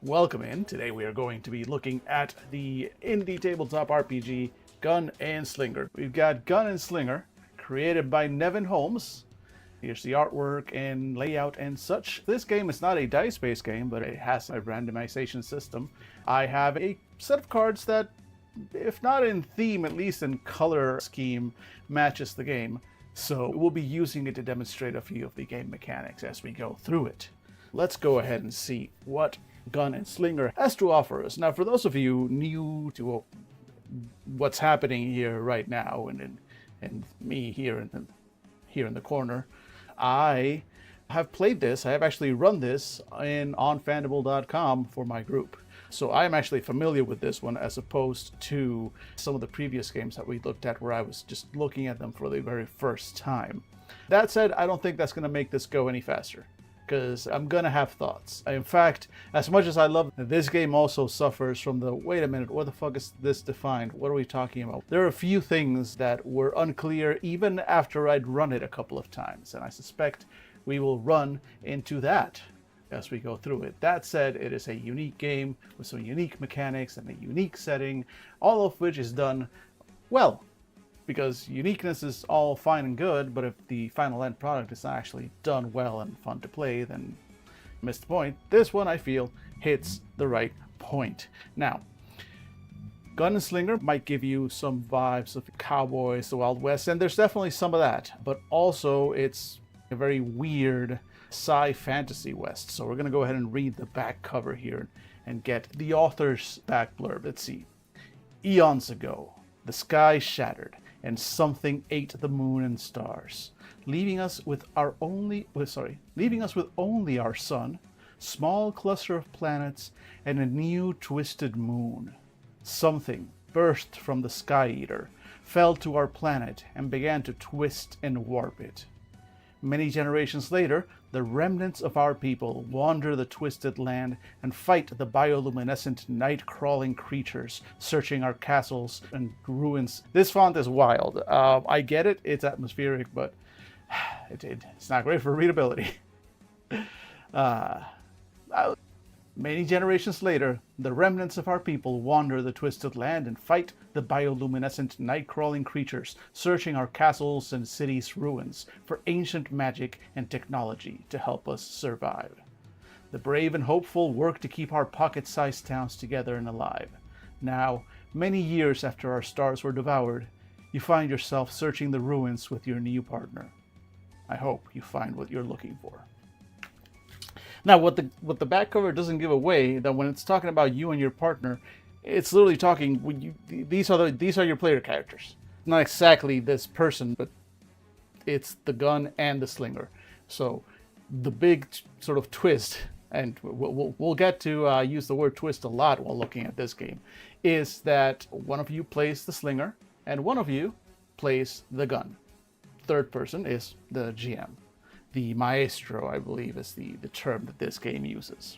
Welcome in. Today we are going to be looking at the indie tabletop RPG Gun and Slinger. We've got Gun and Slinger, created by Nevin Holmes. Here's the artwork and layout and such. This game is not a dice-based game, but it has a randomization system. I have a set of cards that, if not in theme, at least in color scheme, matches the game. So we'll be using it to demonstrate a few of the game mechanics as we go through it. Let's go ahead and see what Gun and Slinger has to offer us. Now, for those of you new to what's happening here right now, and me here in the corner, I have played this. I have actually run this on Fandible.com for my group. So I am actually familiar with this one as opposed to some of the previous games that we looked at where I was just looking at them for the very first time. That said, I don't think that's going to make this go any faster, because I'm going to have thoughts. In fact, as much as I love this game, also suffers from the, wait a minute, what the fuck is this defined? What are we talking about? There are a few things that were unclear even after I'd run it a couple of times, and I suspect we will run into that as we go through it. That said, it is a unique game with some unique mechanics and a unique setting, all of which is done well. Because uniqueness is all fine and good, but if the final end product is not actually done well and fun to play, then you missed the point. This one, I feel, hits the right point. Now, Gun and Slinger might give you some vibes of cowboys, the Wild West, and there's definitely some of that, but also it's a very weird sci-fantasy West. So we're going to go ahead and read the back cover here and get the author's back blurb. Let's see. Eons ago, the sky shattered, and something ate the moon and stars, leaving us with only our sun, small cluster of planets, and a new twisted moon. Something burst from the Sky Eater, fell to our planet, and began to twist and warp it. Many generations later, the remnants of our people wander the twisted land and fight the bioluminescent night-crawling creatures, searching our castles and ruins. This font is wild. I get it, it's atmospheric, but it's not great for readability. Many generations later, the remnants of our people wander the twisted land and fight the bioluminescent night-crawling creatures, searching our castles and cities' ruins for ancient magic and technology to help us survive. The brave and hopeful work to keep our pocket-sized towns together and alive. Now, many years after our stars were devoured, you find yourself searching the ruins with your new partner. I hope you find what you're looking for. Now, what the back cover doesn't give away, that when it's talking about you and your partner, it's literally talking. These are your player characters. Not exactly this person, but it's the gun and the slinger. So, the big sort of twist, and we'll get to use the word twist a lot while looking at this game, is that one of you plays the slinger and one of you plays the gun. Third person is the GM. The Maestro, I believe, is the term that this game uses.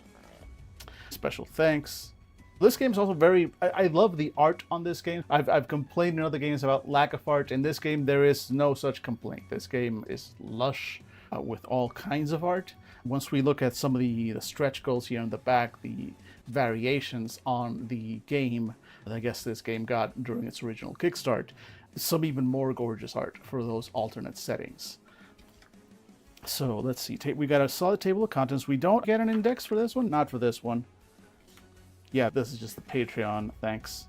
Special thanks. This game is also very... I love the art on this game. I've complained in other games about lack of art. In this game, there is no such complaint. This game is lush with all kinds of art. Once we look at some of the stretch goals here in the back, the variations on the game that I guess this game got during its original kickstart, some even more gorgeous art for those alternate settings. So let's see, we got a solid table of contents. We don't get an index for this one, not for this one. Yeah, this is just the Patreon, thanks.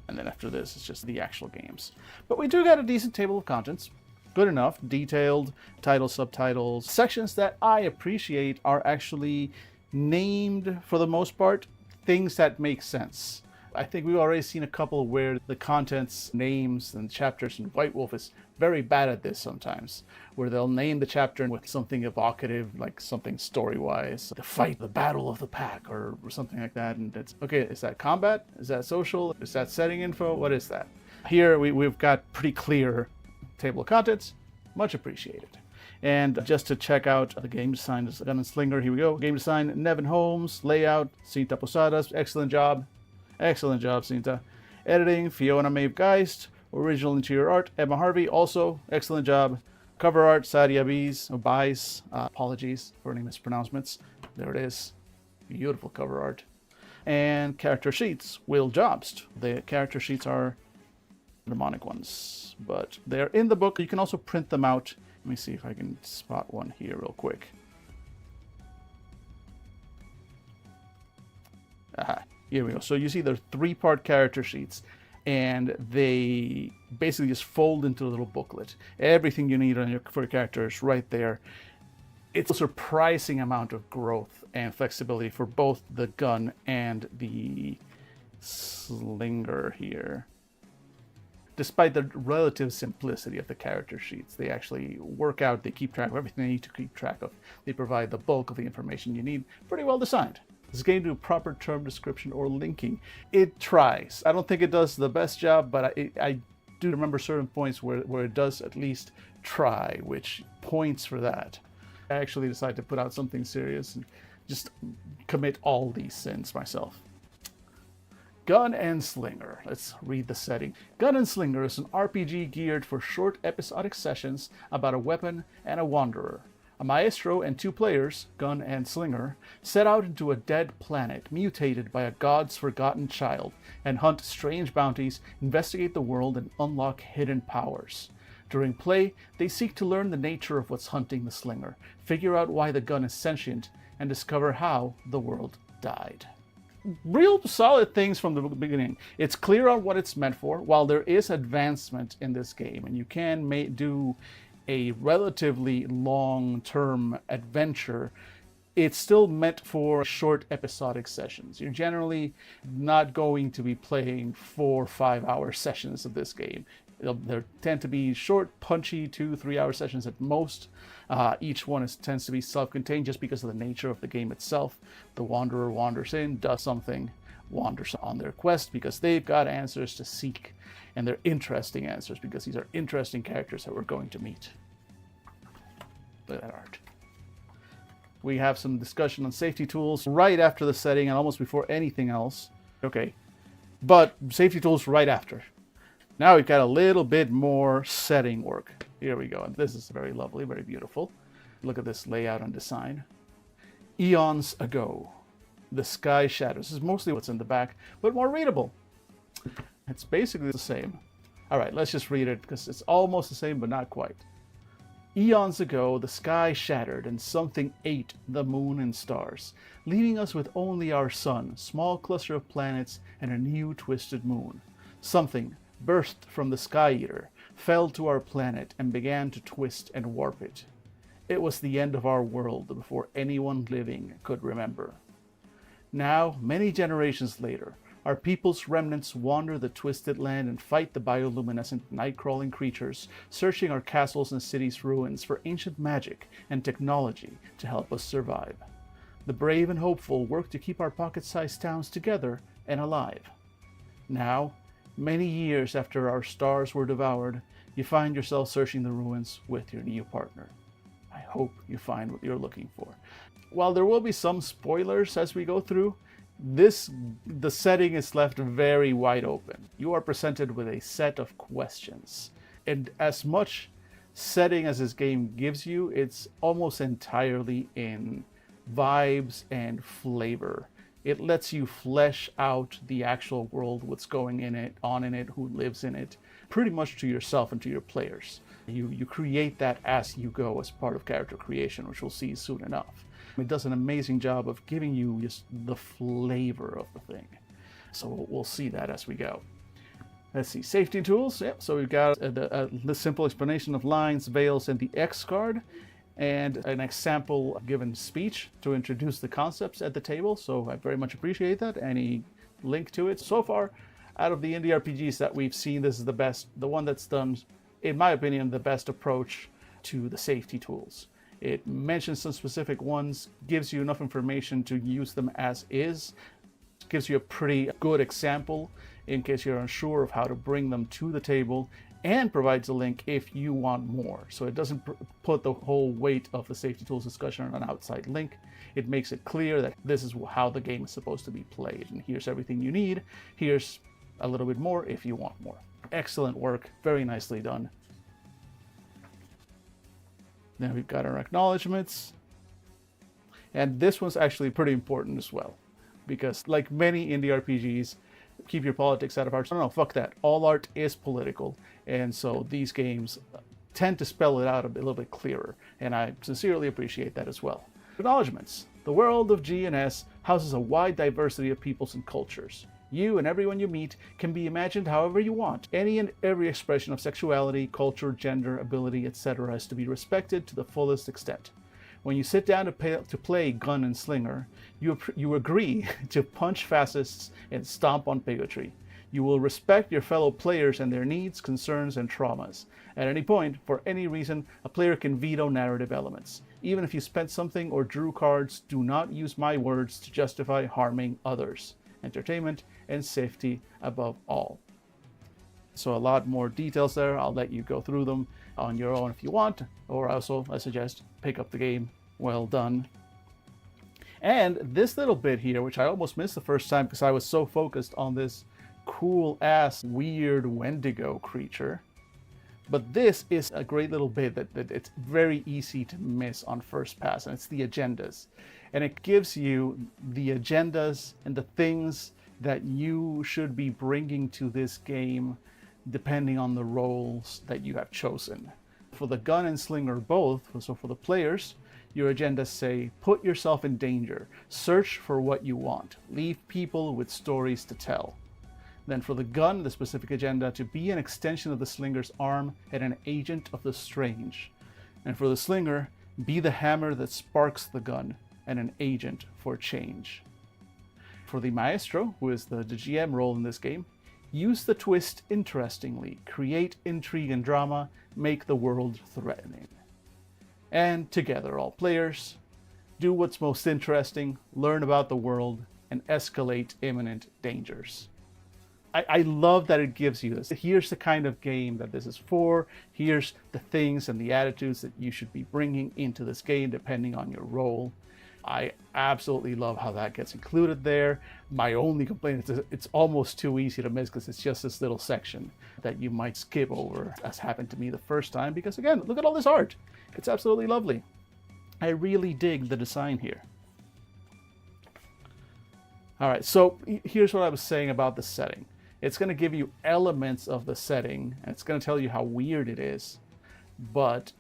And then after this, it's just the actual games. But we do got a decent table of contents. Good enough, detailed, titles, subtitles. Sections that I appreciate are actually named, for the most part, things that make sense. I think we've already seen a couple where the contents, names, and chapters, and White Wolf is very bad at this sometimes, where they'll name the chapter with something evocative, like something story-wise, the fight, the battle of the pack, or something like that, and it's, okay, is that combat? Is that social? Is that setting info? What is that? Here, we've got pretty clear table of contents, much appreciated. And just to check out the game design, Gun and Slinger, here we go. Game design, Nevin Holmes. Layout, Cinta Posadas, excellent job. Excellent job, Cinta. Editing, Fiona Maeve Geist. Original interior art, Emma Harvey, also excellent job. Cover art, Sadia Bies. Apologies for any mispronouncements. There it is. Beautiful cover art. And character sheets, Will Jobst. The character sheets are mnemonic ones, but they're in the book. You can also print them out. Let me see if I can spot one here real quick. Aha, here we go. So you see they're 3-part character sheets, and they basically just fold into a little booklet. Everything you need for your character is right there. It's a surprising amount of growth and flexibility for both the gun and the slinger here. Despite the relative simplicity of the character sheets, they actually work out, they keep track of everything they need to keep track of. They provide the bulk of the information you need. Pretty well designed. Does the game do proper term description or linking? It tries. I don't think it does the best job, but I do remember certain points where it does at least try, which points for that. I actually decided to put out something serious and just commit all these sins myself. Gun and Slinger. Let's read the setting. Gun and Slinger is an RPG geared for short episodic sessions about a weapon and a wanderer. A maestro and 2 players, Gun and Slinger, set out into a dead planet mutated by a god's forgotten child and hunt strange bounties, investigate the world, and unlock hidden powers. During play, they seek to learn the nature of what's hunting the Slinger, figure out why the gun is sentient, and discover how the world died. Real solid things from the beginning. It's clear on what it's meant for. While there is advancement in this game, and you can do a relatively long-term adventure, it's still meant for short episodic sessions. You're generally not going to be playing 4 or 5-hour sessions of this game. There tend to be short, punchy 2-3 hour sessions at most. Each one tends to be self-contained just because of the nature of the game itself. The wanderer wanders in, does something, wanders on their quest because they've got answers to seek, and they're interesting answers because these are interesting characters that we're going to meet. Look at that art. We have some discussion on safety tools right after the setting and almost before anything else. Okay, but safety tools right after. Now we've got a little bit more setting work. Here we go. And this is very lovely, very beautiful. Look at this layout and design. Eons ago, the sky shadows. This is mostly what's in the back, but more readable. It's basically the same. All right, let's just read it because it's almost the same, but not quite. Eons ago, the sky shattered and something ate the moon and stars, leaving us with only our sun, small cluster of planets, and a new twisted moon. Something burst from the Sky Eater, fell to our planet, and began to twist and warp it. It was the end of our world before anyone living could remember. Now, many generations later, our people's remnants wander the twisted land and fight the bioluminescent night-crawling creatures, searching our castles and cities' ruins for ancient magic and technology to help us survive. The brave and hopeful work to keep our pocket-sized towns together and alive. Now, many years after our stars were devoured, you find yourself searching the ruins with your new partner. I hope you find what you're looking for. While there will be some spoilers as we go through, the setting is left very wide open. You are presented with a set of questions. And as much setting as this game gives you, it's almost entirely in vibes and flavor. It lets you flesh out the actual world, what's going on in it, who lives in it, pretty much to yourself and to your players. You create that as you go as part of character creation, which we'll see soon enough. It does an amazing job of giving you just the flavor of the thing. So we'll see that as we go. Let's see, safety tools. Yep, so we've got a simple explanation of lines, veils, and the X card, and an example given speech to introduce the concepts at the table. So I very much appreciate that. Any link to it. So far, out of the indie RPGs that we've seen, this is the best, the one that's done, in my opinion, the best approach to the safety tools. It mentions some specific ones, gives you enough information to use them as is, gives you a pretty good example in case you're unsure of how to bring them to the table, and provides a link if you want more. So it doesn't put the whole weight of the safety tools discussion on an outside link. It makes it clear that this is how the game is supposed to be played, and here's everything you need. Here's a little bit more if you want more. Excellent work, very nicely done. Then we've got our acknowledgements. And this one's actually pretty important as well. because like many indie RPGs, keep your politics out of art. No, fuck that. All art is political, and so these games tend to spell it out a little bit clearer, and I sincerely appreciate that as well. Acknowledgements. The world of G&S houses a wide diversity of peoples and cultures. You and everyone you meet can be imagined however you want. Any and every expression of sexuality, culture, gender, ability, etc. is to be respected to the fullest extent. When you sit down to play Gun Slinger, you agree to punch fascists and stomp on bigotry. You will respect your fellow players and their needs, concerns, and traumas. At any point, for any reason, a player can veto narrative elements. Even if you spent something or drew cards, do not use my words to justify harming others. Entertainment and safety above all. So a lot more details there. I'll let you go through them on your own if you want, or also I suggest pick up the game. Well done. And this little bit here, which I almost missed the first time because I was so focused on this cool ass weird Wendigo creature, but this is a great little bit that it's very easy to miss on first pass, and it's the agendas. And it gives you the agendas and the things that you should be bringing to this game depending on the roles that you have chosen. For the Gun and Slinger both, so for the players, your agendas say, put yourself in danger, search for what you want, leave people with stories to tell. Then for the Gun, the specific agenda, to be an extension of the Slinger's arm and an agent of the strange. And for the Slinger, be the hammer that sparks the gun and an agent for change. For the Maestro, who is the GM role in this game, use the twist interestingly, create intrigue and drama, make the world threatening. And together, all players, do what's most interesting, learn about the world, and escalate imminent dangers. I love that it gives you this. Here's the kind of game that this is for. Here's the things and the attitudes that you should be bringing into this game depending on your role. I absolutely love how that gets included there. My only complaint is it's almost too easy to miss because it's just this little section that you might skip over, as happened to me the first time, because again, look at all this art. It's absolutely lovely. I really dig the design here. All right, so here's what I was saying about the setting. It's going to give you elements of the setting, and it's going to tell you how weird it is, but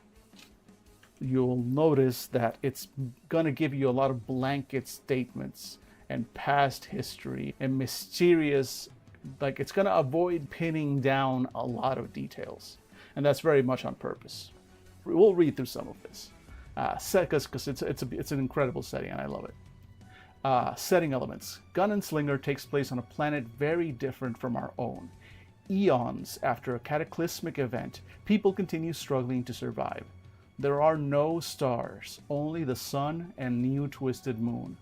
you'll notice that it's going to give you a lot of blanket statements and past history and mysterious, like it's going to avoid pinning down a lot of details, and that's very much on purpose. We'll read through some of this, because it's an incredible setting and I love it. Setting elements. Gun and Slinger takes place on a planet very different from our own. Eons after a cataclysmic event, people continue struggling to survive. There are no stars, only the sun and new twisted moon.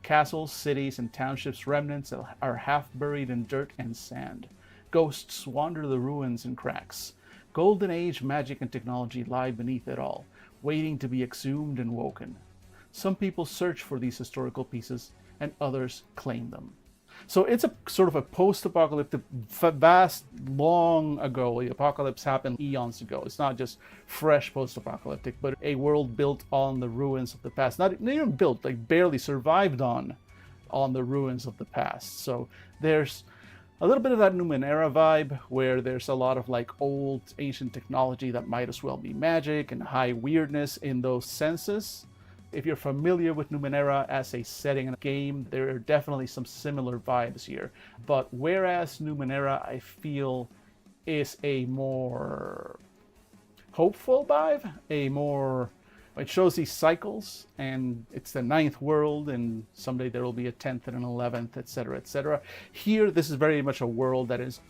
Castles, cities, and townships' remnants are half buried in dirt and sand. Ghosts wander the ruins and cracks. Golden Age magic and technology lie beneath it all, waiting to be exhumed and woken. Some people search for these historical pieces, and others claim them. So it's a sort of a post-apocalyptic, vast, long ago. The apocalypse happened eons ago. It's not just fresh post-apocalyptic, but a world built on the ruins of the past. Not even built, like barely survived on the ruins of the past. So there's a little bit of that Numenera vibe, where there's a lot of like old ancient technology that might as well be magic and high weirdness in those senses. If you're familiar with Numenera as a setting in a game, there are definitely some similar vibes here. But whereas Numenera, I feel, is a more hopeful vibe, it shows these cycles, and it's the 9th world, and someday there will be a 10th and an 11th, etc., etc. Here, this is very much a world that is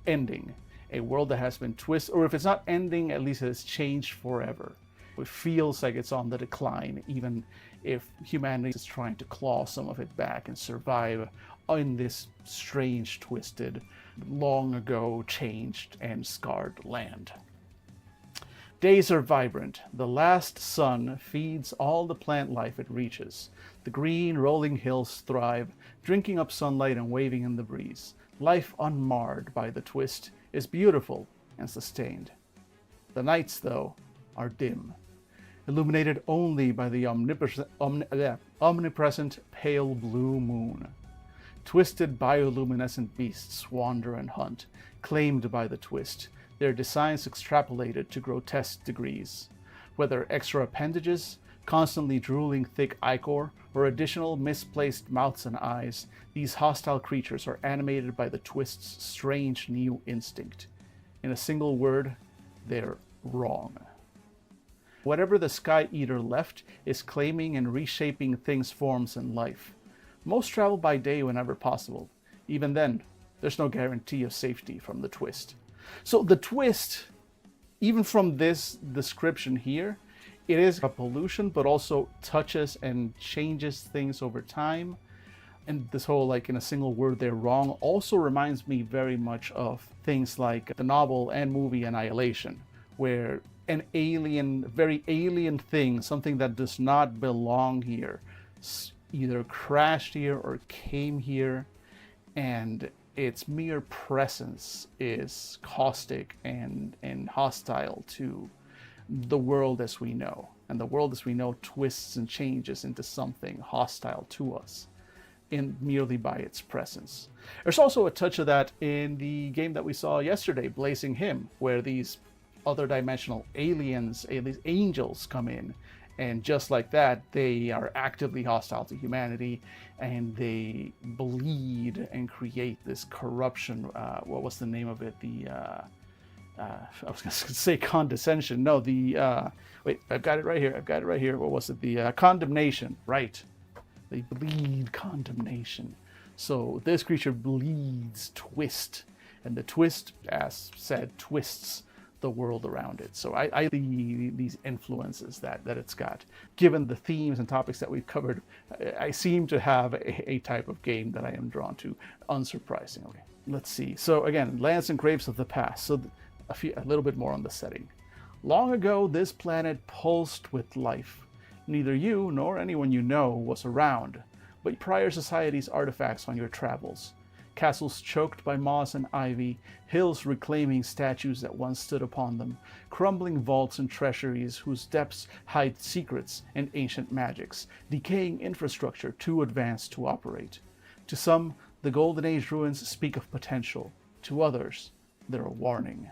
ending. A world that has been twisted, or if it's not ending, at least it has changed forever. It feels like it's on the decline, even if humanity is trying to claw some of it back and survive in this strange, twisted, long ago changed and scarred land. Days are vibrant. The last sun feeds all the plant life it reaches. The green, rolling hills thrive, drinking up sunlight and waving in the breeze. Life unmarred by the twist is beautiful and sustained. The nights, though, are dim. illuminated only by the omnipresent pale blue moon. Twisted bioluminescent beasts wander and hunt, claimed by the twist, their designs extrapolated to grotesque degrees. Whether extra appendages, constantly drooling thick ichor, or additional misplaced mouths and eyes, these hostile creatures are animated by the twist's strange new instinct. In a single word, they're wrong. Whatever the Sky Eater left is claiming and reshaping things' forms in life. Most travel by day whenever possible. Even then, there's no guarantee of safety from the twist. So the twist, even from this description here, it is a pollution, but also touches and changes things over time. And this whole, like, in a single word, they're wrong, also reminds me very much of things like the novel and movie Annihilation, where an alien, very alien thing, something that does not belong here, either crashed here or came here, and its mere presence is caustic and hostile to the world as we know. And the world as we know twists and changes into something hostile to us merely by its presence. There's also a touch of that in the game that we saw yesterday, Blazing Him, where these other dimensional aliens, these angels, come in, and just like that, they are actively hostile to humanity, and they bleed and create this corruption. What was the name of it? I was going to say condescension. No, wait, I've got it right here. What was it? The condemnation, right? They bleed condemnation. So this creature bleeds twist, and the twist, as said, twists the world around it. So I see these influences that it's got. Given the themes and topics that we've covered, I seem to have a type of game that I am drawn to, unsurprisingly. Let's see. So again, lands and graves of the past. So a little bit more on the setting. Long ago, this planet pulsed with life. Neither you nor anyone you know was around, but prior society's artifacts on your travels. Castles choked by moss and ivy, hills reclaiming statues that once stood upon them, crumbling vaults and treasuries whose depths hide secrets and ancient magics, decaying infrastructure too advanced to operate. To some, the Golden Age ruins speak of potential. To others, they're a warning.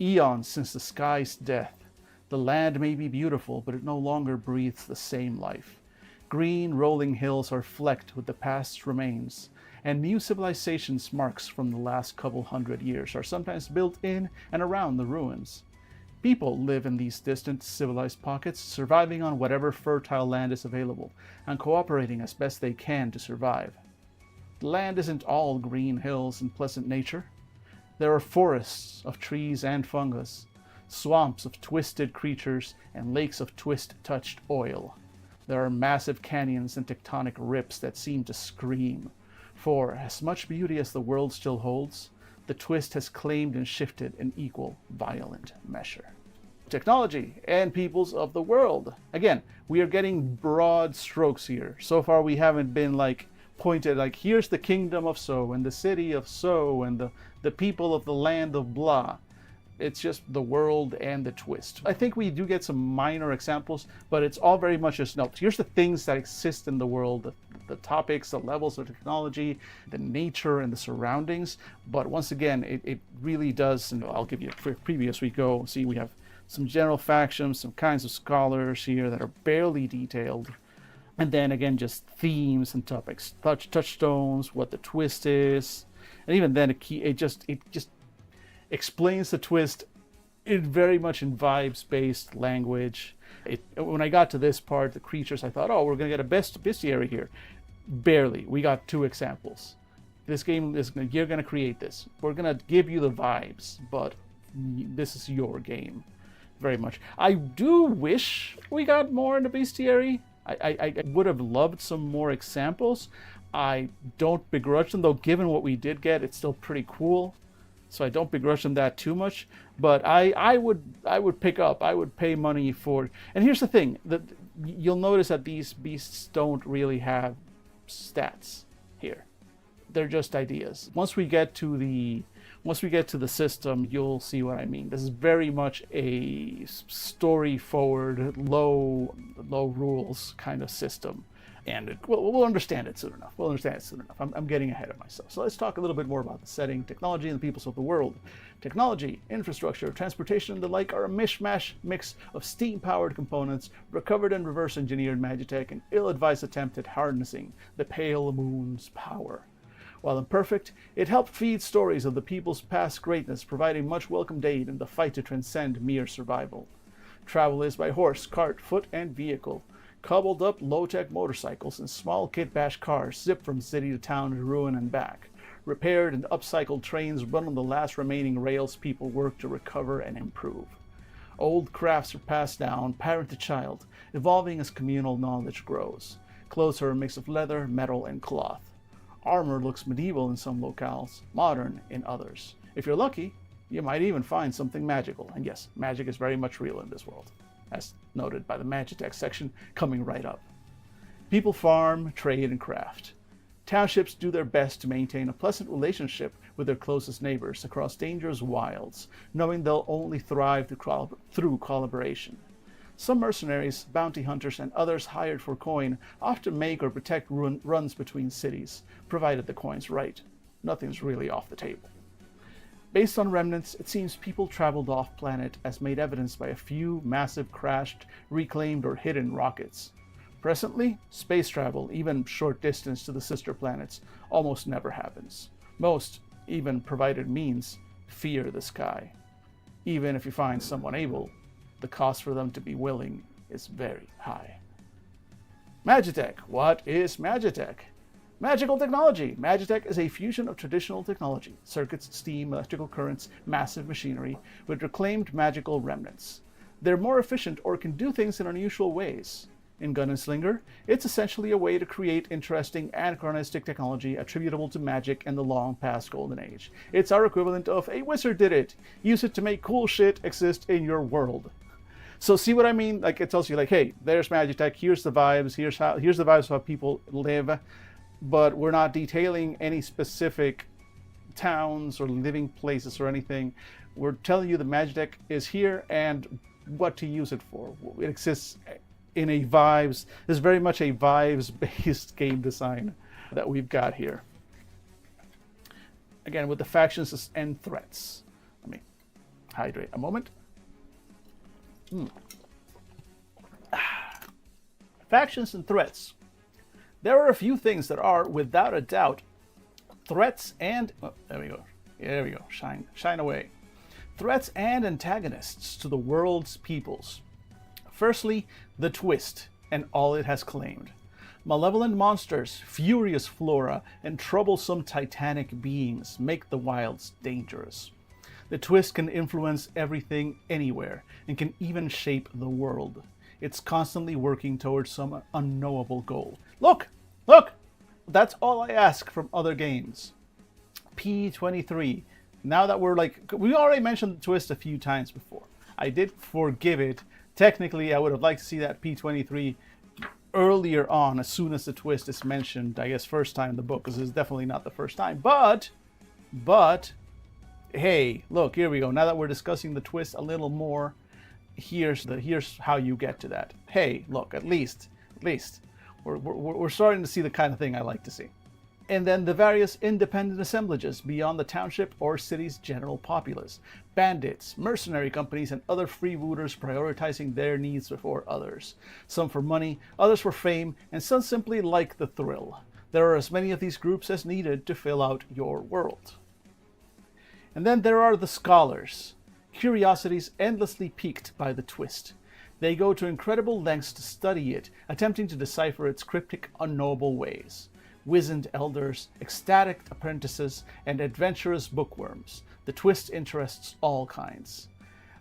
Eons since the sky's death, the land may be beautiful, but it no longer breathes the same life. Green, rolling hills are flecked with the past's remains, and new civilizations' marks from the last couple hundred years are sometimes built in and around the ruins. People live in these distant, civilized pockets, surviving on whatever fertile land is available, and cooperating as best they can to survive. The land isn't all green hills and pleasant nature. There are forests of trees and fungus, swamps of twisted creatures, and lakes of twist-touched oil. There are massive canyons and tectonic rips that seem to scream. For, as much beauty as the world still holds, the twist has claimed and shifted in equal, violent measure. Technology and peoples of the world. Again, we are getting broad strokes here. So far we haven't been pointed here's the kingdom of so, and the city of so, and the people of the land of blah. It's just the world and the twist. I think we do get some minor examples, but it's all very much just, no, here's the things that exist in the world, the topics, the levels of technology, the nature and the surroundings. But once again, it really does, and I'll give you a preview as we go. See, we have some general factions, some kinds of scholars here that are barely detailed. And then again, just themes and topics, touchstones, what the twist is. And even then, it just explains the twist very much in vibes-based language. When I got to this part, the creatures, I thought, oh, we're going to get a bestiary here. Barely. We got 2 examples. This game you're going to create this. We're going to give you the vibes, but this is your game. Very much. I do wish we got more in the bestiary. I would have loved some more examples. I don't begrudge them, though. Given what we did get, it's still pretty cool. So I don't begrudge them that too much. But I would pick up. I would pay money for. And here's the thing: that you'll notice that these beasts don't really have stats here. They're just ideas. Once we get to the Once we get to the system, you'll see what I mean. This is very much a story-forward, low rules kind of system. And we'll understand it soon enough. I'm getting ahead of myself. So let's talk a little bit more about the setting, technology, and the peoples of the world. Technology, infrastructure, transportation, and the like are a mix of steam-powered components, recovered and reverse-engineered magitech, and ill-advised attempt at harnessing the pale moon's power. While imperfect, it helped feed stories of the people's past greatness, providing much welcomed aid in the fight to transcend mere survival. Travel is by horse, cart, foot, and vehicle. Cobbled up low-tech motorcycles and small kit-bash cars zip from city to town to ruin and back. Repaired and upcycled trains run on the last remaining rails people work to recover and improve. Old crafts are passed down, parent to child, evolving as communal knowledge grows. Clothes are a mix of leather, metal, and cloth. Armor looks medieval in some locales, modern in others. If you're lucky, you might even find something magical. And yes, magic is very much real in this world, as noted by the Magitech section coming right up. People farm, trade, and craft. Townships do their best to maintain a pleasant relationship with their closest neighbors across dangerous wilds, knowing they'll only thrive through collaboration. Some mercenaries, bounty hunters, and others hired for coin often make or protect runs between cities, provided the coin's right. Nothing's really off the table. Based on remnants, it seems people traveled off-planet, as made evidenced by a few massive crashed, reclaimed, or hidden rockets. Presently, space travel, even short distance to the sister planets, almost never happens. Most, even provided means, fear the sky. Even if you find someone able, the cost for them to be willing is very high. Magitech. What is Magitech? Magical technology. Magitech is a fusion of traditional technology, circuits, steam, electrical currents, massive machinery, with reclaimed magical remnants. They're more efficient or can do things in unusual ways. In Gun Slinger, it's essentially a way to create interesting, anachronistic technology attributable to magic and the long-past golden age. It's our equivalent of a wizard did it. Use it to make cool shit exist in your world. So see what I mean? Like, it tells you, like, hey, there's Magitech, here's the vibes, here's the vibes of how people live, but we're not detailing any specific towns or living places or anything. We're telling you the Magitech is here and what to use it for. It exists in a vibes, there's very much a vibes-based game design that we've got here. Again, with the factions and threats. Let me hydrate a moment. Factions and threats. There are a few things that are, without a doubt, threats and... Oh, there we go. Shine away. Threats and antagonists to the world's peoples. Firstly, the twist and all it has claimed. Malevolent monsters, furious flora, and troublesome titanic beings make the wilds dangerous. The twist can influence everything anywhere, and can even shape the world. It's constantly working towards some unknowable goal. Look! That's all I ask from other games. P23. Now that we already mentioned the twist a few times before. I did forgive it. Technically, I would have liked to see that P23 earlier on, as soon as the twist is mentioned, I guess first time in the book, because it's definitely not the first time. But, hey, look, here we go. Now that we're discussing the twist a little more, here's how you get to that. Hey, look, at least, we're starting to see the kind of thing I like to see. And then the various independent assemblages beyond the township or city's general populace. Bandits, mercenary companies, and other freebooters prioritizing their needs before others. Some for money, others for fame, and some simply like the thrill. There are as many of these groups as needed to fill out your world. And then there are the scholars. Curiosities endlessly piqued by the twist. They go to incredible lengths to study it, attempting to decipher its cryptic, unknowable ways. Wizened elders, ecstatic apprentices, and adventurous bookworms. The twist interests all kinds.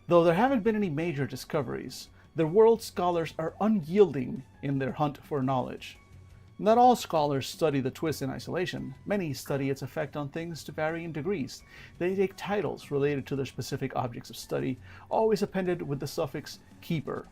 Though there haven't been any major discoveries, the world scholars are unyielding in their hunt for knowledge. Not all scholars study the twist in isolation. Many study its effect on things to varying degrees. They take titles related to their specific objects of study, always appended with the suffix keeper.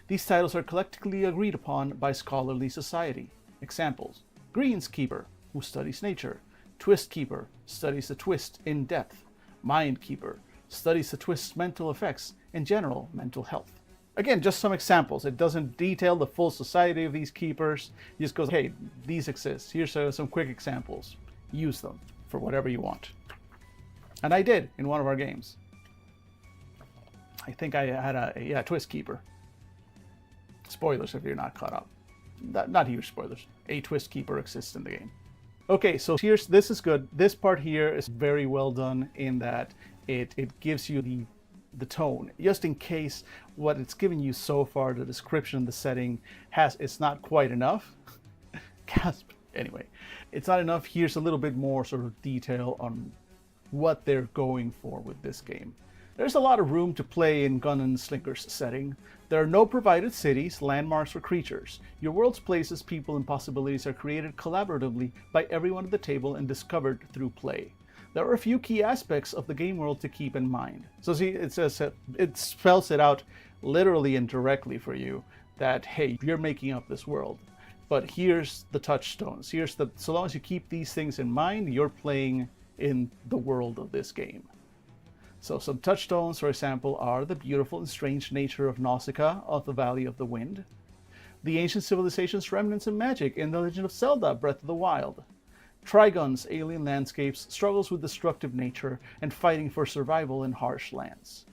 These titles are collectively agreed upon by scholarly society. Examples: Greenskeeper, who studies nature. Twistkeeper, studies the twist in depth. Mindkeeper studies the twist's mental effects and general mental health. Again, just some examples. It doesn't detail the full society of these keepers. It just goes, hey, these exist. Here's some quick examples. Use them for whatever you want. And I did in one of our games. I think I had a twist keeper. Spoilers if you're not caught up. Not huge spoilers. A twist keeper exists in the game. Okay, so this is good. This part here is very well done in that it gives you the tone, just in case what it's giving you so far, the description, the setting, it's not quite enough. Gasp. Anyway, it's not enough. Here's a little bit more sort of detail on what they're going for with this game. There's a lot of room to play in Gun Slinger's setting. There are no provided cities, landmarks, or creatures. Your world's places, people, and possibilities are created collaboratively by everyone at the table and discovered through play. There are a few key aspects of the game world to keep in mind. So see, it spells it out literally and directly for you that, hey, you're making up this world. But here's the touchstones. So long as you keep these things in mind, you're playing in the world of this game. So some touchstones, for example, are the beautiful and strange nature of Nausicaa of the Valley of the Wind, the ancient civilization's remnants and magic in The Legend of Zelda: Breath of the Wild, Trigun's alien landscapes, struggles with destructive nature, and fighting for survival in harsh lands,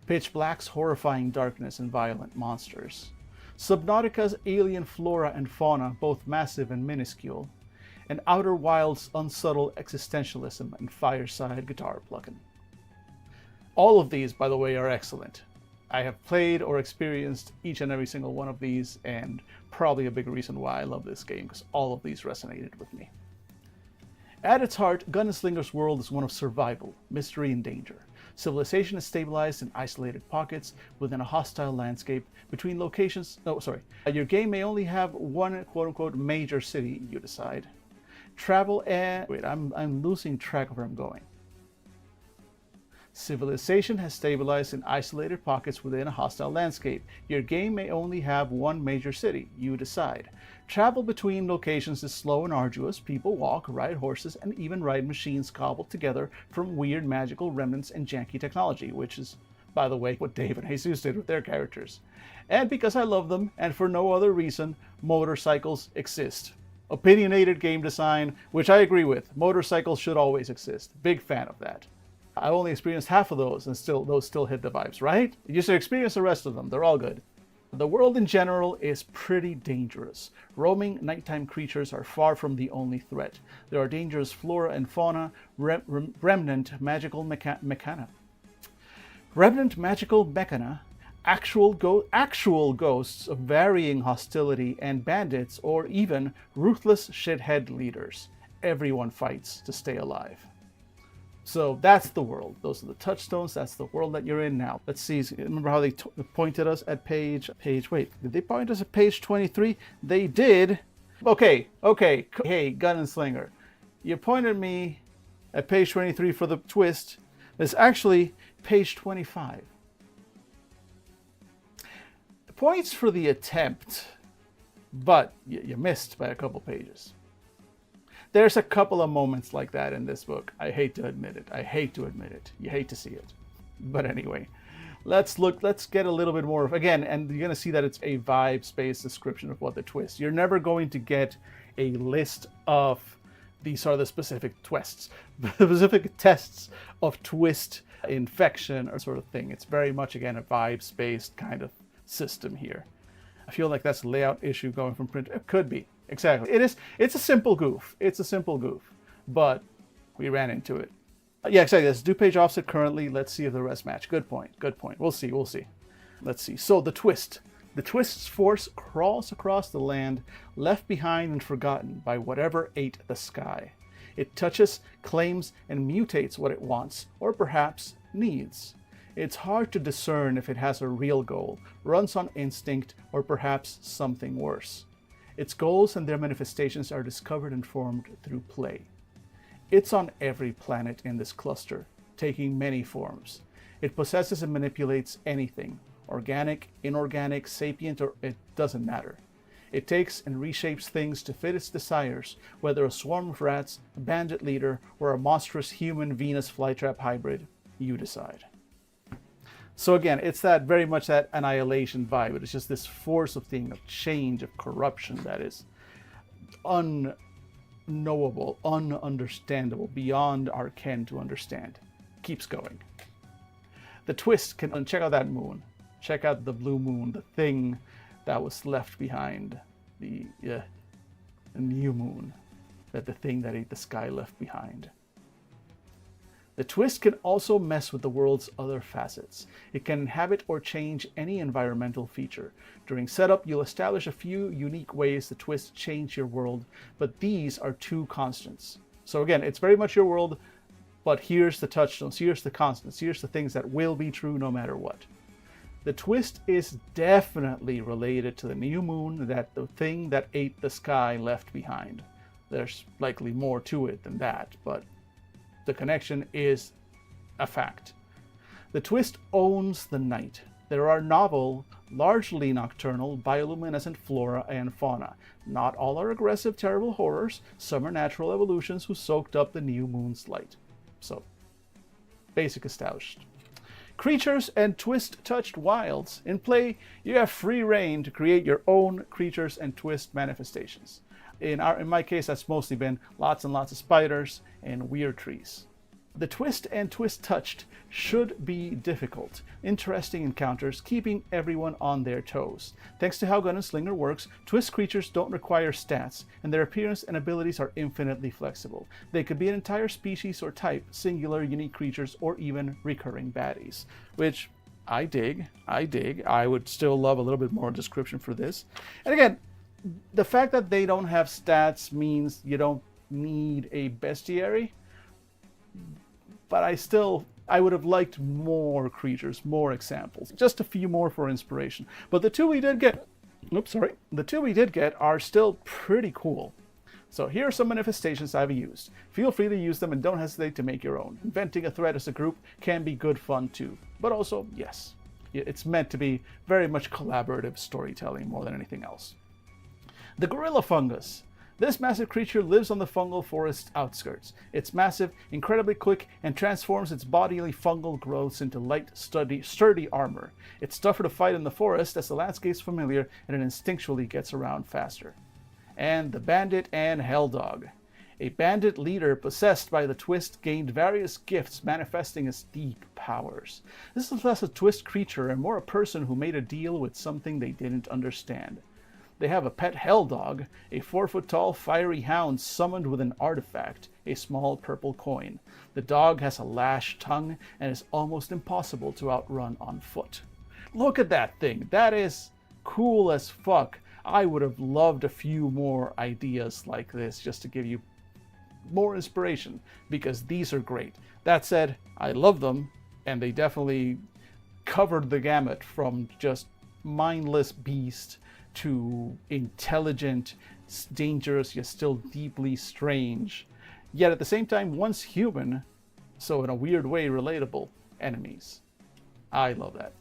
Pitch Black's horrifying darkness and violent monsters, Subnautica's alien flora and fauna, both massive and minuscule, and Outer Wilds' unsubtle existentialism and fireside guitar plucking. All of these, by the way, are excellent. I have played or experienced each and every single one of these, and probably a big reason why I love this game, because all of these resonated with me. At its heart, Gun Slinger's world is one of survival, mystery, and danger. Civilization is stabilized in isolated pockets within a hostile landscape between locations. Your game may only have one quote-unquote major city, you decide. Travel and... Wait, I'm losing track of where I'm going. Civilization has stabilized in isolated pockets within a hostile landscape. Your game may only have one major city. You decide. Travel between locations is slow and arduous. People walk, ride horses, and even ride machines cobbled together from weird magical remnants and janky technology, which is, by the way, what Dave and Jesus did with their characters. And because I love them, and for no other reason, motorcycles exist. Opinionated game design, which I agree with. Motorcycles should always exist. Big fan of that. I only experienced half of those, and those still hit the vibes, right? You should experience the rest of them. They're all good. The world in general is pretty dangerous. Roaming nighttime creatures are far from the only threat. There are dangerous flora and fauna, remnant magical mechana. Remnant magical mechana, actual ghosts of varying hostility, and bandits or even ruthless shithead leaders. Everyone fights to stay alive. So that's the world. Those are the touchstones. That's the world that you're in now. Let's see. Remember how they pointed us at page... Wait, did they point us at page 23? They did. Okay. Hey, Gun Slinger. You pointed me at page 23 for the twist. It's actually page 25. Points for the attempt, but you missed by a couple pages. There's a couple of moments like that in this book. I hate to admit it. You hate to see it. But anyway, let's get a little bit more of, again, and you're going to see that it's a vibe-based description of what the twist. You're never going to get a list of these are the specific twists, specific tests of twist infection or sort of thing. It's very much, again, a vibes-based kind of system here. I feel like that's a layout issue going from print. It could be. Exactly. It's a simple goof. But we ran into it. Yeah, exactly. Let's do page offset currently. Let's see if the rest match. Good point. We'll see. Let's see. So the twist. The twist's force crawls across the land, left behind and forgotten by whatever ate the sky. It touches, claims, and mutates what it wants, or perhaps needs. It's hard to discern if it has a real goal, runs on instinct, or perhaps something worse. Its goals and their manifestations are discovered and formed through play. It's on every planet in this cluster, taking many forms. It possesses and manipulates anything, organic, inorganic, sapient, or it doesn't matter. It takes and reshapes things to fit its desires, whether a swarm of rats, a bandit leader, or a monstrous human Venus flytrap hybrid. You decide. So again, it's that very much that Annihilation vibe. It's just this force of thing, of change, of corruption that is unknowable, ununderstandable, beyond our ken to understand. Keeps going. The twist can check out that moon. Check out the blue moon, the thing that was left behind. The new moon. That the thing that ate the sky left behind. The twist can also mess with the world's other facets. It can inhabit or change any environmental feature. During setup, you'll establish a few unique ways the twist change your world, but these are two constants. So again, it's very much your world, but here's the touchstones, here's the constants, here's the things that will be true no matter what. The twist is definitely related to the new moon, that the thing that ate the sky left behind. There's likely more to it than that, but the connection is a fact. The twist owns the night. There are novel, largely nocturnal, bioluminescent flora and fauna. Not all are aggressive, terrible horrors. Some are natural evolutions who soaked up the new moon's light. So, basic established. Creatures and twist-touched wilds. In play, you have free reign to create your own creatures and twist manifestations. In my case, that's mostly been lots and lots of spiders and weird trees. The twist and twist-touched should be difficult, interesting encounters, keeping everyone on their toes. Thanks to how Gun Slinger works, twist creatures don't require stats, and their appearance and abilities are infinitely flexible. They could be an entire species or type, singular, unique creatures, or even recurring baddies, which I dig. I would still love a little bit more description for this. And again, the fact that they don't have stats means you don't need a bestiary, but I would have liked more creatures, more examples, just a few more for inspiration. But the two we did get, are still pretty cool. So here are some manifestations I've used. Feel free to use them and don't hesitate to make your own. Inventing a thread as a group can be good fun too, but also, yes, it's meant to be very much collaborative storytelling more than anything else. The gorilla fungus. This massive creature lives on the fungal forest's outskirts. It's massive, incredibly quick, and transforms its bodily fungal growths into light, sturdy armor. It's tougher to fight in the forest as the landscape's familiar and it instinctually gets around faster. And the bandit and Helldog. A bandit leader possessed by the twist gained various gifts manifesting as deep powers. This is less a twist creature and more a person who made a deal with something they didn't understand. They have a pet Helldog, a 4-foot-tall fiery hound summoned with an artifact, a small purple coin. The dog has a lashed tongue and is almost impossible to outrun on foot. Look at that thing. That is cool as fuck. I would have loved a few more ideas like this just to give you more inspiration, because these are great. That said, I love them, and they definitely covered the gamut from just mindless beast to intelligent, dangerous, yet still deeply strange, yet at the same time once human, so in a weird way relatable, enemies. I love that.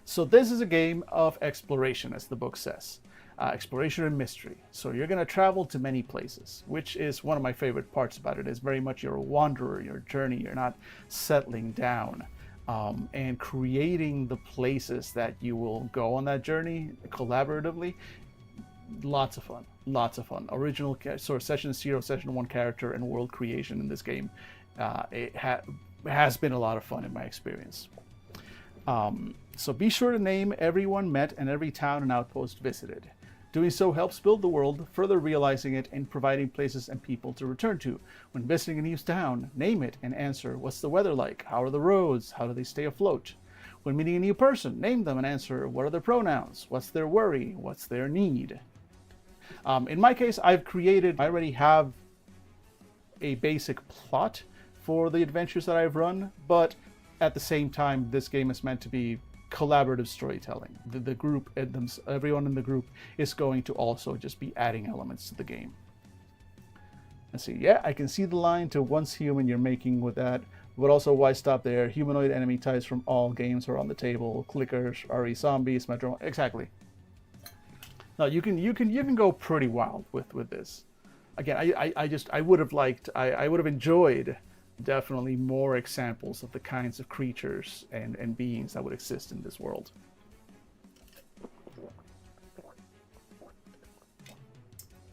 So this is a game of exploration, as the book says. Exploration and mystery. So you're going to travel to many places, which is one of my favorite parts about it. Is very much you're a wanderer, your journey, you're not settling down. And creating the places that you will go on that journey collaboratively. Lots of fun. Original Session 0, Session 1 character and world creation in this game. It has been a lot of fun in my experience. So be sure to name everyone met and every town and outpost visited. Doing so helps build the world, further realizing it and providing places and people to return to. When visiting a new town, name it and answer, what's the weather like? How are the roads? How do they stay afloat? When meeting a new person, name them and answer, what are their pronouns? What's their worry? What's their need? In my case, I already have a basic plot for the adventures that I've run, but at the same time, this game is meant to be collaborative storytelling. The group, everyone in the group is going to also just be adding elements to the game. Let's see, yeah, I can see the line to once human you're making with that, but also why stop there? Humanoid enemy types from all games are on the table. Clickers, RE zombies, Metro, exactly. No, you can go pretty wild with this. Again, I would have enjoyed Definitely more examples of the kinds of creatures and beings that would exist in this world.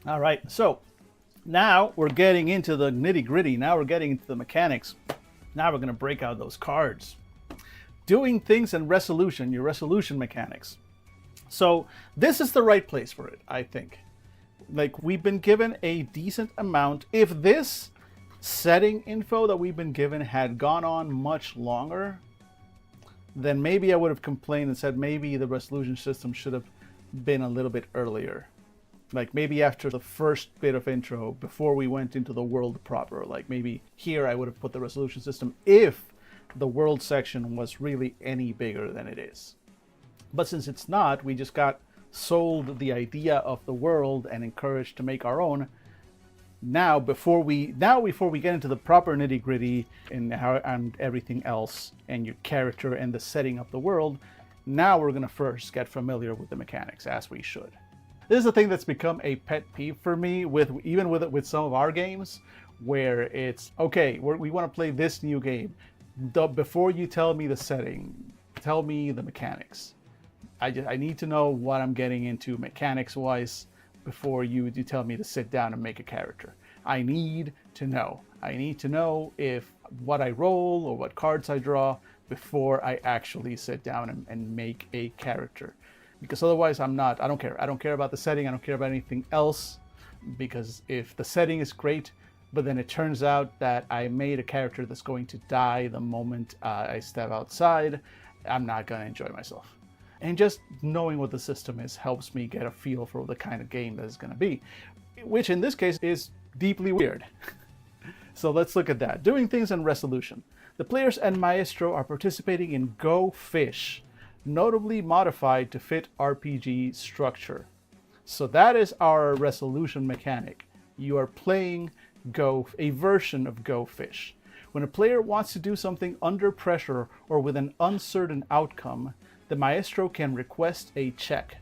All right, so now we're getting into the nitty-gritty. Now we're getting into the mechanics. Now we're going to break out those cards. Doing things and resolution, your resolution mechanics. So this is the right place for it, I think. Like, we've been given a decent amount. If this setting info that we've been given had gone on much longer, then maybe I would have complained and said maybe the resolution system should have been a little bit earlier. Like maybe after the first bit of intro, before we went into the world proper. Like maybe here I would have put the resolution system if the world section was really any bigger than it is. But since it's not, we just got sold the idea of the world and encouraged to make our own. Now before we get into the proper nitty-gritty and everything else and your character and the setting of the world, now we're going to first get familiar with the mechanics, as we should. This is a thing that's become a pet peeve for me with some of our games, where it's okay, we want to play this new game. Before you tell me the setting, tell me the mechanics. I need to know what I'm getting into mechanics wise before you tell me to sit down and make a character. I need to know. I need to know if what I roll or what cards I draw before I actually sit down and make a character. Because otherwise I don't care. I don't care about the setting. I don't care about anything else. Because if the setting is great, but then it turns out that I made a character that's going to die the moment I step outside, I'm not going to enjoy myself. And just knowing what the system is helps me get a feel for the kind of game that it's going to be. Which in this case is deeply weird. So let's look at that. Doing things in resolution. The players and Maestro are participating in Go Fish, notably modified to fit RPG structure. So that is our resolution mechanic. You are playing a version of Go Fish. When a player wants to do something under pressure or with an uncertain outcome, the Maestro can request a check.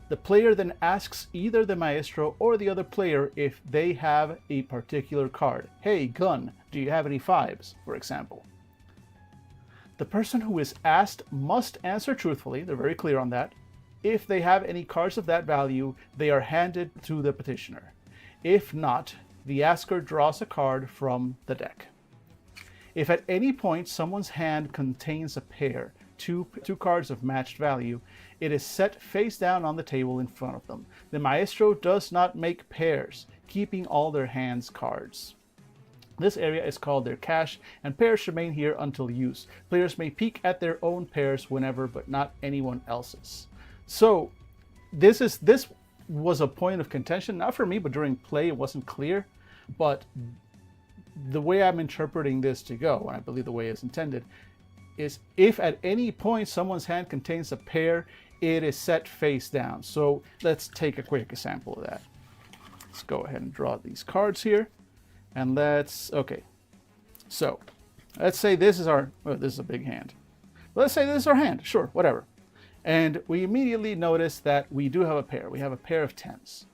The player then asks either the Maestro or the other player if they have a particular card. Hey, Gun, do you have any 5s, for example? The person who is asked must answer truthfully, they're very clear on that. If they have any cards of that value, they are handed to the petitioner. If not, the asker draws a card from the deck. If at any point someone's hand contains a pair, two cards of matched value, it is set face down on the table in front of them. The Maestro does not make pairs, keeping all their hands cards. This area is called their cache, and pairs remain here until use. Players may peek at their own pairs whenever, but not anyone else's. So this was a point of contention, not for me, but during play it wasn't clear. But the way I'm interpreting this to go, and I believe the way it's intended, is if at any point someone's hand contains a pair, it is set face down. So let's take a quick example of that. Let's go ahead and draw these cards here. And okay. So let's say this is this is a big hand. Let's say this is our hand, sure, whatever. And we immediately notice that we do have a pair. We have a pair of 10s.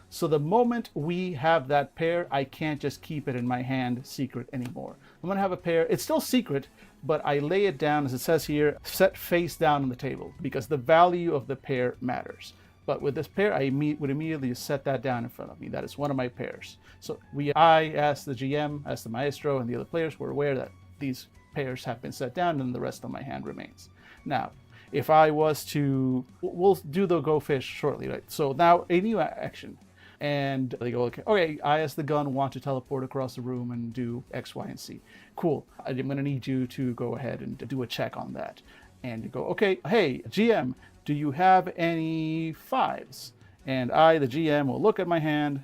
So the moment we have that pair, I can't just keep it in my hand secret anymore. I'm going to have a pair. It's still secret, but I lay it down, as it says here, set face down on the table, because the value of the pair matters. But with this pair, I would immediately set that down in front of me. That is one of my pairs. So I, as the GM, as the Maestro, and the other players were aware that these pairs have been set down and the rest of my hand remains. Now, if I was to, we'll do the Go Fish shortly, right? So now a new action. And they go, okay, I as the Gun want to teleport across the room and do X, Y, and Z. Cool. I'm going to need you to go ahead and do a check on that. And you go, okay, hey, GM, do you have any 5s? And I, the GM, will look at my hand,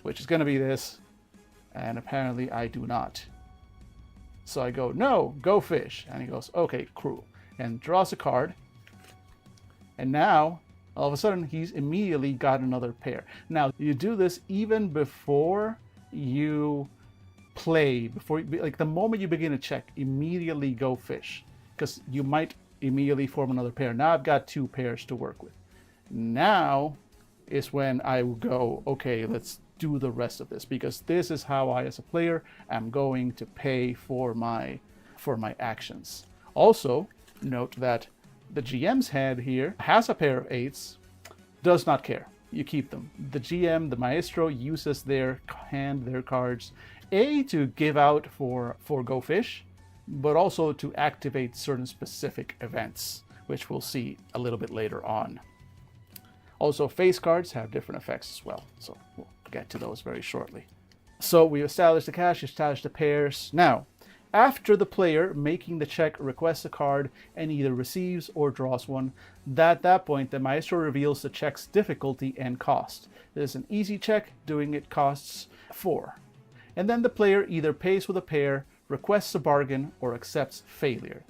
which is going to be this, and apparently I do not. So I go, no, Go Fish. And he goes, okay, cool. And draws a card. And now, all of a sudden, he's immediately got another pair. Now, you do this even before you play, like the moment you begin to check, immediately Go Fish, because you might immediately form another pair. Now I've got 2 pairs to work with. Now is when I will go, okay, let's do the rest of this, because this is how I, as a player, am going to pay for my actions. Also, note that the GM's hand here has a pair of 8s, does not care. You keep them. The GM, the Maestro, uses their hand, their cards, to give out for Go Fish, but also to activate certain specific events, which we'll see a little bit later on. Also, face cards have different effects as well, so we'll get to those very shortly. So we established the cash, established the pairs. Now, after the player making the check requests a card and either receives or draws one, at that point the Maestro reveals the check's difficulty and cost. It is an easy check, doing it costs 4. And then the player either pays with a pair, requests a bargain, or accepts failure.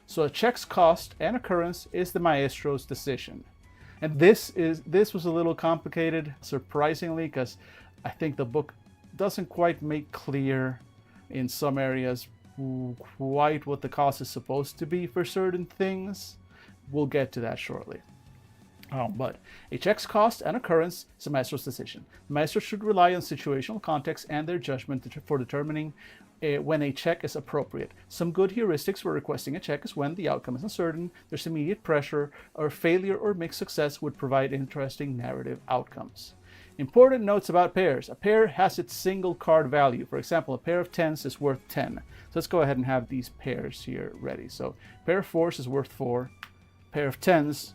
So a check's cost and occurrence is the Maestro's decision. And this was a little complicated, surprisingly, because I think the book doesn't quite make clear in some areas quite what the cost is supposed to be for certain things. We'll get to that shortly. But a check's cost and occurrence is a Maestro's decision. The Maestro should rely on situational context and their judgment for determining when a check is appropriate. Some good heuristics for requesting a check is when the outcome is uncertain, there's immediate pressure, or failure or mixed success would provide interesting narrative outcomes. Important notes about pairs. A pair has its single card value. For example, a pair of 10s is worth 10. So let's go ahead and have these pairs here ready. So a pair of 4s is worth 4. A pair of 10s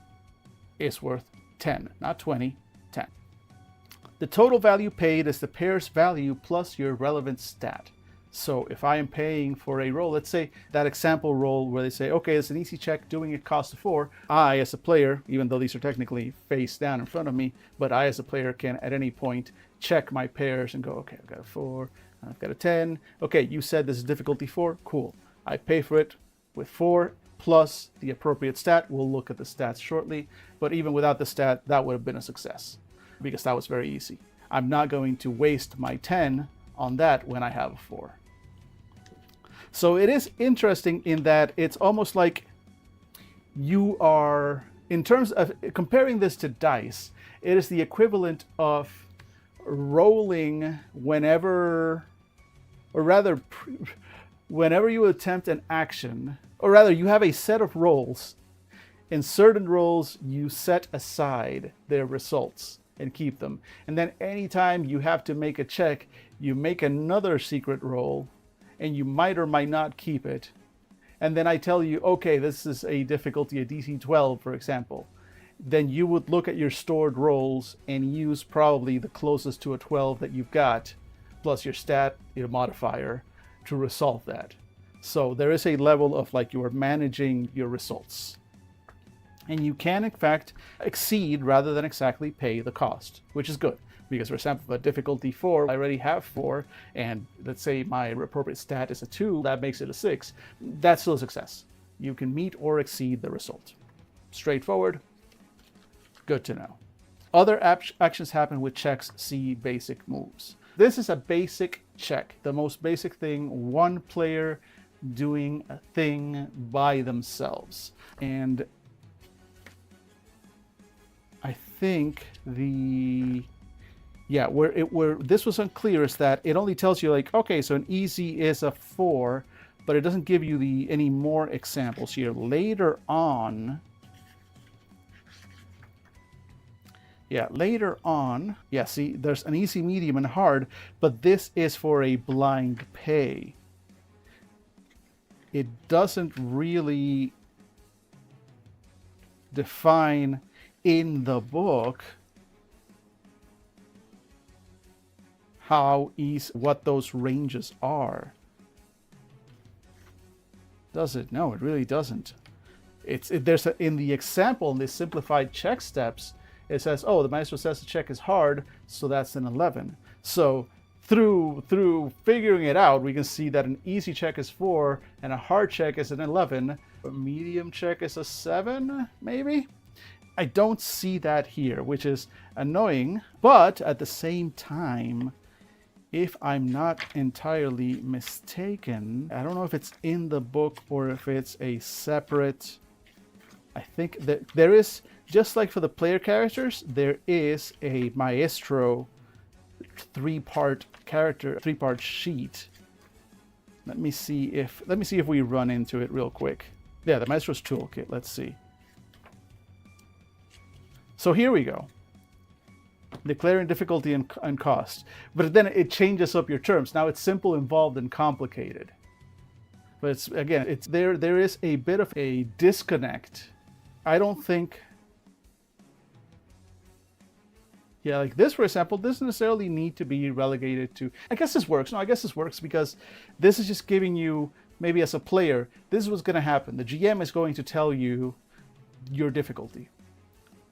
is worth 10, not 20, 10. The total value paid is the pair's value plus your relevant stat. So if I am paying for a roll, let's say that example roll where they say, okay, it's an easy check, doing it costs 4. I, as a player, even though these are technically face down in front of me, but I, as a player, can at any point check my pairs and go, okay, I've got a 4, I've got a 10. Okay, you said this is difficulty 4. Cool. I pay for it with 4 plus the appropriate stat. We'll look at the stats shortly. But even without the stat, that would have been a success because that was very easy. I'm not going to waste my 10 on that when I have a 4. So it is interesting in that it's almost like you are, in terms of comparing this to dice, it is the equivalent of rolling whenever, or rather, whenever you attempt an action, or rather you have a set of rolls. In certain rolls, you set aside their results and keep them. And then anytime you have to make a check, you make another secret roll, and you might or might not keep it. And then I tell you, okay, this is a difficulty, a DC 12, for example. Then you would look at your stored rolls and use probably the closest to a 12 that you've got, plus your stat, your modifier, to resolve that. So there is a level of like you are managing your results. And you can, in fact, exceed rather than exactly pay the cost, which is good. Because, for example, if a difficulty 4, I already have 4, and let's say my appropriate stat is a 2, that makes it a 6. That's still a success. You can meet or exceed the result. Straightforward. Good to know. Other actions happen with checks. See basic moves. This is a basic check. The most basic thing, one player doing a thing by themselves. And I think where this was unclear is that it only tells you like, okay, so an easy is a 4, but it doesn't give you any more examples here. Later on, see, there's an easy, medium, and hard, but this is for a blind pay. It doesn't really define in the book what those ranges are. Does it? No, it really doesn't. In the example, in the simplified check steps, it says, oh, the Maestro says the check is hard, so that's an 11. So through figuring it out, we can see that an easy check is 4 and a hard check is an 11. A medium check is a 7, maybe? I don't see that here, which is annoying, but at the same time, if I'm not entirely mistaken, I don't know if it's in the book or if it's a separate. I think that there is, just like for the player characters, there is a Maestro three-part sheet. Let me see if we run into it real quick. Yeah, the Maestro's Toolkit. Let's see. So here we go. Declaring difficulty and cost. But then it changes up your terms. Now it's simple, involved, and complicated. But there is a bit of a disconnect. I don't think... Yeah, like this, for example, doesn't necessarily need to be relegated to... I guess this works. No, I guess this works because this is just giving you, maybe as a player, this is what's going to happen. The GM is going to tell you your difficulty.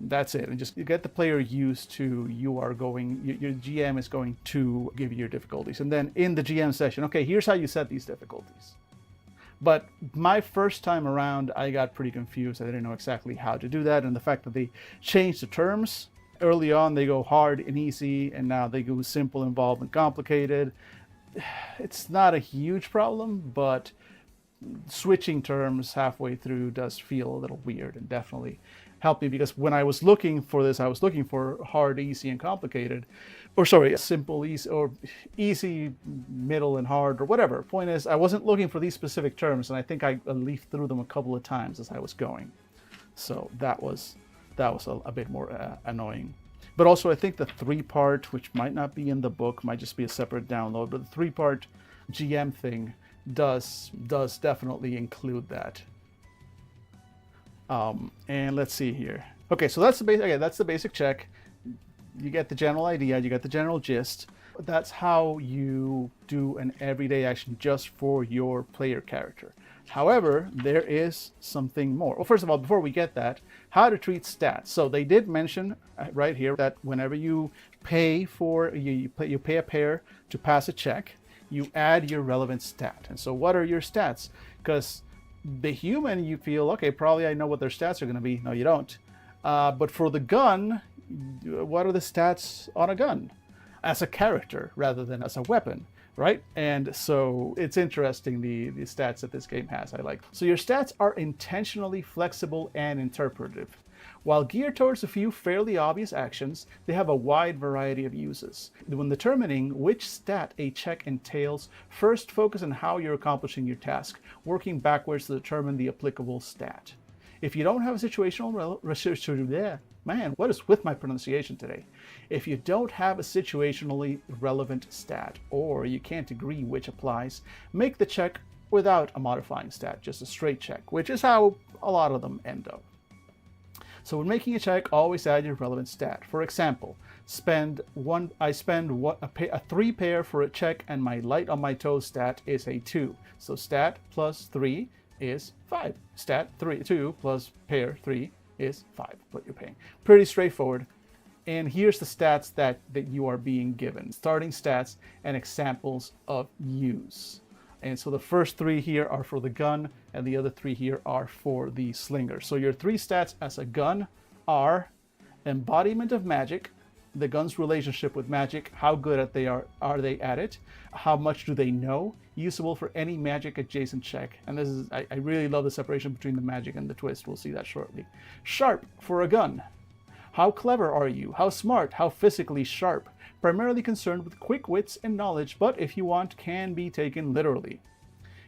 That's it. And just get the player used to your GM is going to give you your difficulties. And then in the GM session, okay, here's how you set these difficulties. But my first time around, I got pretty confused. I didn't know exactly how to do that. And the fact that they changed the terms... Early on, they go hard and easy, and now they go simple, involved, and complicated. It's not a huge problem, but switching terms halfway through does feel a little weird, and definitely helped me, because when I was looking for this, I was looking for hard, easy, and complicated. Or sorry, simple, easy, or easy, middle, and hard, or whatever. Point is, I wasn't looking for these specific terms, and I think I leafed through them a couple of times as I was going. So that was a bit more annoying. But also, I think the three-part, which might not be in the book, might just be a separate download, but the three-part GM thing does definitely include that. And let's see here. Okay, so that's the basic check. You get the general idea, you get the general gist. That's how you do an everyday action just for your player character. However, there is something more. Well, first of all, before we get that, how to treat stats. So they did mention right here that whenever you pay you pay a pair to pass a check, you add your relevant stat. And so what are your stats? Because the human, you feel, okay, probably I know what their stats are going to be. No, you don't. But for the gun, what are the stats on a gun? As a character rather than as a weapon. Right? And so it's interesting, the stats that this game has, I like. So your stats are intentionally flexible and interpretive. While geared towards a few fairly obvious actions, they have a wide variety of uses. When determining which stat a check entails, first focus on how you're accomplishing your task, working backwards to determine the applicable stat. If you don't have a situational man, what is with my pronunciation today? If you don't have a situationally relevant stat, or you can't agree which applies, make the check without a modifying stat, just a straight check, which is how a lot of them end up. So when making a check, always add your relevant stat. For example, I spend a 3 pair for a check, and my light on my toe stat is a 2. So stat plus 3 is 5. Stat 2 plus pair 3 is 5, what you're paying. Pretty straightforward. And here's the stats that you are being given. Starting stats and examples of use. And so the first 3 here are for the gun, and the other 3 here are for the slinger. So your 3 stats as a gun are embodiment of magic, the gun's relationship with magic, how good are they at it, how much do they know, usable for any magic adjacent check. And this is, I really love the separation between the magic and the twist. We'll see that shortly. Sharp for a gun. How clever are you? How smart? How physically sharp? Primarily concerned with quick wits and knowledge, but if you want, can be taken literally.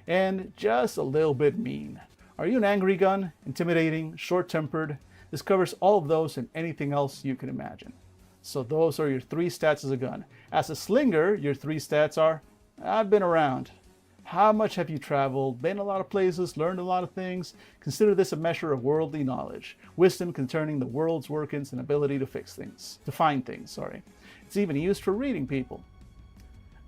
And just a little bit mean. Are you an angry gun? Intimidating? Short-tempered? This covers all of those and anything else you can imagine. So those are your 3 stats as a gun. As a slinger, your 3 stats are, I've been around. How much have you traveled, been a lot of places, learned a lot of things? Consider this a measure of worldly knowledge. Wisdom concerning the world's workings and ability to find things. It's even used for reading people.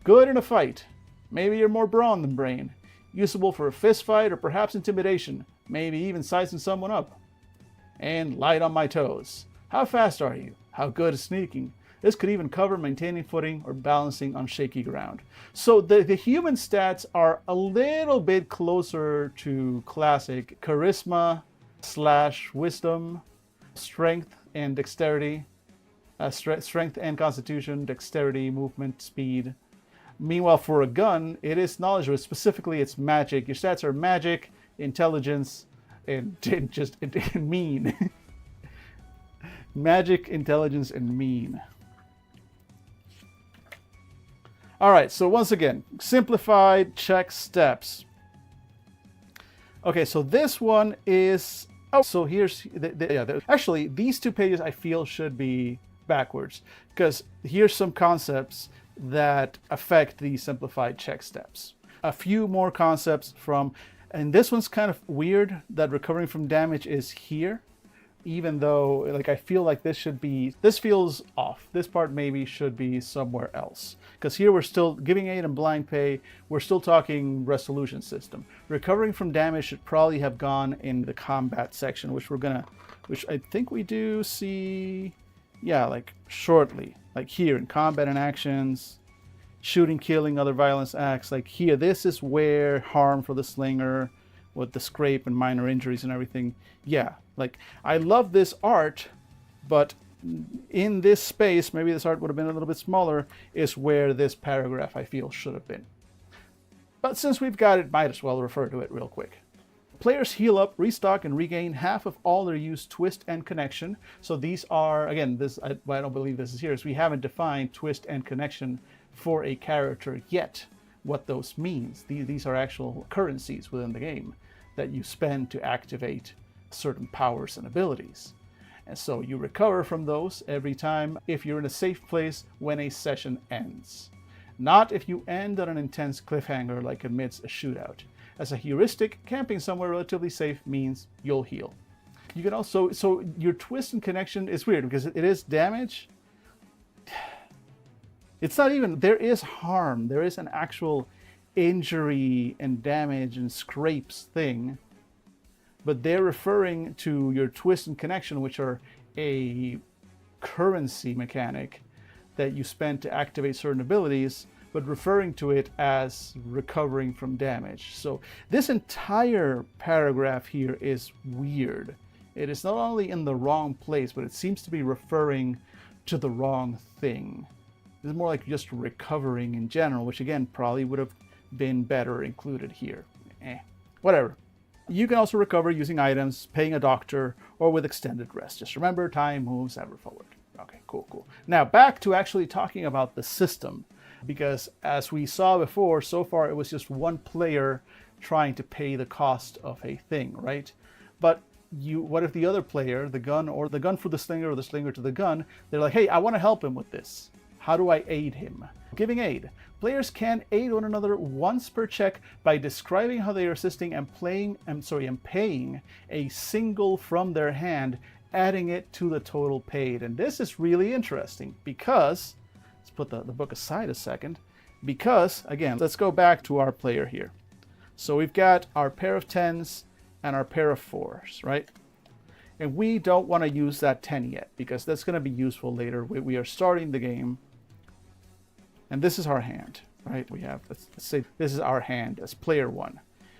Good in a fight. Maybe you're more brawn than brain. Usable for a fist fight or perhaps intimidation. Maybe even sizing someone up. And light on my toes. How fast are you? How good is sneaking? This could even cover maintaining footing or balancing on shaky ground. So the human stats are a little bit closer to classic charisma / wisdom, strength and dexterity, strength and constitution, dexterity, movement, speed. Meanwhile, for a gun, it is knowledge, but specifically it's magic. Your stats are magic, intelligence, and just mean. Magic, intelligence, and mean. All right, so once again, simplified check steps. Okay, so this one is, oh, so here's, actually, these 2 pages I feel should be backwards, because here's some concepts that affect the simplified check steps. A few more concepts from, and this one's kind of weird that recovering from damage is here, even though, like, I feel like this feels off. This part maybe should be somewhere else. Because here we're still giving aid and blind pay, we're still talking resolution system. Recovering from damage should probably have gone in the combat section, which I think we do see, yeah, like shortly. Like here in combat and actions, shooting, killing, other violence acts. Like here, this is where harm for the slinger, with the scrape and minor injuries and everything. Yeah, like I love this art, but in this space, maybe this art would have been a little bit smaller, is where this paragraph I feel should have been. But since we've got it, might as well refer to it real quick. Players heal up, restock, and regain half of all their used twist and connection. So these are, again, this I don't believe this is here, is we haven't defined twist and connection for a character yet. What those means. These are actual currencies within the game that you spend to activate certain powers and abilities. And so you recover from those every time if you're in a safe place when a session ends. Not if you end on an intense cliffhanger like amidst a shootout. As a heuristic, camping somewhere relatively safe means you'll heal. You can also, so your twist and connection is weird because it is damage. It's not even, there is harm. There is an actual injury and damage and scrapes thing, but they're referring to your twist and connection, which are a currency mechanic that you spend to activate certain abilities, but referring to it as recovering from damage. So this entire paragraph here is weird. It is not only in the wrong place, but it seems to be referring to the wrong thing. It's more like just recovering in general, which again probably would have been better included here. Whatever. You can also recover using items, paying a doctor, or with extended rest. Just remember, time moves ever forward. Okay, cool. Now back to actually talking about the system, because as we saw before, so far it was just one player trying to pay the cost of a thing, right? But what if the other player, the gun for the slinger or the slinger to the gun, they're like, hey, I want to help him with this. How do I aid him? Giving aid. Players can aid one another once per check by describing how they are assisting and paying a single from their hand, adding it to the total paid. And this is really interesting because, let's put the book aside a second, because, again, let's go back to our player here. So we've got our pair of 10s and our pair of 4s, right? And we don't want to use that 10 yet because that's going to be useful later. We are starting the game. And this is our hand, right? We have, let's say this is our hand as player 1.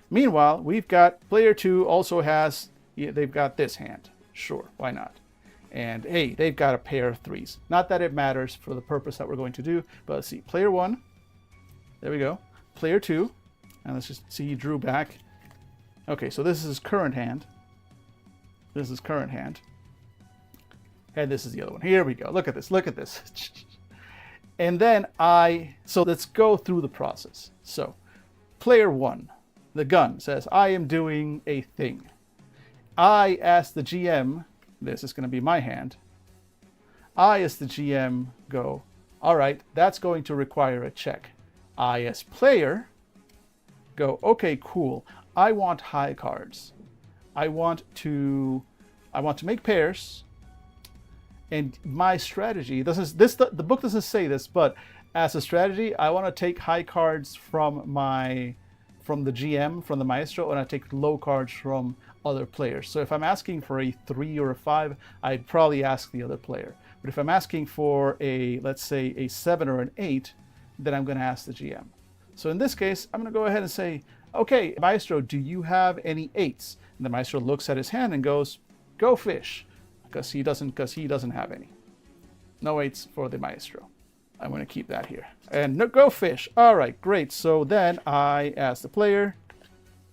Meanwhile, we've got player 2 also has, they've got this hand. Sure, why not? And hey, they've got a pair of 3s. Not that it matters for the purpose that we're going to do, but let's see, player 1, there we go. Player 2, and let's just see, he drew back. Okay, so this is his current hand. This is current hand. And this is the other one. Here we go. Look at this. Look at this. And then so let's go through the process. So player 1, the gun, says, I am doing a thing. I, as the GM, this is going to be my hand. I, as the GM, go, all right, that's going to require a check. I, as player, go, okay, cool. I want high cards. I want to make pairs. And my strategy, the book doesn't say this, but as a strategy, I want to take high cards from the GM, from the Maestro, and I take low cards from other players. So if I'm asking for a 3 or a 5, I'd probably ask the other player. But if I'm asking for let's say a 7 or an 8, then I'm going to ask the GM. So in this case, I'm going to go ahead and say, okay, Maestro, do you have any 8s? And the Maestro looks at his hand and goes, go fish. Because he doesn't have any. No 8s for the Maestro. I'm going to keep that here. And no, go fish. All right, great. So then I, as the player,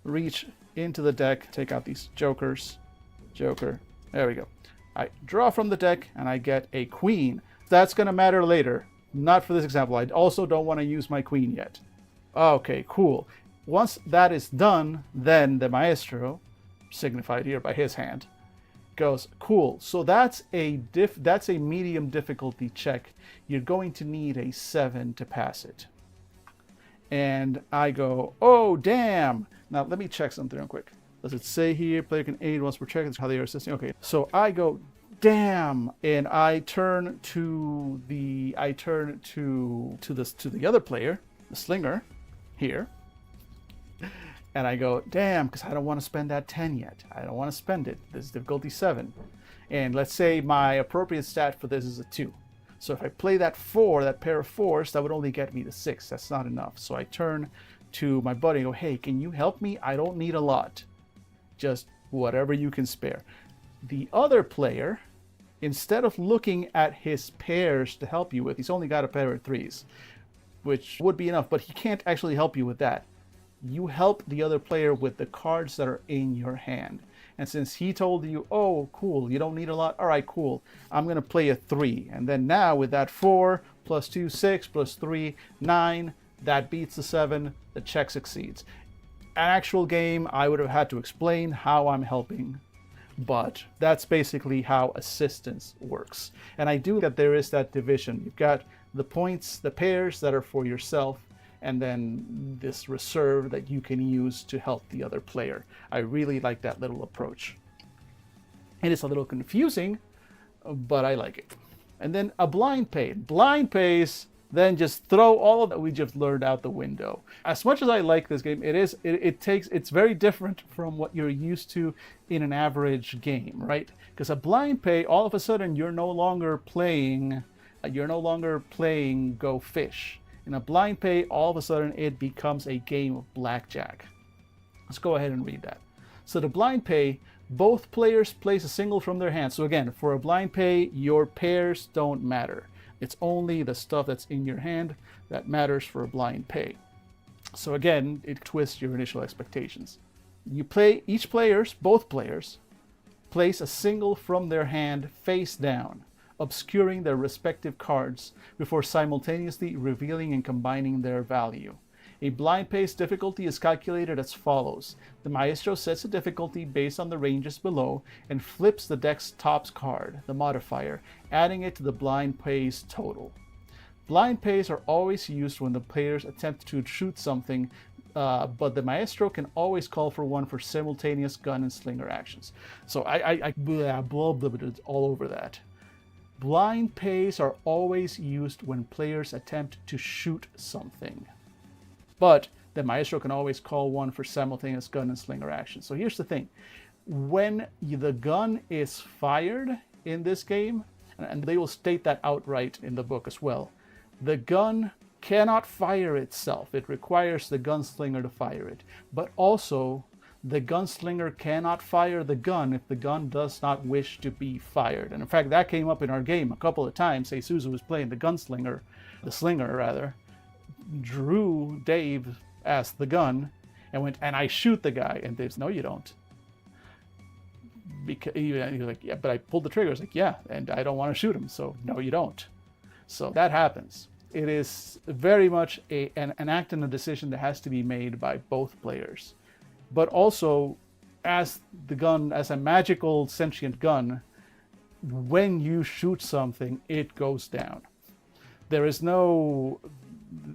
reach into the deck, take out these jokers. Joker. There we go. I draw from the deck and I get a queen. That's going to matter later. Not for this example. I also don't want to use my queen yet. Okay, cool. Once that is done, then the Maestro, signified here by his hand, goes, cool. So that's a medium difficulty check. You're going to need a 7 to pass it. And I go, oh, damn. Now, let me check something real quick. Does it say here, player can aid once per check? That's how they are assisting. Okay, so I go, damn, and I turn to the other player, the Slinger, here, and I go, damn, because I don't want to spend that 10 yet. I don't want to spend it. This is difficulty 7, and let's say my appropriate stat for this is a 2. So if I play that 4, that pair of 4s, that would only get me to 6. That's not enough. So I turn to my buddy and go, hey, can you help me? I don't need a lot. Just whatever you can spare. The other player, instead of looking at his pairs to help you with, he's only got a pair of 3s, which would be enough, but he can't actually help you with that. You help the other player with the cards that are in your hand. And since he told you, oh, cool, you don't need a lot, all right, cool, I'm going to play a 3. And then now with that 4, plus 2, 6, plus 3, 9, that beats the 7, the check succeeds. An actual game, I would have had to explain how I'm helping, but that's basically how assistance works. And I do that there is that division. You've got the points, the pairs that are for yourself, and then this reserve that you can use to help the other player. I really like that little approach. It is a little confusing, but I like it. And then a blind pay. Blind pays, then just throw all of that we just learned out the window. As much as I like this game, it's very different from what you're used to in an average game, right? Because a blind pay, all of a sudden you're no longer playing Go Fish. In a blind pay, all of a sudden it becomes a game of blackjack. Let's go ahead and read that. So the blind pay, both players place a single from their hand. So again, for a blind pay, your pairs don't matter. It's only the stuff that's in your hand that matters for a blind pay. So again, it twists your initial expectations. Both players, place a single from their hand face down, obscuring their respective cards before simultaneously revealing and combining their value. A blind pay's difficulty is calculated as follows. The Maestro sets a difficulty based on the ranges below and flips the deck's top card, the modifier, adding it to the blind pay's total. Blind pays are always used when the players attempt to shoot something, but the Maestro can always call for one for simultaneous gun and slinger actions. So I blah all over that. Blind pays are always used when players attempt to shoot something, but the Maestro can always call one for simultaneous gun and slinger action. So here's the thing. When the gun is fired in this game, and they will state that outright in the book as well, the gun cannot fire itself. It requires the gunslinger to fire it. But also, the gunslinger cannot fire the gun if the gun does not wish to be fired. And in fact, that came up in our game a couple of times. Say Suzu was playing the slinger rather, drew Dave as the gun, and went, and I shoot the guy. And Dave's, no, you don't. Because he was like, yeah, but I pulled the trigger. I was like, yeah, and I don't want to shoot him. So no, you don't. So that happens. It is very much an act and a decision that has to be made by both players. But also, as a magical sentient gun, when you shoot something, it goes down.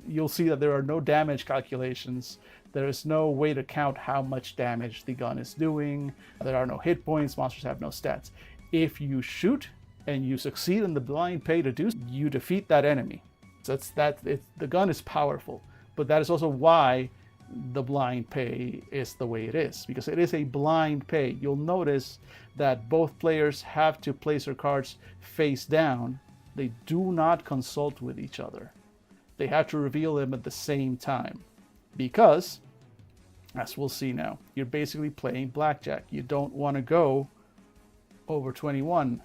You'll see that there are no damage calculations. There is no way to count how much damage the gun is doing. There are no hit points. Monsters have no stats. If you shoot and you succeed in the blind pay to do so, you defeat that enemy. So the gun is powerful, but that is also why the blind pay is the way it is, because it is a blind pay. You'll notice that both players have to place their cards face down. They do not consult with each other. They have to reveal them at the same time, because, as we'll see now, you're basically playing blackjack. You don't want to go over 21.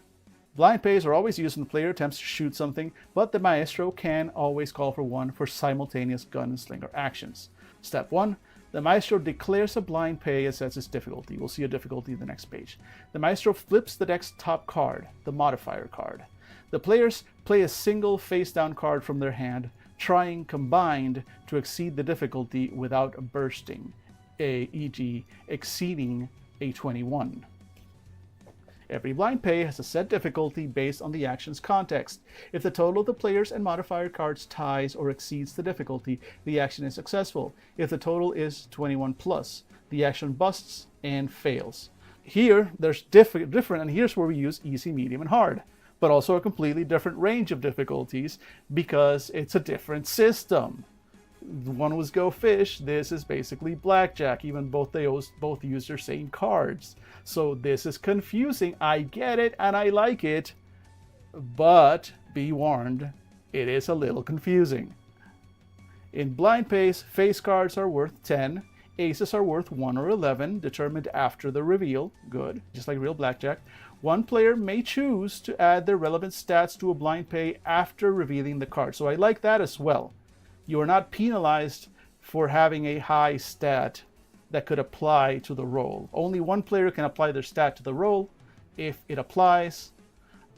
Blind pays are always used when the player attempts to shoot something, but the Maestro can always call for one for simultaneous gun and slinger actions. Step 1. The Maestro declares a blind pay and sets its difficulty. We'll see a difficulty in the next page. The Maestro flips the deck's top card, the modifier card. The players play a single face-down card from their hand, trying combined to exceed the difficulty without bursting, e.g. exceeding a 21. Every blind pay has a set difficulty based on the action's context. If the total of the players and modifier cards ties or exceeds the difficulty, the action is successful. If the total is 21 plus, the action busts and fails. Here, there's different, and here's where we use easy, medium, and hard, but also a completely different range of difficulties because it's a different system. One was Go Fish, this is basically Blackjack, even both use their same cards. So this is confusing. I get it and I like it, but be warned, it is a little confusing. In blind pays, face cards are worth 10, aces are worth 1 or 11, determined after the reveal. Good, just like real Blackjack. One player may choose to add their relevant stats to a blind pay after revealing the card. So I like that as well. You are not penalized for having a high stat that could apply to the roll. Only one player can apply their stat to the roll if it applies,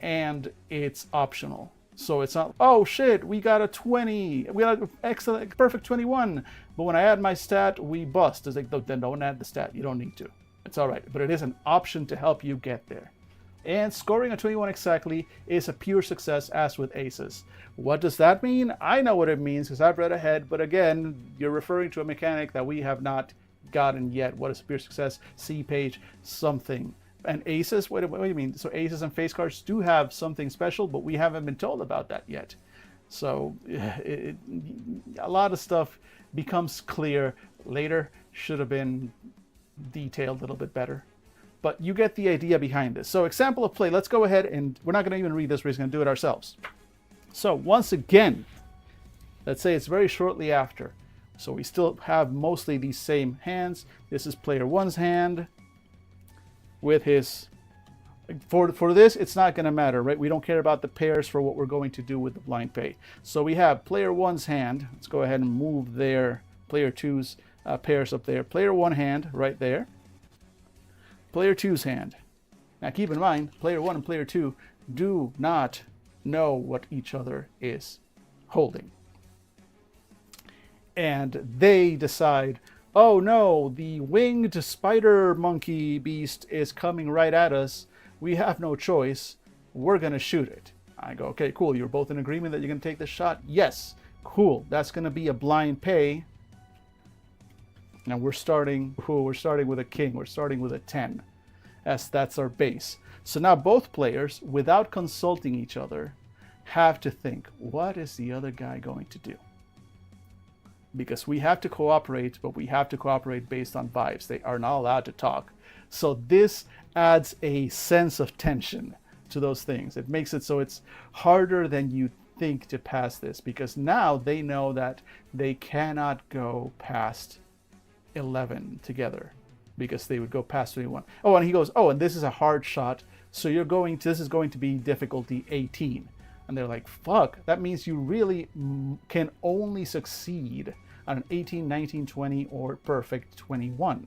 and it's optional. So it's not, oh shit, we got a 20, we got an excellent, perfect 21, but when I add my stat, we bust. It's like, then don't add the stat, you don't need to. It's all right, but it is an option to help you get there. And scoring a 21 exactly is a pure success, as with aces. What does that mean? I know what it means because I've read ahead, but again, you're referring to a mechanic that we have not gotten yet. What is pure success? See page something. And aces, what do you mean? So aces and face cards do have something special, but we haven't been told about that yet. So a lot of stuff becomes clear later, should have been detailed a little bit better. But you get the idea behind this. So example of play, let's go ahead and we're not going to even read this, we're just going to do it ourselves. So once again, let's say it's very shortly after. So we still have mostly these same hands. This is player one's hand with his, for this, it's not going to matter, right? We don't care about the pairs for what we're going to do with the blind pay. So we have player one's hand. Let's go ahead and move their player two's pairs up there. Player one hand right there. Player two's hand. Now keep in mind, player one and player two do not know what each other is holding. And they decide, oh no, the winged spider monkey beast is coming right at us. We have no choice. We're going to shoot it. I go, okay, cool. You're both in agreement that you're going to take this shot? Yes. Cool. That's going to be a blind pay. Now we're starting with a king. We're starting with a 10. That's our base. So now both players, without consulting each other, have to think, what is the other guy going to do? Because we have to cooperate, but we have to cooperate based on vibes. They are not allowed to talk. So this adds a sense of tension to those things. It makes it so it's harder than you think to pass this, because now they know that they cannot go past 11 together, because they would go past 21. Oh, and he goes, oh, and this is a hard shot, so this is going to be difficulty 18. And they're like, fuck, that means you really can only succeed on an 18, 19, 20, or perfect 21.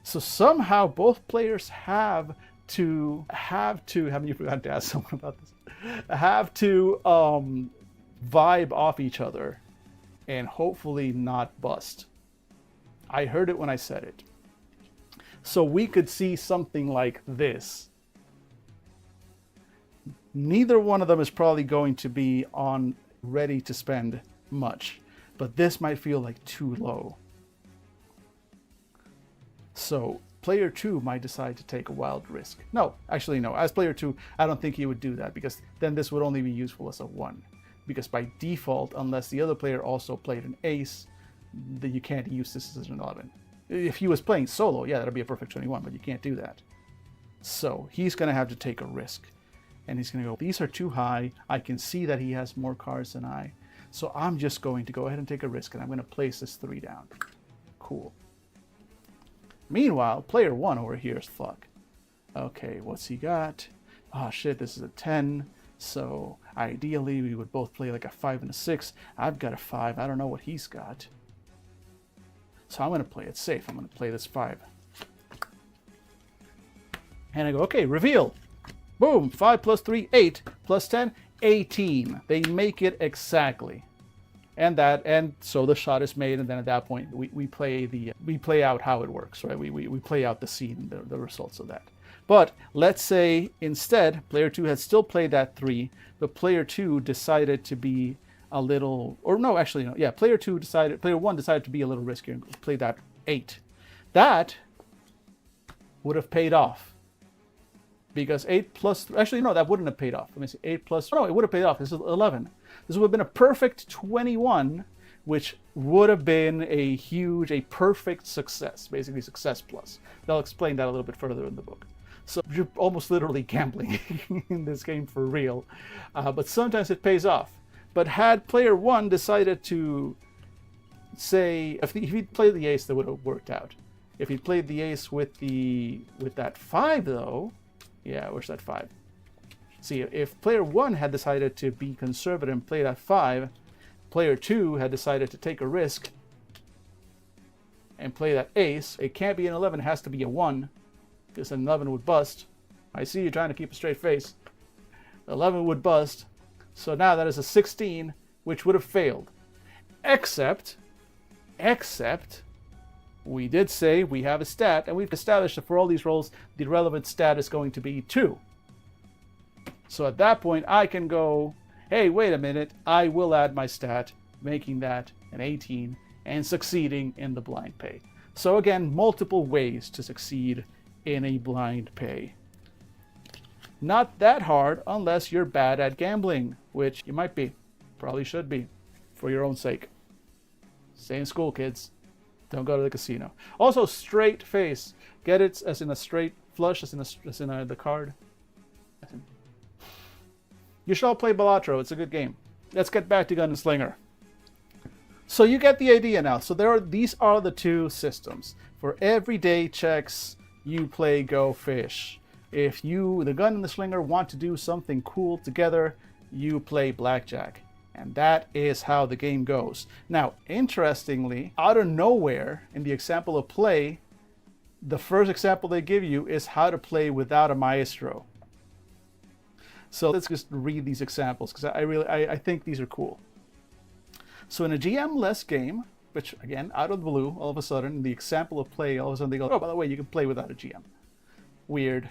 So somehow both players have to, haven't you forgotten to ask someone about this? Have to vibe off each other and hopefully not bust. I heard it when I said it. So we could see something like this. Neither one of them is probably going to be ready to spend much, but this might feel like too low. So player two might decide to take a wild risk. No, actually no. As player two, I don't think he would do that, because then this would only be useful as a 1. Because by default, unless the other player also played an ace, then you can't use this as an 11. If he was playing solo, yeah, that'd be a perfect 21, but you can't do that. So he's going to have to take a risk. And he's going to go, these are too high. I can see that he has more cards than I. So I'm just going to go ahead and take a risk, and I'm going to place this 3 down. Cool. Meanwhile, player one over here is fuck. Okay, what's he got? Oh shit, this is a 10. So ideally we would both play like a 5 and a 6. I've got a 5. I don't know what he's got. So I'm going to play it safe. I'm going to play this 5. And I go, okay, reveal. Boom, 5 plus 3, 8, plus 10, 18. They make it exactly. And so the shot is made, and then at that point we play out how it works, right? We play out the scene, the results of that. But let's say instead player 2 had still played that 3, but player 2 decided to be a little, or no, actually no, yeah, player 1 decided to be a little riskier and play that 8. That would have paid off. Because 8 plus, actually no, that wouldn't have paid off. Let me see, 8 plus, no, it would have paid off. This is 11. This would have been a perfect 21, which would have been a perfect success, basically success plus. They'll explain that a little bit further in the book. So you're almost literally gambling in this game for real. But sometimes it pays off. But had player 1 decided to say, if he'd played the ace, that would have worked out. If he'd played the ace with that 5 though, yeah, where's that 5? See, if player 1 had decided to be conservative and play that 5, player 2 had decided to take a risk and play that ace. It can't be an 11, it has to be a 1, because an 11 would bust. I see you trying to keep a straight face. 11 would bust. So now that is a 16, which would have failed. Except, we did say we have a stat, and we've established that for all these rolls, the relevant stat is going to be 2. So at that point, I can go, hey, wait a minute, I will add my stat, making that an 18, and succeeding in the blind pay. So again, multiple ways to succeed in a blind pay. Not that hard unless you're bad at gambling, which you might be, probably should be, for your own sake. Stay in school, kids. Don't go to the casino. Also, straight face. Get it as in a straight flush, as in the card. You should all play Balatro. It's a good game. Let's get back to Gun Slinger. So you get the idea now. So these are the two systems. For everyday checks, you play Go Fish. If the Gun and the Slinger, want to do something cool together, you play Blackjack. And that is how the game goes. Now, interestingly, out of nowhere, in the example of play, the first example they give you is how to play without a Maestro. So let's just read these examples, because I think these are cool. So in a GM-less game, which again, out of the blue, all of a sudden, the example of play, all of a sudden they go, oh, by the way, you can play without a GM. Weird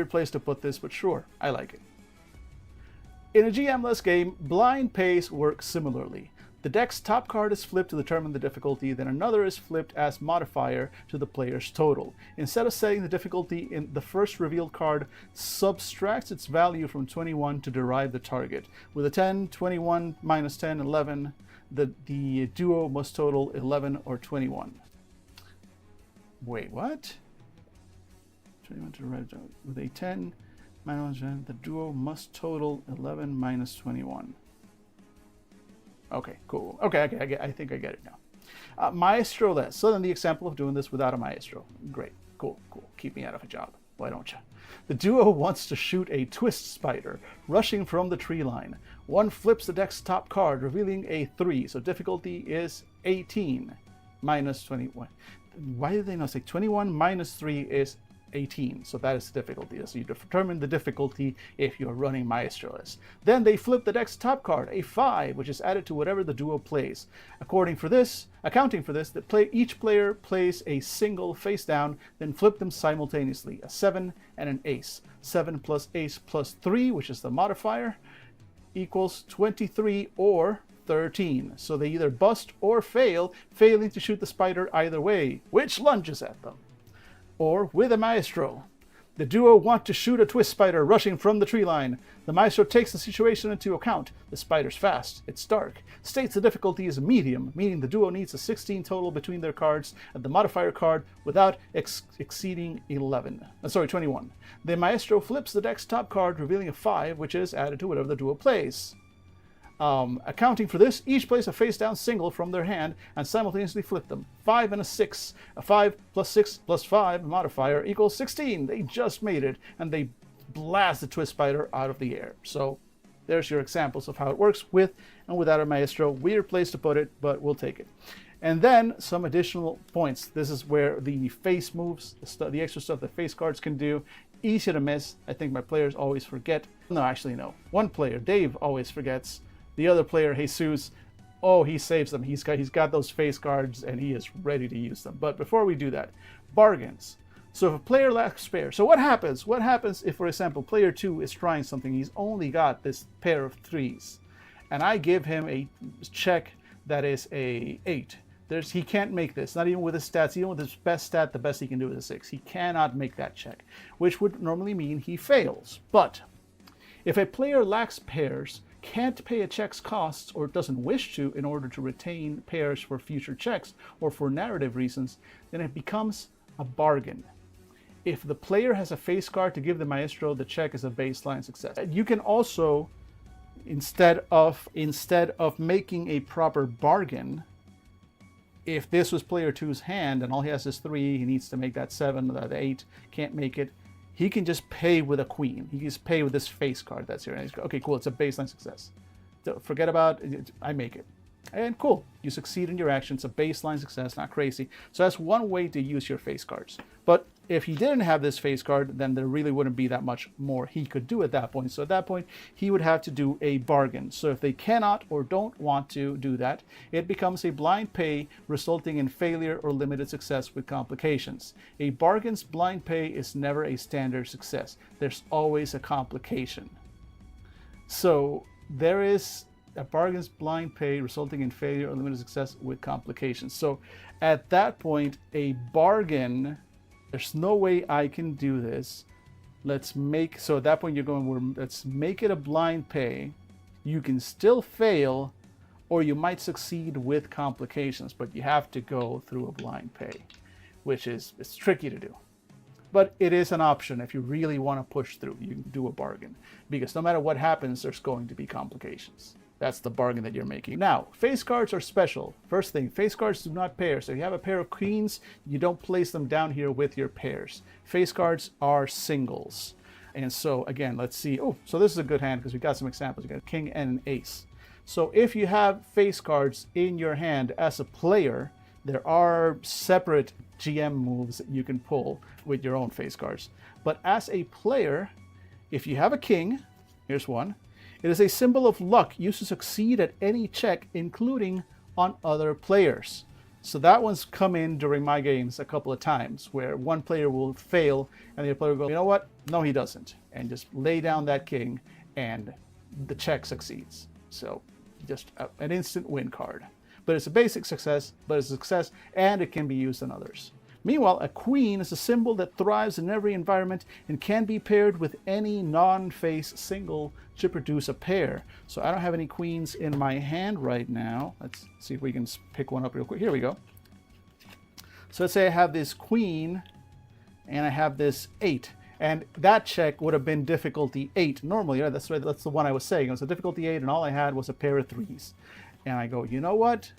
place to put this, but sure, I like it. In a GM-less game, blind pays work similarly. The deck's top card is flipped to determine the difficulty, then another is flipped as modifier to the player's total. Instead of setting the difficulty, in the first revealed card subtracts its value from 21 to derive the target. With a 10, 21 minus 10, 11, the duo must total 11 or 21. Wait, what? 21 to derive with a 10 minus 10, the duo must total 11 minus 21. Okay, cool. Okay, I think I get it now. Maestro less. So then the example of doing this without a Maestro. Great, cool. Keep me out of a job. Why don't you? The duo wants to shoot a twist spider, rushing from the tree line. One flips the deck's top card, revealing a 3. So difficulty is 18 minus 21. Why did they not say 21 minus 3 is 18? So that is the difficulty. So you determine the difficulty if you're running Maestro-less. Then they flip the deck's top card, a 5, which is added to whatever the duo plays. Accounting for this, each player plays a single face down, then flip them simultaneously, a 7 and an ace. 7 plus ace plus 3, which is the modifier, equals 23 or 13. So they either bust or fail, failing to shoot the spider either way, which lunges at them. Or with a Maestro. The duo want to shoot a twist spider rushing from the tree line. The Maestro takes the situation into account. The spider's fast, it's dark. States the difficulty is medium, meaning the duo needs a 16 total between their cards and the modifier card without exceeding 21. The Maestro flips the deck's top card, revealing a 5, which is added to whatever the duo plays. Accounting for this, each plays a face-down single from their hand and simultaneously flip them. 5 and a 6. A 5 plus 6 plus 5 modifier equals 16. They just made it, and they blast the twist spider out of the air. So there's your examples of how it works with and without a Maestro. Weird place to put it, but we'll take it. And then some additional points. This is where the face moves, the extra stuff that face cards can do, easy to miss. I think my players always forget. No, actually no. One player, Dave, always forgets. The other player, Jesus, oh, he saves them. He's got those face guards and he is ready to use them. But before we do that, bargains. So if a player lacks spare, so what happens? What happens if, for example, player 2 is trying something, he's only got this pair of 3s, and I give him a check that is a 8. He can't make this, not even with his stats. Even with his best stat, the best he can do is a 6. He cannot make that check, which would normally mean he fails. But if a player lacks pairs, can't pay a check's costs, or doesn't wish to in order to retain pairs for future checks or for narrative reasons, then it becomes a bargain. If the player has a face card to give the Maestro, the check is a baseline success. You can also, instead of making a proper bargain, if this was player 2's hand and all he has is 3, he needs to make that 7 or the 8, can't make it, he can just pay with a queen. He can just pay with this face card that's here. And he's, okay, cool, it's a baseline success. So forget about it, I make it. And cool, you succeed in your action. It's a baseline success, not crazy. So that's one way to use your face cards. But if he didn't have this face card, then there really wouldn't be that much more he could do at that point. So at that point, he would have to do a bargain. So if they cannot or don't want to do that, it becomes a blind pay, resulting in failure or limited success with complications. A bargain's blind pay is never a standard success. There's always a complication. So there is a bargain's blind pay resulting in failure or limited success with complications. So at that point, a bargain, there's no way I can do this. So at that point you're going, let's make it a blind pay. You can still fail, or you might succeed with complications, but you have to go through a blind pay, which it's tricky to do. But it is an option if you really want to push through. You can do a bargain, because no matter what happens, there's going to be complications. That's the bargain that you're making. Now, face cards are special. First thing, face cards do not pair. So if you have a pair of queens, you don't place them down here with your pairs. Face cards are singles. And so again, let's see. Oh, so this is a good hand because we got some examples. You got a king and an ace. So if you have face cards in your hand as a player, there are separate GM moves that you can pull with your own face cards. But as a player, if you have a king, here's one. It is a symbol of luck used to succeed at any check, including on other players. So that one's come in during my games a couple of times, where one player will fail and the other player will go, you know what? No, he doesn't. And just lay down that king and the check succeeds. So just an instant win card. But it's a basic success, but it's a success and it can be used on others. Meanwhile, a queen is a symbol that thrives in every environment and can be paired with any non-face single to produce a pair. So I don't have any queens in my hand right now. Let's see if we can pick one up real quick. Here we go. So let's say I have this queen and I have this 8. And that check would have been difficulty 8 normally. Right? That's the one I was saying. It was a difficulty 8 and all I had was a pair of 3s. And I go, you know what?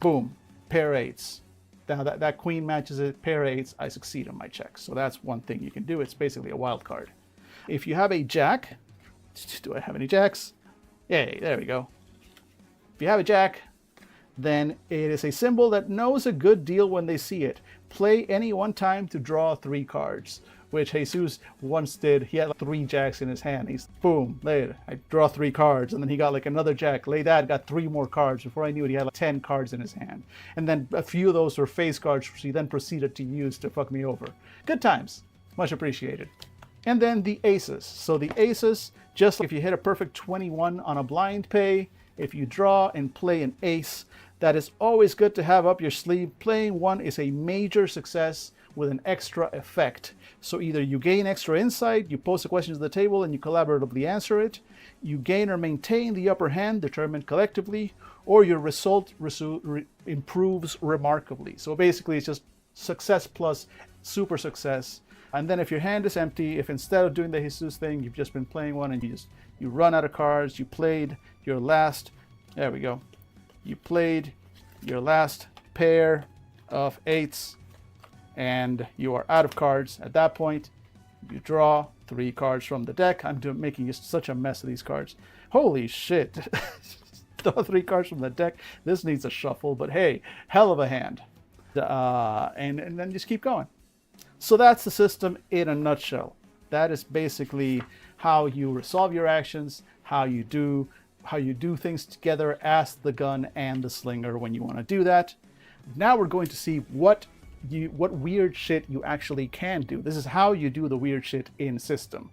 Boom, pair 8s. Now that queen matches a pair 8s, I succeed on my check. So that's one thing you can do. It's basically a wild card. If you have a jack, do I have any jacks? Yay, there we go. If you have a jack, then it is a symbol that knows a good deal when they see it. Play any one time to draw 3 cards, which Jesus once did. He had like 3 jacks in his hand. He's boom, later. I draw 3 cards, and then he got like another jack. Lay that, got 3 more cards. Before I knew it, he had like 10 cards in his hand. And then a few of those were face cards, which he then proceeded to use to fuck me over. Good times. Much appreciated. And then the aces. So the aces, just like if you hit a perfect 21 on a blind pay, if you draw and play an ace, that is always good to have up your sleeve. Playing one is a major success with an extra effect. So either you gain extra insight, you pose a question to the table and you collaboratively answer it, you gain or maintain the upper hand determined collectively, or your result improves remarkably. So basically it's just success plus super success. And then if your hand is empty, if instead of doing the Jesus thing, you've just been playing one and you run out of cards, you played your last, there we go, you played your last pair of 8s, and you are out of cards. At that point, you draw 3 cards from the deck. I'm making such a mess of these cards. Holy shit. Draw 3 cards from the deck. This needs a shuffle, but hey, hell of a hand. And then just keep going. So that's the system in a nutshell. That is basically how you resolve your actions, how you do things together as the gun and the slinger when you want to do that. Now we're going to see what weird shit you actually can do. This is how you do the weird shit in system,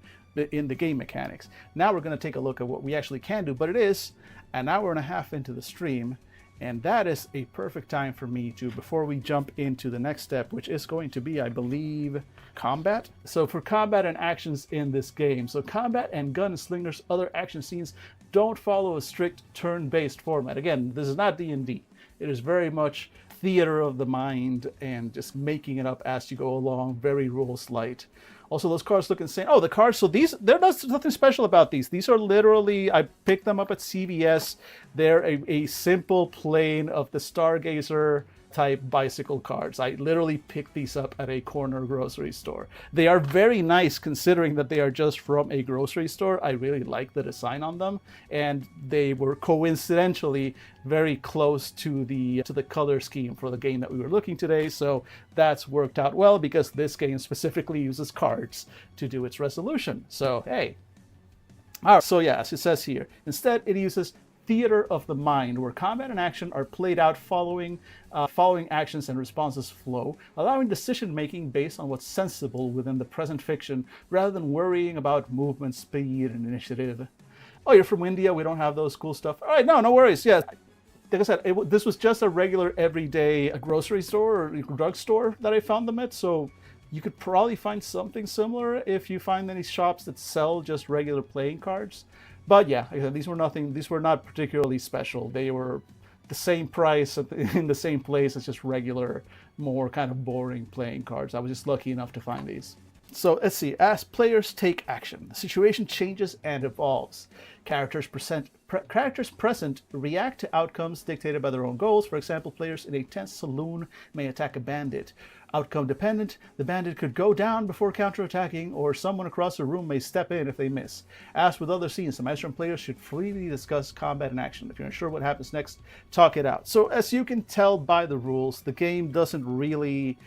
in the game mechanics. Now we're going to take a look at what we actually can do, but it is an hour and a half into the stream, and that is a perfect time for me to, before we jump into the next step, which is going to be, I believe, combat. So for combat and actions in this game, so combat and Gun Slinger's other action scenes don't follow a strict turn-based format. Again, this is not D&D. It is very much theater of the mind and just making it up as you go along, very rules light. Also, those cards look insane. Oh, the cards, so there's nothing special about these. These are literally, I picked them up at CVS. They're a simple plane of the Stargazer type bicycle cards. I literally picked these up at a corner grocery store. They are very nice considering that they are just from a grocery store. I really like the design on them, and they were coincidentally very close to the color scheme for the game that we were looking today. So that's worked out well because this game specifically uses cards to do its resolution. So hey. All right, so yeah, as it says here, instead it uses theater of the mind, where combat and action are played out following actions and responses flow, allowing decision making based on what's sensible within the present fiction, rather than worrying about movement, speed, and initiative. Oh, you're from India? We don't have those cool stuff. All right, no worries. Yeah, like I said, this was just a regular everyday grocery store or drugstore that I found them at. So you could probably find something similar if you find any shops that sell just regular playing cards. But yeah, these were not particularly special. They were the same price in the same place as just regular, more kind of boring playing cards. I was just lucky enough to find these. So let's see. As players take action, the situation changes and evolves. Characters present react to outcomes dictated by their own goals. For example, players in a tense saloon may attack a bandit. Outcome dependent, the bandit could go down before counterattacking, or someone across the room may step in if they miss. As with other scenes, the Maestro and players should freely discuss combat and action. If you're unsure what happens next, talk it out. So as you can tell by the rules, the game doesn't really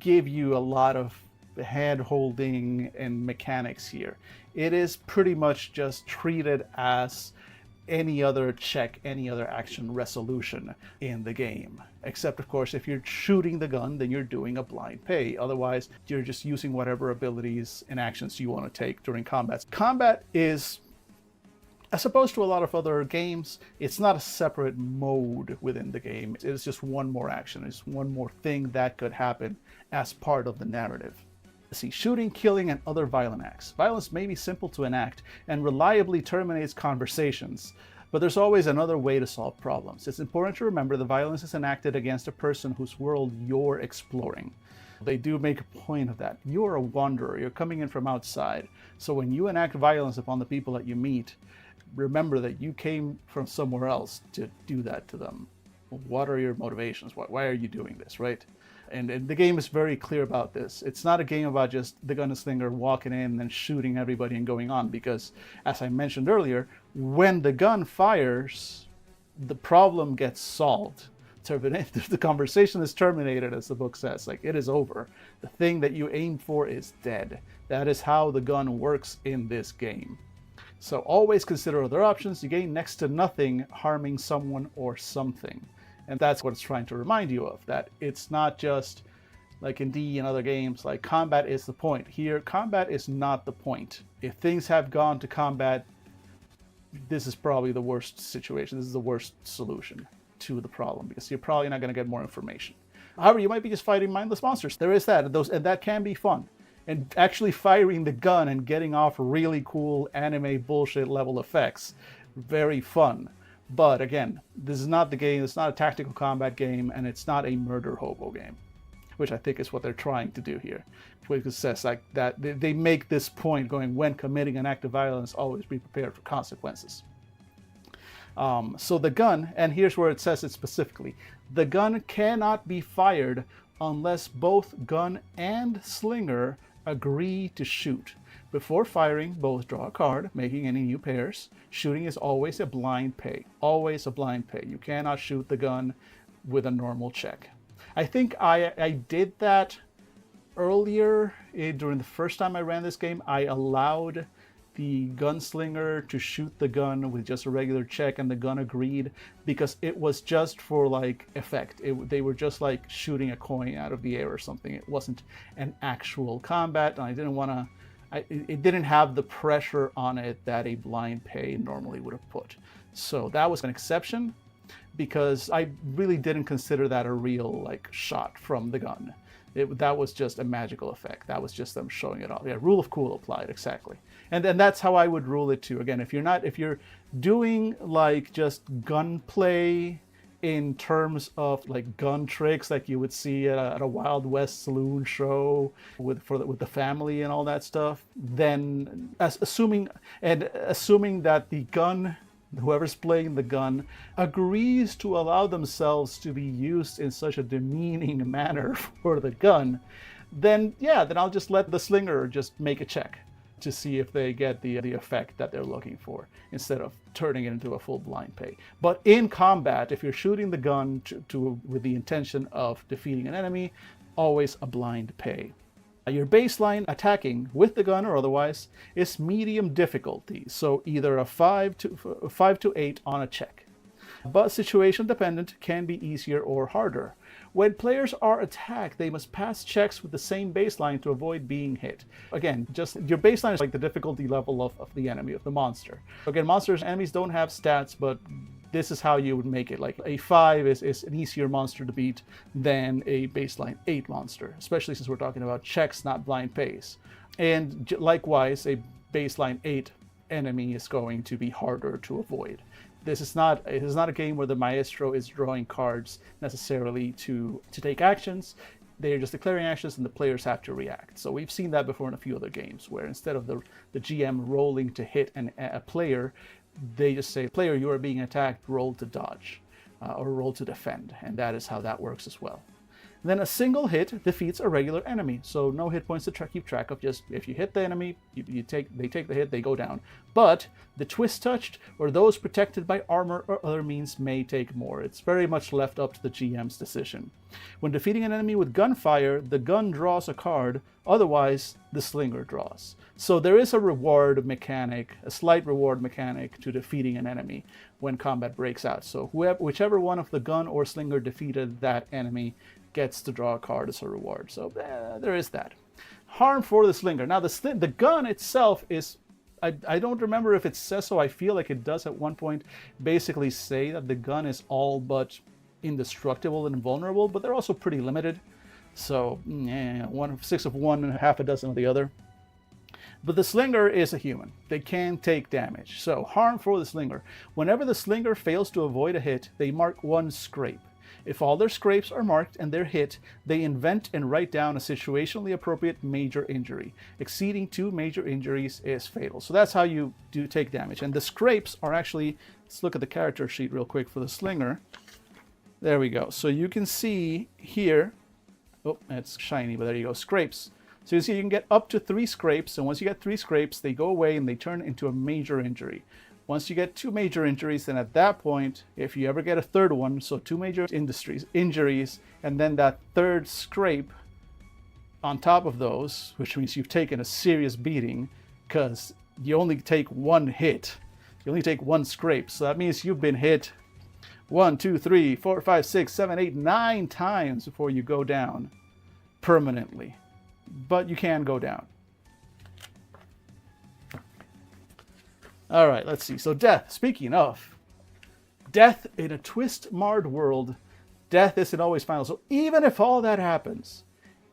give you a lot of hand-holding and mechanics here. It is pretty much just treated as any other check, any other action resolution in the game. Except, of course, if you're shooting the gun, then you're doing a blind pay. Otherwise, you're just using whatever abilities and actions you want to take during combat. Combat is, as opposed to a lot of other games, it's not a separate mode within the game. It's just one more action. It's one more thing that could happen as part of the narrative. See, shooting, killing, and other violent acts. Violence may be simple to enact and reliably terminates conversations, but there's always another way to solve problems. It's important to remember that violence is enacted against a person whose world you're exploring. They do make a point of that. You're a wanderer. You're coming in from outside. So when you enact violence upon the people that you meet, remember that you came from somewhere else to do that to them. What are your motivations? Why are you doing this, right? And the game is very clear about this. It's not a game about just the Gun Slinger walking in and shooting everybody and going on, because, as I mentioned earlier, when the gun fires, the problem gets solved. The conversation is terminated, as the book says. Like, it is over. The thing that you aim for is dead. That is how the gun works in this game. So always consider other options. You gain next to nothing harming someone or something. And that's what it's trying to remind you of, that it's not just like in D and other games, like combat is the point. Here, combat is not the point. If things have gone to combat, this is probably the worst situation. This is the worst solution to the problem, because you're probably not going to get more information. However, you might be just fighting mindless monsters. There is that, and that can be fun. And actually firing the gun and getting off really cool anime bullshit level effects, very fun. But again, this is not the game. It's not a tactical combat game, and it's not a murder hobo game, which I think is what they're trying to do here. Which it says like that they make this point going, when committing an act of violence, always be prepared for consequences. So the gun, and here's where it says it specifically, the gun cannot be fired unless both gun and slinger agree to shoot. Before firing, both draw a card, making any new pairs. Shooting is always a blind pay. Always a blind pay. You cannot shoot the gun with a normal check. I think I did that earlier, during the first time I ran this game, I allowed the gunslinger to shoot the gun with just a regular check, and the gun agreed, because it was just for like effect. They were just like shooting a coin out of the air or something. It wasn't an actual combat, and I didn't want to. It didn't have the pressure on it that a blind pay normally would have put. So that was an exception, because I really didn't consider that a real like shot from the gun. That was just a magical effect. That was just them showing it off. Yeah, rule of cool applied, exactly. And then that's how I would rule it too. Again, if you're doing like just gunplay in terms of like gun tricks like you would see at a Wild West saloon show with the family and all that stuff, then assuming that the gun, whoever's playing the gun, agrees to allow themselves to be used in such a demeaning manner for the gun, then I'll just let the slinger just make a check to see if they get the effect that they're looking for, instead of turning it into a full blind pay. But in combat, if you're shooting the gun with the intention of defeating an enemy, always a blind pay. Your baseline attacking with the gun or otherwise is medium difficulty, so either a 5 to 8 on a check. But situation dependent, can be easier or harder. When players are attacked, they must pass checks with the same baseline to avoid being hit. Again, just your baseline is like the difficulty level of the enemy, of the monster. Again, enemies don't have stats, but this is how you would make it. Like a 5 is an easier monster to beat than a baseline 8 monster, especially since we're talking about checks, not blind pays. And likewise, a baseline 8 enemy is going to be harder to avoid. This is not a game where the Maestro is drawing cards necessarily to take actions. They are just declaring actions, and the players have to react. So we've seen that before in a few other games, where instead of the GM rolling to hit a player, they just say, player, you are being attacked, roll to dodge, or roll to defend. And that is how that works as well. Then a single hit defeats a regular enemy. So no hit points to keep track of. Just if you hit the enemy, they take the hit, they go down. But the twist touched or those protected by armor or other means may take more. It's very much left up to the GM's decision. When defeating an enemy with gunfire, the gun draws a card. Otherwise, the slinger draws. So there is a reward mechanic, a slight reward mechanic to defeating an enemy when combat breaks out. So whichever one of the gun or slinger defeated that enemy gets to draw a card as a reward. So there is that. Harm for the slinger. Now the gun itself is, I don't remember if it says so. I feel like it does at one point basically say that the gun is all but indestructible and invulnerable, but they're also pretty limited. So 6 of one and half a dozen of the other. But the slinger is a human. They can take damage. So harm for the slinger. Whenever the slinger fails to avoid a hit, they mark 1 scrape. If all their scrapes are marked and they're hit, they invent and write down a situationally appropriate major injury. Exceeding 2 major injuries is fatal. So that's how you do take damage. And the scrapes are actually, let's look at the character sheet real quick for the slinger. There we go. So you can see here, oh, it's shiny, but there you go, scrapes. So you see you can get up to 3 scrapes, and once you get 3 scrapes, they go away and they turn into a major injury. Once you get 2 major injuries, then at that point, if you ever get a third one, so 2 major injuries, and then that third scrape on top of those, which means you've taken a serious beating, because you only take 1 hit. You only take 1 scrape. So that means you've been hit 1, 2, 3, 4, 5, 6, 7, 8, 9 times before you go down permanently. But you can go down. All right, let's see. So death, speaking of death in a twist-marred world, death isn't always final. So even if all that happens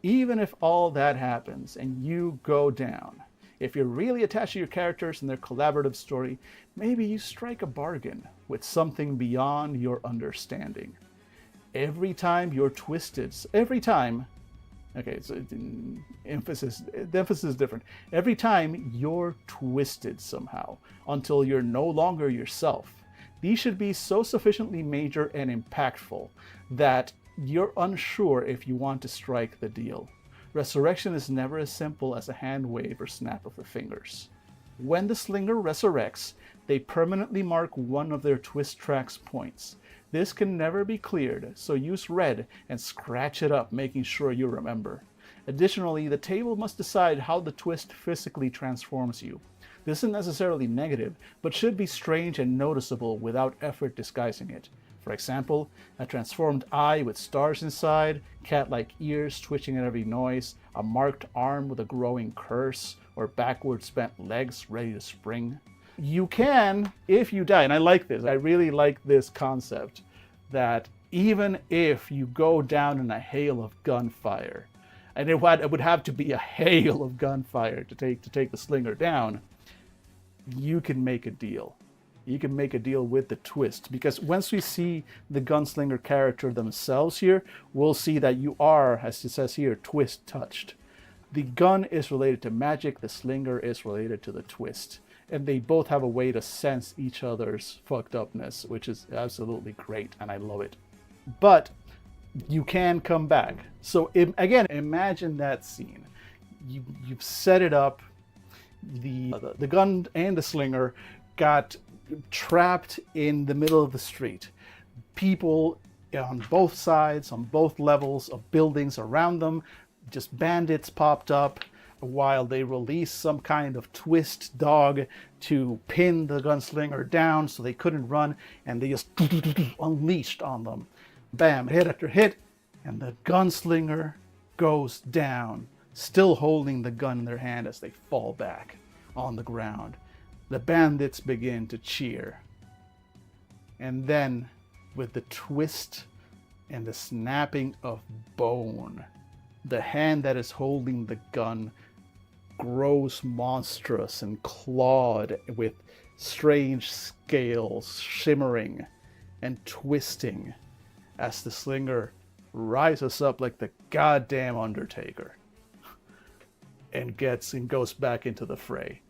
and you go down, if you're really attached to your characters and their collaborative story, maybe you strike a bargain with something beyond your understanding. Every time you're twisted, okay, so the emphasis is different. Every time you're twisted somehow until you're no longer yourself. These should be so sufficiently major and impactful that you're unsure if you want to strike the deal. Resurrection is never as simple as a hand wave or snap of the fingers. When the slinger resurrects, they permanently mark one of their twist track's points. This can never be cleared, so use red and scratch it up, making sure you remember. Additionally, the table must decide how the twist physically transforms you. This isn't necessarily negative, but should be strange and noticeable without effort disguising it. For example, a transformed eye with stars inside, cat-like ears twitching at every noise, a marked arm with a growing curse, or backwards bent legs ready to spring. You can, if you die, and I like this, I really like this concept, that even if you go down in a hail of gunfire, and it would have to be a hail of gunfire to take the Slinger down, you can make a deal. You can make a deal with the twist, because once we see the Gunslinger character themselves here, we'll see that you are, as it says here, twist touched. The gun is related to magic, the Slinger is related to the twist, and they both have a way to sense each other's fucked upness, which is absolutely great, and I love it. But you can come back. So again, imagine that scene. You've set it up. The gun and the Slinger got trapped in the middle of the street. People on both sides, on both levels of buildings around them, just bandits popped up while they released some kind of twist dog to pin the Gunslinger down so they couldn't run, and they just unleashed on them. Bam, hit after hit, and the Gunslinger goes down, still holding the gun in their hand as they fall back on the ground. The bandits begin to cheer. And then, with the twist and the snapping of bone, the hand that is holding the gun grows monstrous and clawed with strange scales shimmering and twisting as the Slinger rises up like the goddamn Undertaker and goes back into the fray.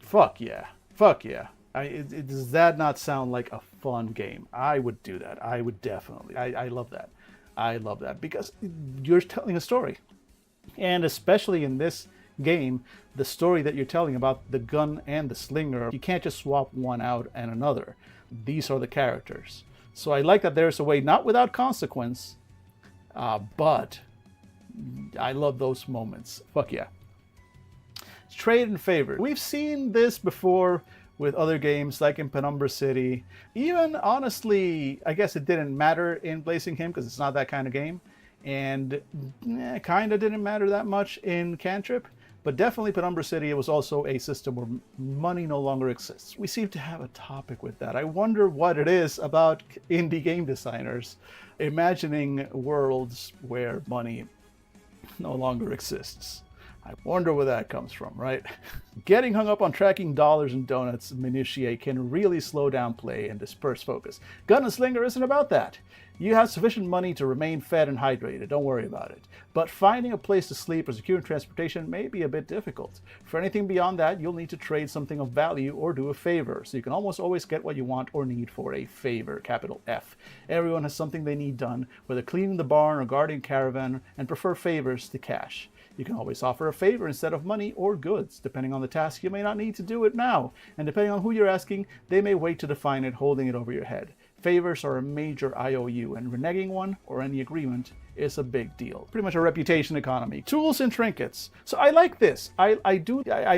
Fuck yeah. Fuck yeah. Does that not sound like a fun game? I would do that. I would definitely. I love that. I love that because you're telling a story. And especially in this game, the story that you're telling about the gun and the Slinger, you can't just swap one out and another. These are the characters. So I like that there's a way, not without consequence, but I love those moments. Fuck yeah. Trade and favor. We've seen this before with other games like in Penumbra City. Even honestly, I guess it didn't matter in Blazing Hymn because it's not that kind of game. And kind of didn't matter that much in Cantrip. But definitely Penumbra City, it was also a system where money no longer exists. We seem to have a topic with that. I wonder what it is about indie game designers imagining worlds where money no longer exists. I wonder where that comes from, right? Getting hung up on tracking dollars and donuts minutiae can really slow down play and disperse focus. Gun and Slinger isn't about that. You have sufficient money to remain fed and hydrated, don't worry about it. But finding a place to sleep or securing transportation may be a bit difficult. For anything beyond that, you'll need to trade something of value or do a favor, so you can almost always get what you want or need for a favor, capital F. Everyone has something they need done, whether cleaning the barn or guarding a caravan, and prefer favors to cash. You can always offer a favor instead of money or goods. Depending on the task, you may not need to do it now. And depending on who you're asking, they may wait to define it, holding it over your head. Favors are a major IOU, and reneging one or any agreement is a big deal. Pretty much a reputation economy. Tools and trinkets. So I like this. I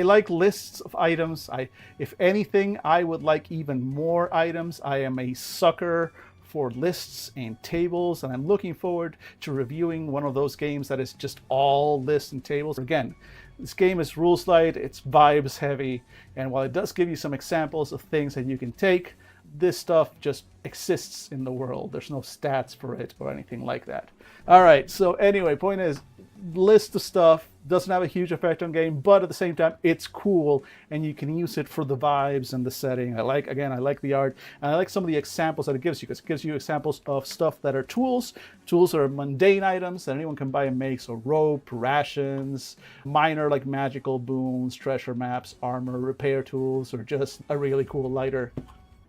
like lists of items. If anything, I would like even more items. I am a sucker for lists and tables, and I'm looking forward to reviewing one of those games that is just all lists and tables. Again, this game is rules light, it's vibes heavy, and while it does give you some examples of things that you can take, this stuff just exists in the world. There's no stats for it or anything like that. All right, so anyway, point is, list of stuff doesn't have a huge effect on game, but at the same time, it's cool, and you can use it for the vibes and the setting. I like the art, and I like some of the examples that it gives you, because it gives you examples of stuff that are tools. Tools are mundane items that anyone can buy and make, so rope, rations, minor like magical boons, treasure maps, armor, repair tools, or just a really cool lighter.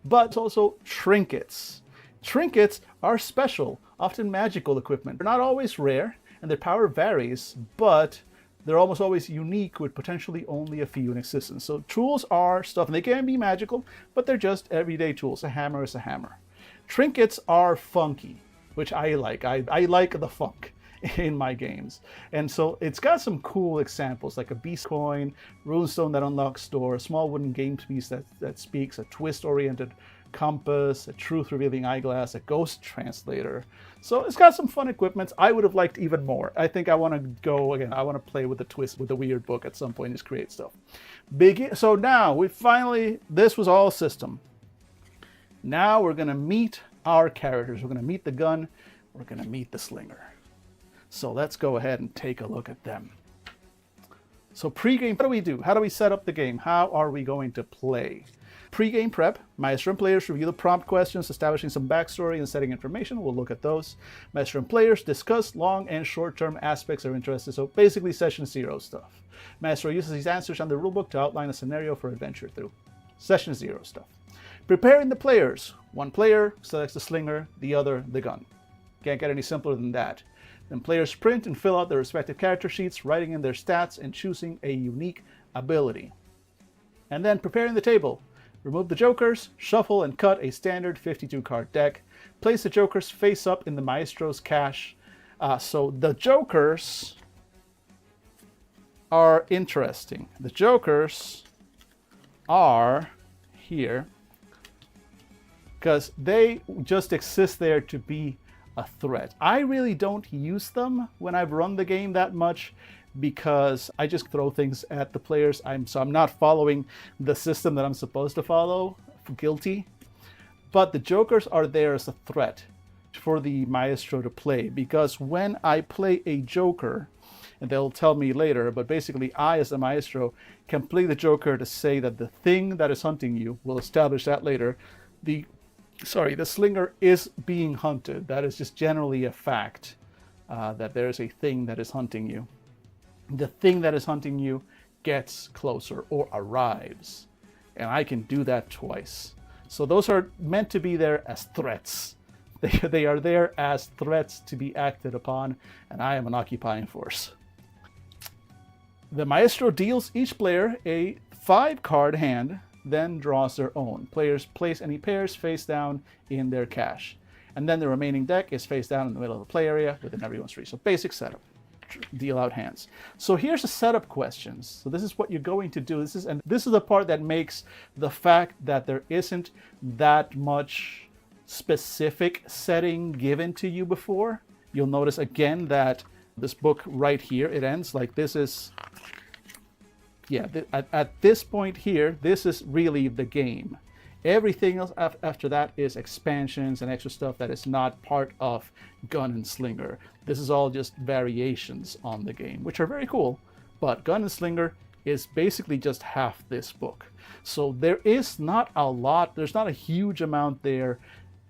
But also trinkets. Trinkets are special, often magical equipment. They're not always rare, and their power varies, but they're almost always unique with potentially only a few in existence. So tools are stuff, and they can be magical, but they're just everyday tools. A hammer is a hammer. Trinkets are funky, which I like. I like the funk. in my games. And so it's got some cool examples, like a beast coin, runestone that unlocks door, a small wooden game piece that speaks, a twist-oriented compass, a truth-revealing eyeglass, a ghost translator. So it's got some fun equipment. I would have liked even more. I think I want to go, again, I want to play with the twist, with the weird book at some point, just create stuff. So now, this was all system. Now we're going to meet our characters. We're going to meet the gun. We're going to meet the slinger. So let's go ahead and take a look at them. So pregame, what do we do? How do we set up the game? How are we going to play? Pre-game prep, Maestro and players review the prompt questions, establishing some backstory and setting information. We'll look at those. Maestro and players discuss long and short-term aspects of interest, so basically session 0 stuff. Maestro uses these answers on the rulebook to outline a scenario for adventure through. Session 0 stuff. Preparing the players. One player selects the slinger, the other the gun. Can't get any simpler than that. Then players print and fill out their respective character sheets, writing in their stats and choosing a unique ability. And then preparing the table. Remove the jokers, shuffle and cut a standard 52-card deck. Place the jokers face up in the Maestro's cache. So the jokers are interesting. The jokers are here because they just exist there to be a threat. I really don't use them when I've run the game that much, because I just throw things at the players. So I'm not following the system that I'm supposed to follow. Guilty. But the jokers are there as a threat for the Maestro to play, because when I play a joker, and they'll tell me later, but basically I, as the Maestro, can play the joker to say that the thing that is hunting you, we'll establish that later, the slinger is being hunted. That is just generally a fact, that there is a thing that is hunting you. The thing that is hunting you gets closer or arrives. And I can do that twice. So those are meant to be there as threats. They are there as threats to be acted upon, and I am an occupying force. The Maestro deals each player a 5-card hand, then draws their own. Players place any pairs face down in their cache. And then the remaining deck is face down in the middle of the play area within everyone's reach. So basic setup. Deal out hands. So here's the setup questions. So this is what you're going to do. This is the part that makes the fact that there isn't that much specific setting given to you before. You'll notice again that this book right here, it ends like this is, at this point here, this is really the game. Everything else after that is expansions and extra stuff that is not part of Gun and Slinger. This is all just variations on the game, which are very cool. But Gun and Slinger is basically just half this book. So there is not a lot, there's not a huge amount there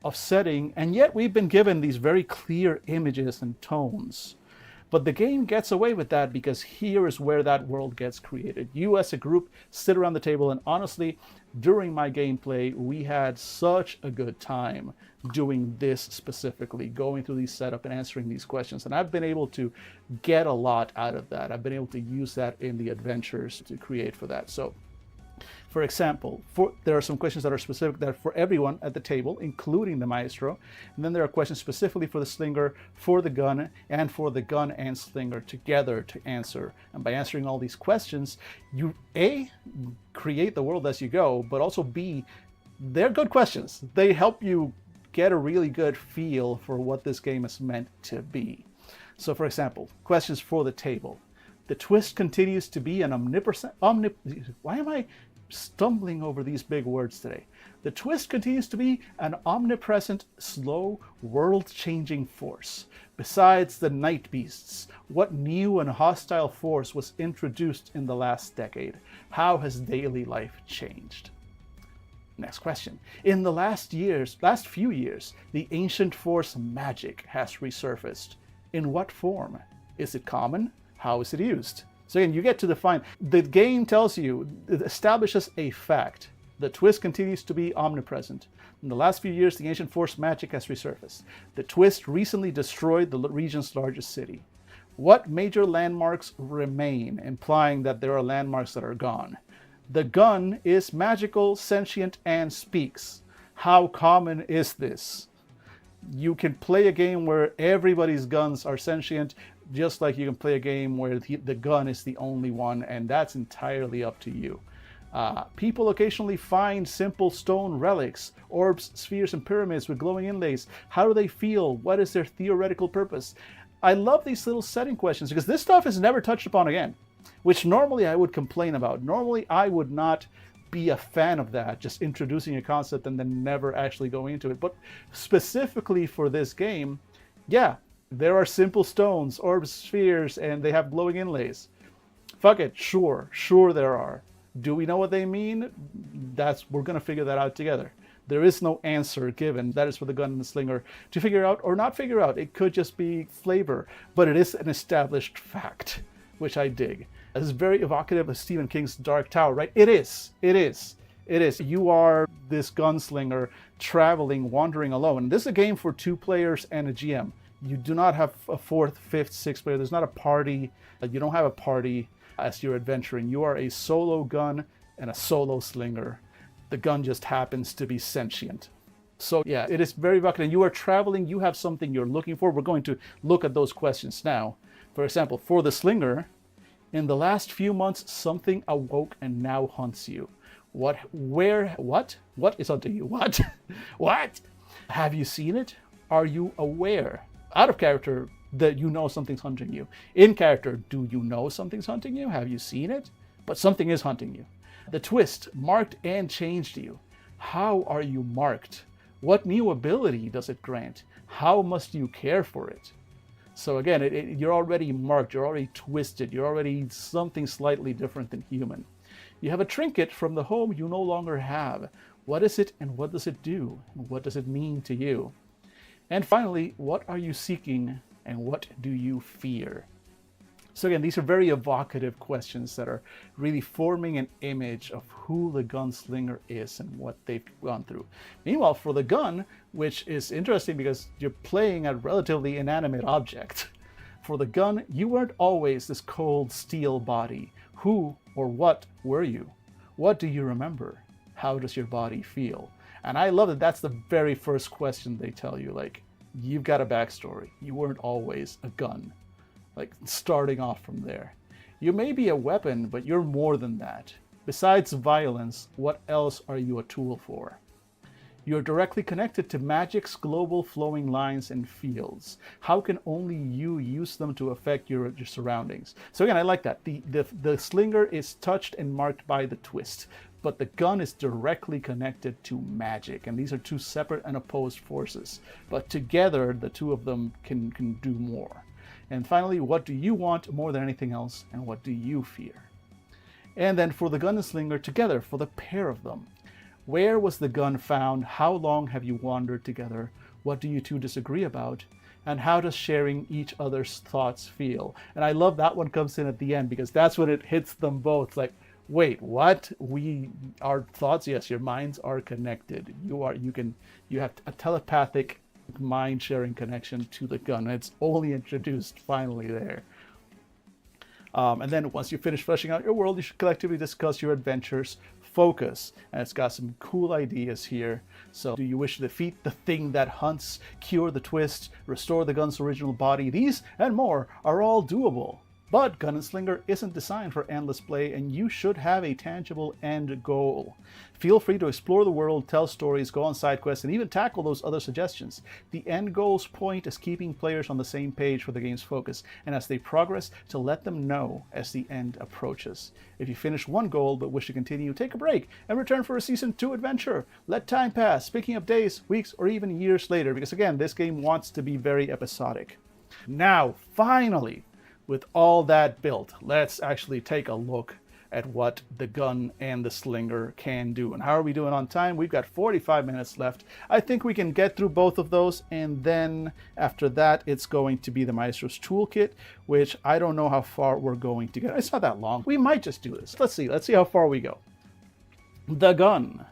of setting, and yet we've been given these very clear images and tones. But the game gets away with that because here is where that world gets created. You as a group sit around the table, and honestly, during my gameplay, we had such a good time doing this specifically, going through these setup and answering these questions. And I've been able to get a lot out of that. I've been able to use that in the adventures to create for that. So, for example, there are some questions that are specific that are for everyone at the table, including the Maestro. And then there are questions specifically for the Slinger, for the gun, and for the gun and Slinger together to answer. And by answering all these questions, you A, create the world as you go, but also B, they're good questions. They help you get a really good feel for what this game is meant to be. So for example, questions for the table. The twist continues to be an why am I stumbling over these big words today? The twist continues to be an omnipresent, slow, world-changing force. Besides the night beasts, what new and hostile force was introduced in the last decade? How has daily life changed? Next question. In the last few years, the ancient force magic has resurfaced. In what form? Is it common? How is it used? So again, you get to define. The game tells you, it establishes a fact. The twist continues to be omnipresent. In the last few years, the ancient force magic has resurfaced. The twist recently destroyed the region's largest city. What major landmarks remain, implying that there are landmarks that are gone? The gun is magical, sentient, and speaks. How common is this? You can play a game where everybody's guns are sentient, just like you can play a game where the gun is the only one, and that's entirely up to you. People occasionally find simple stone relics, orbs, spheres, and pyramids with glowing inlays. How do they feel? What is their theoretical purpose? I love these little setting questions because this stuff is never touched upon again, which normally I would complain about. Normally I would not be a fan of that, just introducing a concept and then never actually going into it. But specifically for this game, yeah, there are simple stones, orbs, spheres, and they have glowing inlays. Fuck it, sure there are. Do we know what they mean? We're gonna figure that out together. There is no answer given. That is for the Gun and the Slinger to figure out or not figure out. It could just be flavor, but it is an established fact, which I dig. This is very evocative of Stephen King's Dark Tower, right? It is. You are this gunslinger traveling, wandering alone. This is a game for 2 players and a GM. You do not have a 4th, 5th, 6th player. There's not a party. You don't have a party as you're adventuring. You are a solo gun and a solo slinger. The gun just happens to be sentient. So yeah, it is very evocative. You are traveling. You have something you're looking for. We're going to look at those questions now. For example, for the slinger, in the last few months, something awoke and now hunts you. What is hunting you? What? Have you seen it? Are you aware? Out of character, that you know something's hunting you. In character, do you know something's hunting you? Have you seen it? But something is hunting you. The twist, marked and changed you. How are you marked? What new ability does it grant? How must you care for it? So again, you're already marked, you're already twisted, you're already something slightly different than human. You have a trinket from the home you no longer have. What is it and what does it do? And what does it mean to you? And finally, what are you seeking and what do you fear? So again, these are very evocative questions that are really forming an image of who the gunslinger is and what they've gone through. Meanwhile, for the gun, which is interesting because you're playing a relatively inanimate object. For the gun, you weren't always this cold steel body. Who or what were you? What do you remember? How does your body feel? And I love that that's the very first question they tell you. Like, you've got a backstory. You weren't always a gun. Like, starting off from there. You may be a weapon, but you're more than that. Besides violence, what else are you a tool for? You're directly connected to magic's global flowing lines and fields. How can only you use them to affect your surroundings? So again, I like that. The slinger is touched and marked by the twist, but the gun is directly connected to magic. And these are 2 separate and opposed forces. But together, the 2 of them can do more. And finally, what do you want more than anything else, and what do you fear? And then for the gun and slinger together, for the pair of them. Where was the gun found? How long have you wandered together? What do you 2 disagree about? And how does sharing each other's thoughts feel? And I love that one comes in at the end because that's when it hits them both. Like, wait, what? Our thoughts, yes, your minds are connected. You have a telepathic mind-sharing connection to the gun. It's only introduced finally there. And then once you finish fleshing out your world, you should collectively discuss your adventures. Focus. And it's got some cool ideas here. So, do you wish to defeat the thing that hunts, cure the twist, restore the gun's original body? These and more are all doable. But Gun and Slinger isn't designed for endless play, and you should have a tangible end goal. Feel free to explore the world, tell stories, go on side quests, and even tackle those other suggestions. The end goal's point is keeping players on the same page for the game's focus, and as they progress, to let them know as the end approaches. If you finish one goal but wish to continue, take a break and return for a Season 2 adventure. Let time pass, picking up days, weeks, or even years later, because again, this game wants to be very episodic. Now, finally, with all that built, let's actually take a look at what the gun and the slinger can do. And how are we doing on time? We've got 45 minutes left. I think we can get through both of those, and then after that, it's going to be the Maestro's Toolkit, which I don't know how far we're going to get. It's not that long. We might just do this. Let's see how far we go. The gun.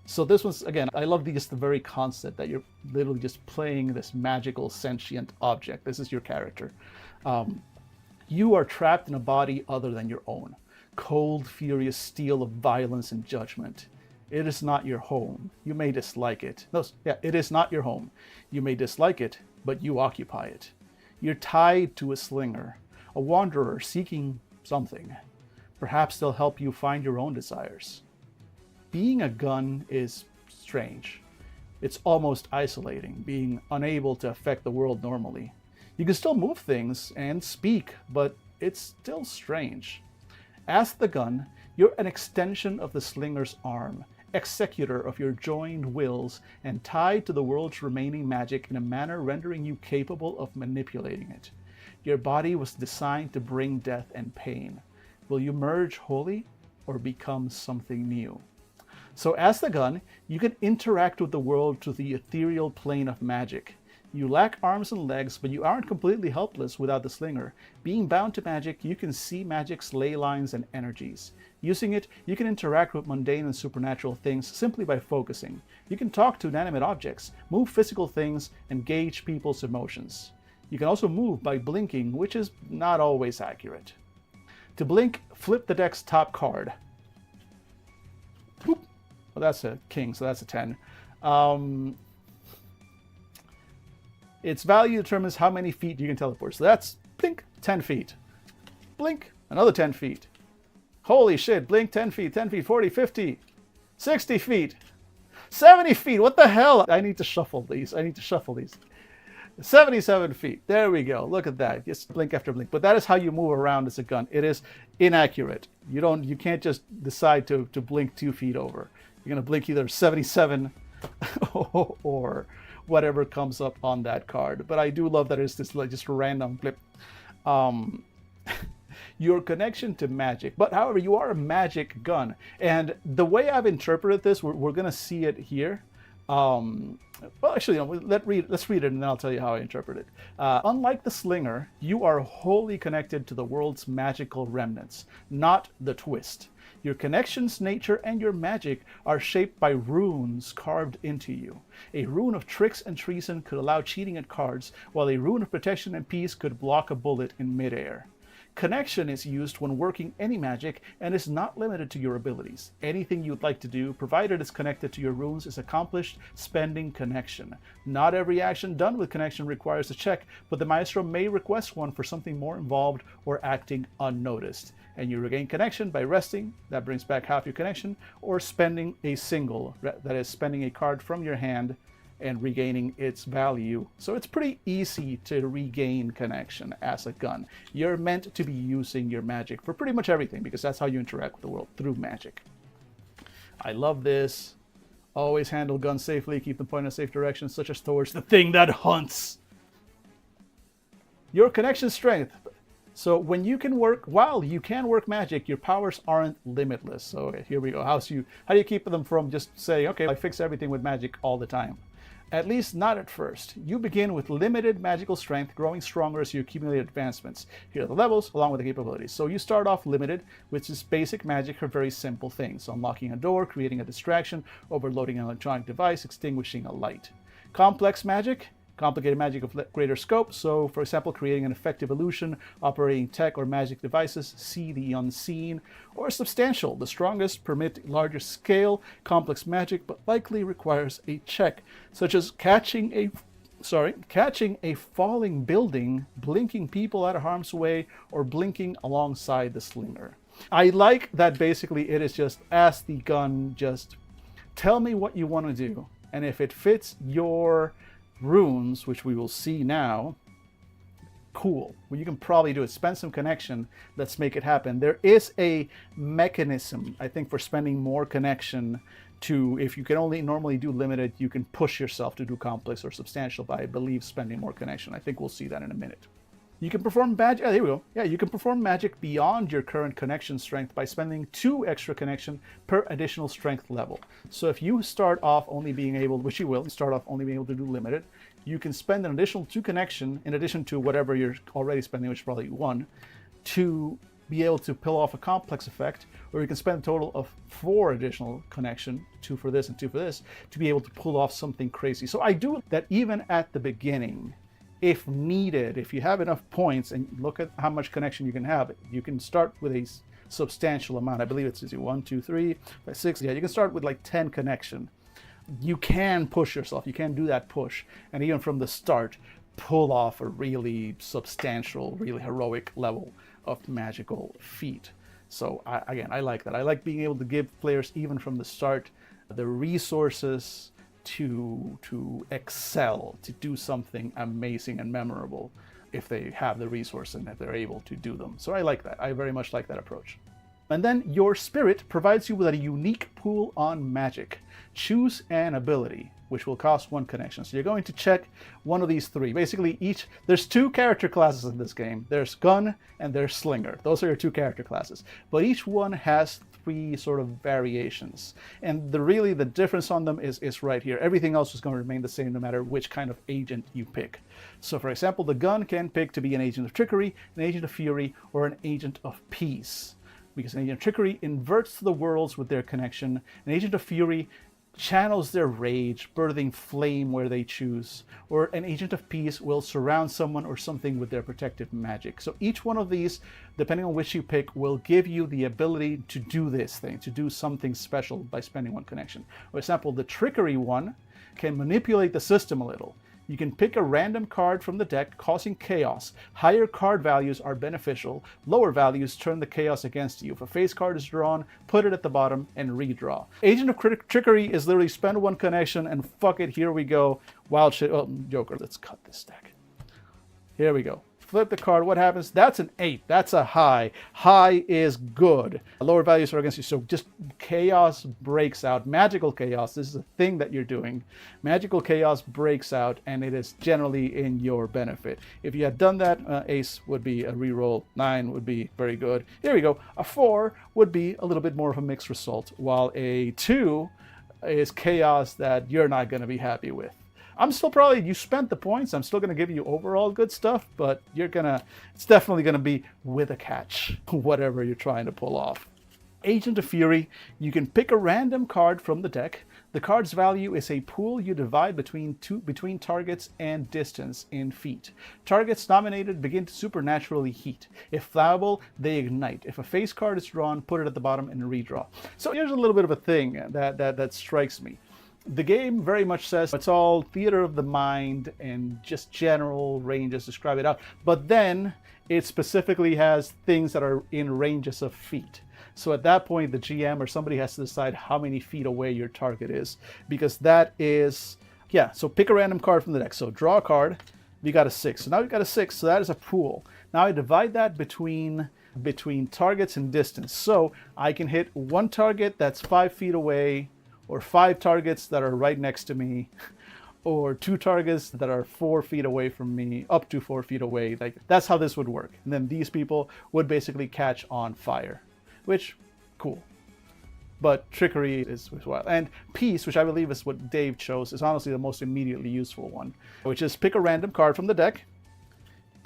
So this was, again, I love the very concept that you're literally just playing this magical sentient object. This is your character. You are trapped in a body other than your own. Cold, furious steel of violence and judgment. It is not your home. You may dislike it. No, yeah, it is not your home. You may dislike it, but you occupy it. You're tied to a slinger, a wanderer seeking something. Perhaps they'll help you find your own desires. Being a gun is strange. It's almost isolating, being unable to affect the world normally. You can still move things and speak, but it's still strange. As the gun, you're an extension of the slinger's arm, executor of your joined wills, and tied to the world's remaining magic in a manner rendering you capable of manipulating it. Your body was designed to bring death and pain. Will you merge wholly or become something new? So as the gun, you can interact with the world through the ethereal plane of magic. You lack arms and legs, but you aren't completely helpless without the slinger. Being bound to magic, you can see magic's ley lines and energies. Using it, you can interact with mundane and supernatural things simply by focusing. You can talk to inanimate objects, move physical things, and gauge people's emotions. You can also move by blinking, which is not always accurate. To blink, flip the deck's top card. Boop. Well, that's a king, so that's a 10. Its value determines how many feet you can teleport. So that's, blink, 10 feet. Blink, another 10 feet. Holy shit, blink, 10 feet, 10 feet, 40, 50, 60 feet, 70 feet. What the hell? I need to shuffle these. 77 feet. There we go. Look at that. Just blink after blink. But that is how you move around as a gun. It is inaccurate. You can't just decide to blink 2 feet over. You're going to blink either 77 or whatever comes up on that card. But I do love that it's this like just random blip. Your connection to magic. But however, you are a magic gun. And the way I've interpreted this, we're going to see it here. Well, actually, let's read it and then I'll tell you how I interpret it. Unlike the slinger, you are wholly connected to the world's magical remnants, not the twist. Your connection's nature and your magic are shaped by runes carved into you. A rune of tricks and treason could allow cheating at cards, while a rune of protection and peace could block a bullet in midair. Connection is used when working any magic and is not limited to your abilities. Anything you'd like to do, provided it's connected to your runes, is accomplished spending connection. Not every action done with connection requires a check, but the Maestro may request one for something more involved or acting unnoticed. And you regain connection by resting, that brings back half your connection, or spending a single, that is spending a card from your hand and regaining its value. So it's pretty easy to regain connection as a gun. You're meant to be using your magic for pretty much everything because that's how you interact with the world, through magic. I love this. Always handle guns safely, keep them pointed in a safe direction, such as towards the thing that hunts. Your connection strength. So when you can work, while you can work magic, your powers aren't limitless. So okay, here we go. How do you keep them from just saying, okay, I fix everything with magic all the time? At least not at first. You begin with limited magical strength, growing stronger as you accumulate advancements. Here are the levels, along with the capabilities. So you start off limited, which is basic magic for very simple things. Unlocking a door, creating a distraction, overloading an electronic device, extinguishing a light. Complex magic, complicated magic of greater scope. So, for example, creating an effective illusion, operating tech or magic devices, see the unseen. Or substantial, the strongest permit larger scale, complex magic, but likely requires a check, such as catching a falling building, blinking people out of harm's way, or blinking alongside the slinger. I like that basically it is just, ask the gun, just tell me what you want to do. And if it fits your runes, which we will see now, cool. Well, you can probably do it. Spend some connection. Let's make it happen. There is a mechanism, I think, for spending more connection to, if you can only normally do limited, you can push yourself to do complex or substantial by, I believe, spending more connection. I think we'll see that in a minute. You can perform magic. Here we go. Yeah, you can perform magic beyond your current connection strength by spending 2 extra connection per additional strength level. So if you start off only being able, which you will, start off only being able to do limited, you can spend an additional 2 connection in addition to whatever you're already spending, which is probably 1, to be able to pull off a complex effect, or you can spend a total of 4 additional connection, 2 for this and 2 for this, to be able to pull off something crazy. So I do that even at the beginning. If needed, if you have enough points and look at how much connection you can have, you can start with substantial amount. I believe it's 1, 2, 3, 5, 6. Yeah, you can start with like 10 connection. You can push yourself. You can do that push. And even from the start, pull off a really substantial, really heroic level of magical feat. So again, I like that. I like being able to give players, even from the start, the resources to excel, to do something amazing and memorable if they have the resource and if they're able to do them. So I like that. I very much like that approach. And then your spirit provides you with a unique pool on magic. Choose an ability, which will cost 1 connection. So you're going to check one of these 3. Basically, there's 2 character classes in this game. There's Gun and there's Slinger. Those are your 2 character classes. But each one has 3 sort of variations. And the difference on them is right here. Everything else is going to remain the same no matter which kind of agent you pick. So for example, the Gun can pick to be an agent of trickery, an agent of fury, or an agent of peace. Because an agent of trickery inverts the worlds with their connection. An agent of fury channels their rage, birthing flame where they choose. Or an agent of peace will surround someone or something with their protective magic. So each one of these, depending on which you pick, will give you the ability to do this thing, to do something special by spending 1 connection. For example, the trickery one can manipulate the system a little. You can pick a random card from the deck, causing chaos. Higher card values are beneficial. Lower values turn the chaos against you. If a face card is drawn, put it at the bottom and redraw. Agent of Trickery is literally spend 1 connection and fuck it, here we go. Wild shit. Oh, Joker, let's cut this deck. Here we go. Flip the card. What happens? That's an 8. That's a high. High is good. Lower values are against you. So just chaos breaks out. Magical chaos. This is a thing that you're doing. Magical chaos breaks out, and it is generally in your benefit. If you had done that, ace would be a reroll. 9 would be very good. Here we go. A 4 would be a little bit more of a mixed result, while a 2 is chaos that you're not going to be happy with. I'm still probably, you spent the points, I'm still going to give you overall good stuff, but it's definitely going to be with a catch, whatever you're trying to pull off. Agent of Fury, you can pick a random card from the deck. The card's value is a pool you divide between targets and distance in feet. Targets nominated begin to supernaturally heat. If flammable, they ignite. If a face card is drawn, put it at the bottom and redraw. So here's a little bit of a thing that strikes me. The game very much says it's all theater of the mind and just general ranges, describe it out. But then it specifically has things that are in ranges of feet. So at that point, the GM or somebody has to decide how many feet away your target is. Because that is, yeah, so pick a random card from the deck. So draw a card, you got a 6. So now you got a 6, so that is a pool. Now I divide that between targets and distance. So I can hit 1 target that's 5 feet away, or 5 targets that are right next to me, or 2 targets that are 4 feet away from me, up to 4 feet away. Like, that's how this would work. And then these people would basically catch on fire, which, cool. But trickery is wild. And peace, which I believe is what Dave chose, is honestly the most immediately useful one, which is pick a random card from the deck.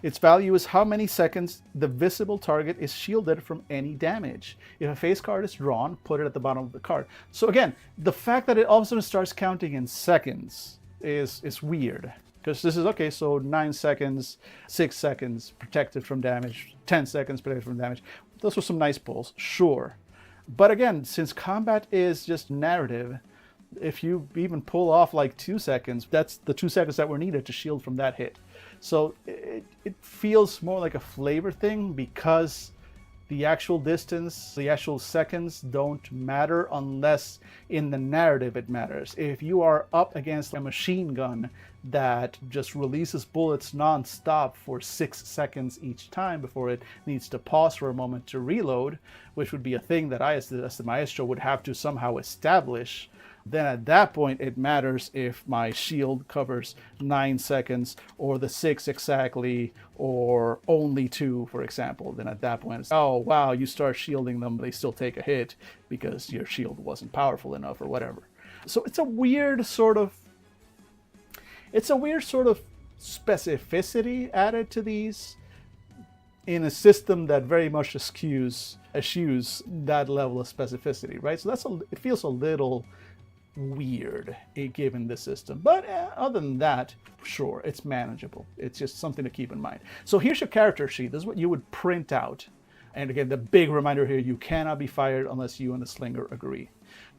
Its value is how many seconds the visible target is shielded from any damage. If a face card is drawn, put it at the bottom of the card. So again, the fact that it all of a sudden starts counting in seconds is weird. Because this is, okay, so 9 seconds, 6 seconds protected from damage, 10 seconds protected from damage. Those were some nice pulls, sure. But again, since combat is just narrative, if you even pull off like 2 seconds, that's the 2 seconds that were needed to shield from that hit. So it feels more like a flavor thing because the actual distance, the actual seconds don't matter unless in the narrative it matters. If you are up against a machine gun that just releases bullets non-stop for 6 seconds each time before it needs to pause for a moment to reload, which would be a thing that I, as the Maestro, would have to somehow establish, then at that point it matters if my shield covers 9 seconds or the 6 exactly or only 2, for example. Then at that point it's, oh wow, you start shielding them, they still take a hit because your shield wasn't powerful enough or whatever. So it's a weird sort of specificity added to these in a system that very much eschews that level of specificity, right? So it feels a little weird given the system, but other than that, sure, it's manageable. It's just something to keep in mind. So here's your character sheet. This is what you would print out And again, the big reminder here, you cannot be fired unless you and the Slinger agree.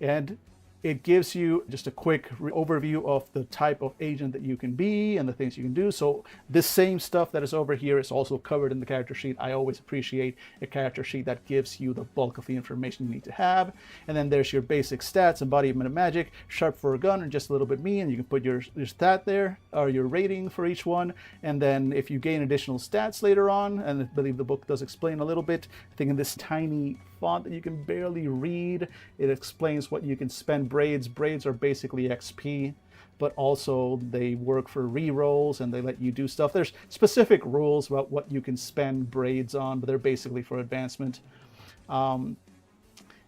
And it gives you just a quick overview of the type of agent that you can be and the things you can do. So this same stuff that is over here is also covered in the character sheet. I always appreciate a character sheet that gives you the bulk of the information you need to have. And then there's your basic stats: embodiment of magic, sharp for a gun, and just a little bit mean. And you can put your stat there, or your rating for each one. And then if you gain additional stats later on, and I believe the book does explain a little bit, I think in this tiny font that you can barely read, it explains what you can spend braids. Braids are basically XP, but also they work for re-rolls and they let you do stuff. There's specific rules about what you can spend braids on, but they're basically for advancement.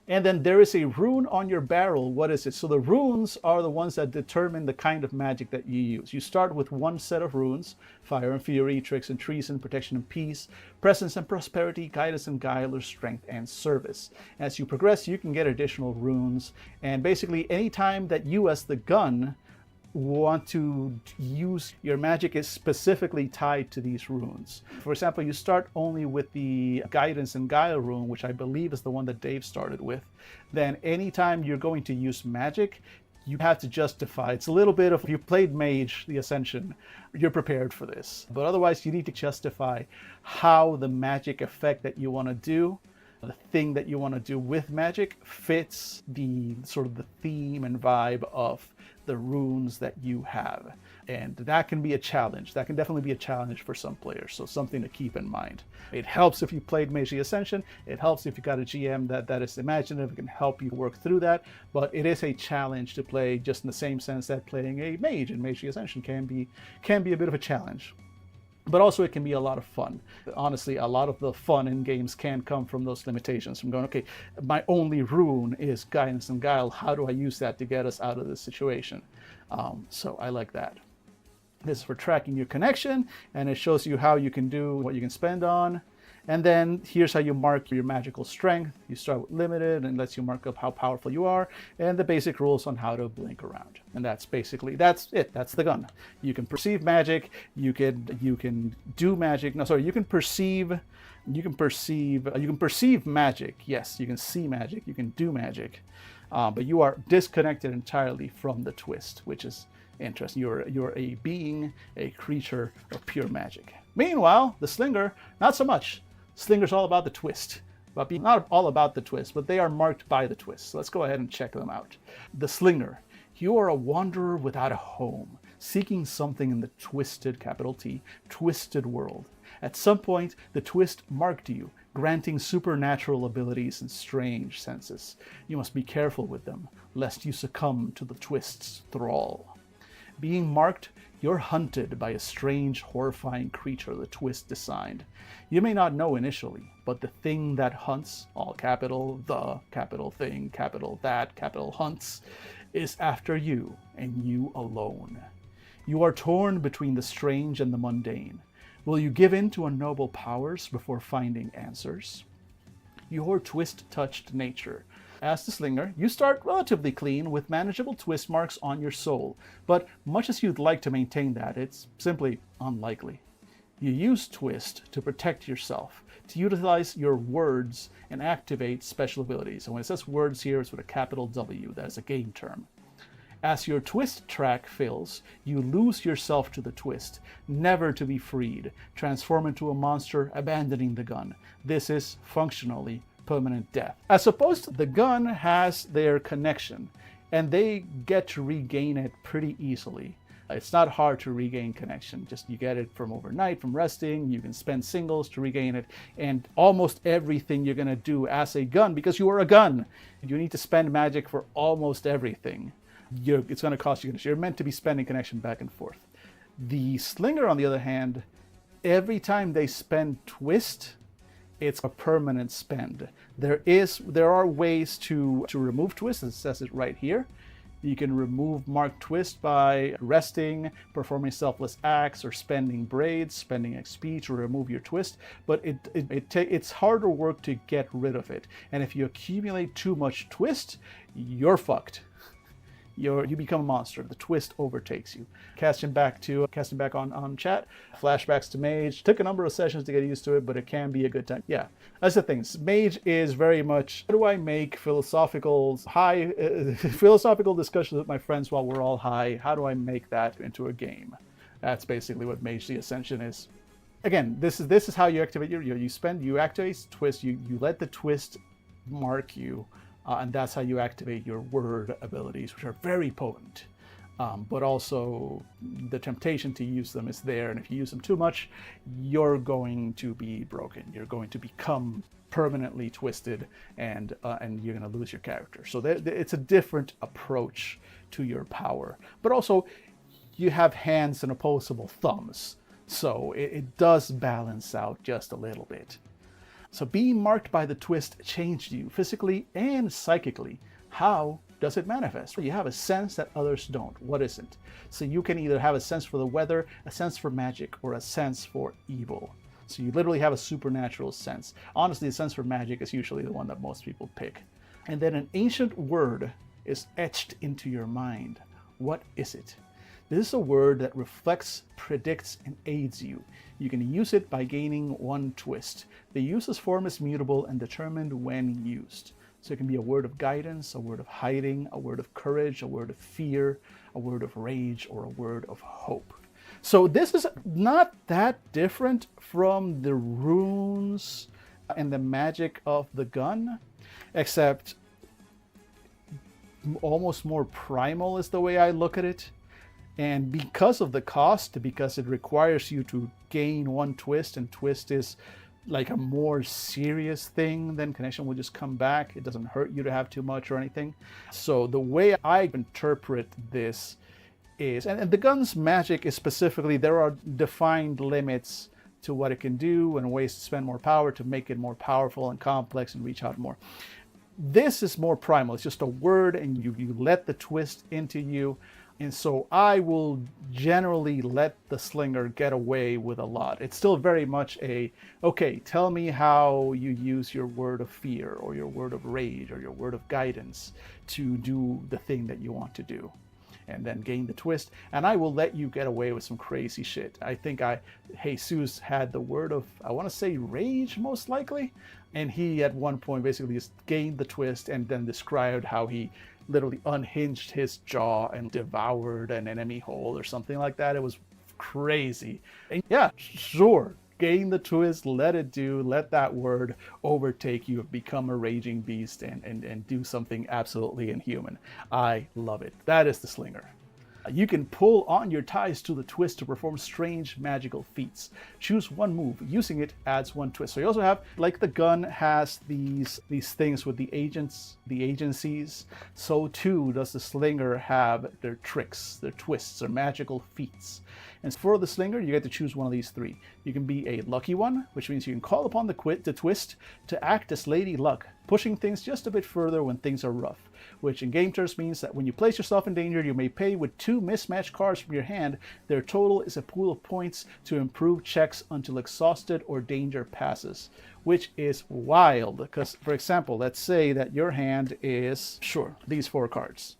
And then there is a rune on your barrel. What is it? So the runes are the ones that determine the kind of magic that you use. You start with one set of runes: fire and fury, tricks and treason, protection and peace, presence and prosperity, guidance and guile, or strength and service. As you progress, you can get additional runes. And basically anytime that you as the gun want to use your magic is specifically tied to these runes. For example, you start only with the guidance and guile rune, which I believe is the one that Dave started with. Then anytime you're going to use magic, you have to justify. It's a little bit of, if you played Mage, the Ascension, you're prepared for this. But otherwise, you need to justify how the magic effect that you want to do, the thing that you want to do with magic, fits the sort of the theme and vibe of the runes that you have. And that can be a challenge. That can definitely be a challenge for some players. So something to keep in mind. It helps if you played Mage the Ascension. It helps if you got a GM that is imaginative. It can help you work through that. But it is a challenge to play, just in the same sense that playing a Mage in Mage the Ascension can be a bit of a challenge. But also it can be a lot of fun. Honestly, a lot of the fun in games can come from those limitations. From going, okay, my only rune is guidance and guile. How do I use that to get us out of this situation? So I like that. This is for tracking your connection, and it shows you how you can do what you can spend on. And then here's how you mark your magical strength. You start with limited and lets you mark up how powerful you are, and the basic rules on how to blink around. And that's basically, that's it. That's the gun. You can perceive magic. You can do magic. No, sorry. You can perceive magic. Yes, you can see magic. You can do magic, but you are disconnected entirely from the twist, which is interesting. You're a being, a creature of pure magic. Meanwhile, the Slinger, not so much. Slinger's all about the twist. Not all about the twist, but they are marked by the twist. So let's go ahead and check them out. The Slinger. You are a wanderer without a home, seeking something in the twisted, capital T, twisted world. At some point, the twist marked you, granting supernatural abilities and strange senses. You must be careful with them, lest you succumb to the twist's thrall. Being marked, you're hunted by a strange, horrifying creature the twist designed. You may not know initially, but the thing that hunts, all capital, the capital thing, capital that, capital hunts, is after you, and you alone. You are torn between the strange and the mundane. Will you give in to unnoble powers before finding answers? Your twist-touched nature. As the Slinger, you start relatively clean with manageable twist marks on your soul, but much as you'd like to maintain that, it's simply unlikely. You use twist to protect yourself, to utilize your words and activate special abilities. And when it says words here, it's with a capital W. That is a game term. As your twist track fills, you lose yourself to the twist, never to be freed, transform into a monster, abandoning the gun. This is functionally permanent death. As opposed to the gun has their connection, and they get to regain it pretty easily. It's not hard to regain connection. Just you get it from overnight, from resting. You can spend singles to regain it, and almost everything you're going to do as a gun, because you are a gun, you need to spend magic for almost everything. It's going to cost you connection. You're meant to be spending connection back and forth. The Slinger, on the other hand, every time they spend twist, it's a permanent spend. There are ways to remove twist. It says it right here. You can remove marked twist by resting, performing selfless acts, or spending braids, spending XP to remove your twist. But it's harder work to get rid of it. And if you accumulate too much twist, you're fucked. you become a monster. The twist overtakes you. Casting back on chat. Flashbacks to Mage. Took a number of sessions to get used to it, but it can be a good time. Yeah, that's the thing. Mage is very much, how do I make philosophical discussions with my friends while we're all high? How do I make that into a game? That's basically what Mage the Ascension is. Again, this is how you activate you activate twist, you let the twist mark you, and that's how you activate your word abilities, which are very potent. But also the temptation to use them is there, and if you use them too much, you're going to be broken. You're going to become permanently twisted, and you're going to lose your character. So it's a different approach to your power. But also, you have hands and opposable thumbs, so it does balance out just a little bit. So being marked by the twist changed you physically and psychically. How does it manifest? You have a sense that others don't. What isn't? So you can either have a sense for the weather, a sense for magic, or a sense for evil. So you literally have a supernatural sense. Honestly, a sense for magic is usually the one that most people pick. And then an ancient word is etched into your mind. What is it? This is a word that reflects, predicts, and aids you. You can use it by gaining one twist. The use's form is mutable and determined when used. So it can be a word of guidance, a word of hiding, a word of courage, a word of fear, a word of rage, or a word of hope. So this is not that different from the runes and the magic of the gun, except almost more primal is the way I look at it. And because of the cost, because it requires you to gain one twist, and twist is like a more serious thing, then connection will just come back. It doesn't hurt you to have too much or anything. So the way I interpret this is, and the gun's magic is specifically, there are defined limits to what it can do and ways to spend more power to make it more powerful and complex and reach out more. This is more primal. It's just a word, and you let the twist into you. And so I will generally let the Slinger get away with a lot. It's still very much okay, tell me how you use your word of fear or your word of rage or your word of guidance to do the thing that you want to do. And then gain the twist. And I will let you get away with some crazy shit. I think Jesus had the word of, I want to say rage, most likely. And he at one point basically just gained the twist and then described how he literally unhinged his jaw and devoured an enemy whole or something like that. It was crazy. And yeah, sure, gain the twist, let that word overtake you, become a raging beast and do something absolutely inhuman. I love it. That is the Slinger. You can pull on your ties to the twist to perform strange magical feats. Choose one move. Using it adds one twist. So you also have, like the gun has these things with the agents, the agencies, so too does the Slinger have their tricks, their twists, their magical feats. And for the Slinger, you get to choose one of these three. You can be a lucky one, which means you can call upon the twist to act as Lady Luck, pushing things just a bit further when things are rough, which in game terms means that when you place yourself in danger, you may pay with 2 mismatched cards from your hand. Their total is a pool of points to improve checks until exhausted or danger passes, which is wild. Because, for example, let's say that your hand is, these 4 cards.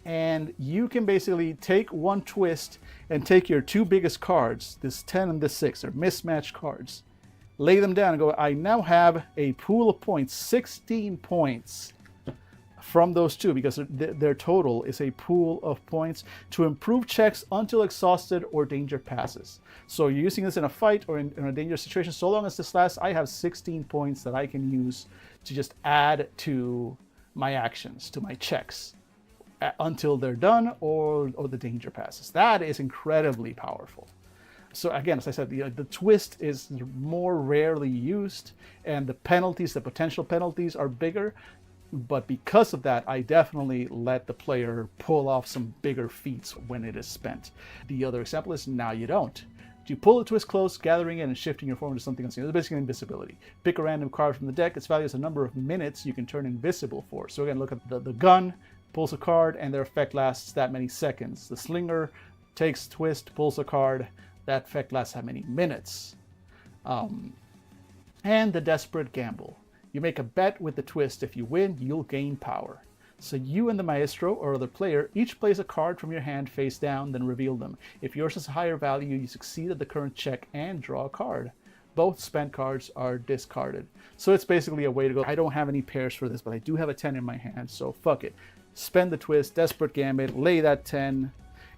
And you can basically take one twist and take your 2 biggest cards, this 10 and this 6, or mismatched cards, lay them down and go, I now have a pool of points, 16 points from those 2, because their total is a pool of points to improve checks until exhausted or danger passes. So you're using this in a fight or in a dangerous situation. So long as this lasts, I have 16 points that I can use to just add to my actions, to my checks, until they're done or the danger passes. That is incredibly powerful. So again, as I said, the twist is more rarely used, and the potential penalties are bigger. But because of that, I definitely let the player pull off some bigger feats when it is spent. The other example is now you don't. You pull the twist close, gathering it and shifting your form into something unseen. It's basically invisibility. Pick a random card from the deck. Its value is a number of minutes you can turn invisible for. So again, look at the gun, pulls a card, and their effect lasts that many seconds. The Slinger takes twist, pulls a card, that effect lasts that many minutes. And the desperate gamble. You make a bet with the twist. If you win, you'll gain power. So you and the Maestro or other player each place a card from your hand face down, then reveal them. If yours is a higher value, you succeed at the current check and draw a card. Both spent cards are discarded. So it's basically a way to go, I don't have any pairs for this, but I do have a 10 in my hand, so fuck it. Spend the twist, desperate gambit, lay that 10,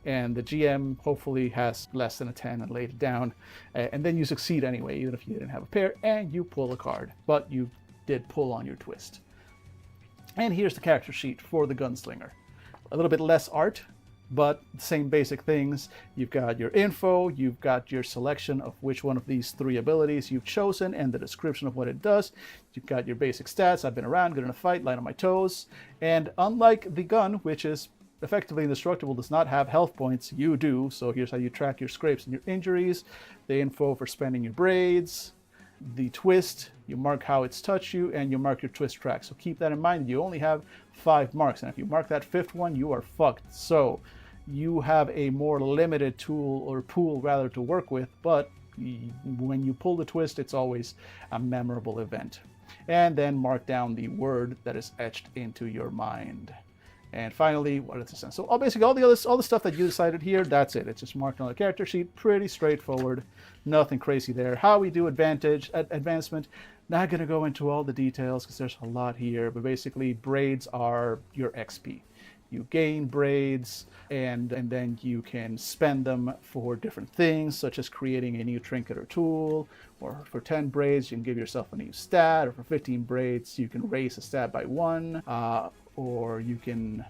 and the GM hopefully has less than a 10 and laid it down. And then you succeed anyway, even if you didn't have a pair, and you pull a card. But you did pull on your twist. And here's the character sheet for the Gun Slinger. A little bit less art, but same basic things. You've got your info, you've got your selection of which one of these 3 abilities you've chosen, and the description of what it does. You've got your basic stats, I've been around, good in a fight, light on my toes. And unlike the gun, which is effectively indestructible, does not have health points, you do. So here's how you track your scrapes and your injuries, the info for spending your braids, the twist, you mark how it's touched you, and you mark your twist track. So keep that in mind. You only have 5 marks, and if you mark that 5th one, you are fucked. So you have a more limited tool, or pool rather, to work with, but when you pull the twist, it's always a memorable event. And then mark down the word that is etched into your mind. And finally, what is the sense? So basically all the stuff that you decided here, that's it. It's just marked on the character sheet. Pretty straightforward. Nothing crazy there. How we do advancement, not going to go into all the details because there's a lot here. But basically, braids are your XP. You gain braids, and then you can spend them for different things, such as creating a new trinket or tool. Or for 10 braids, you can give yourself a new stat. Or for 15 braids, you can raise a stat by 1. Or you can,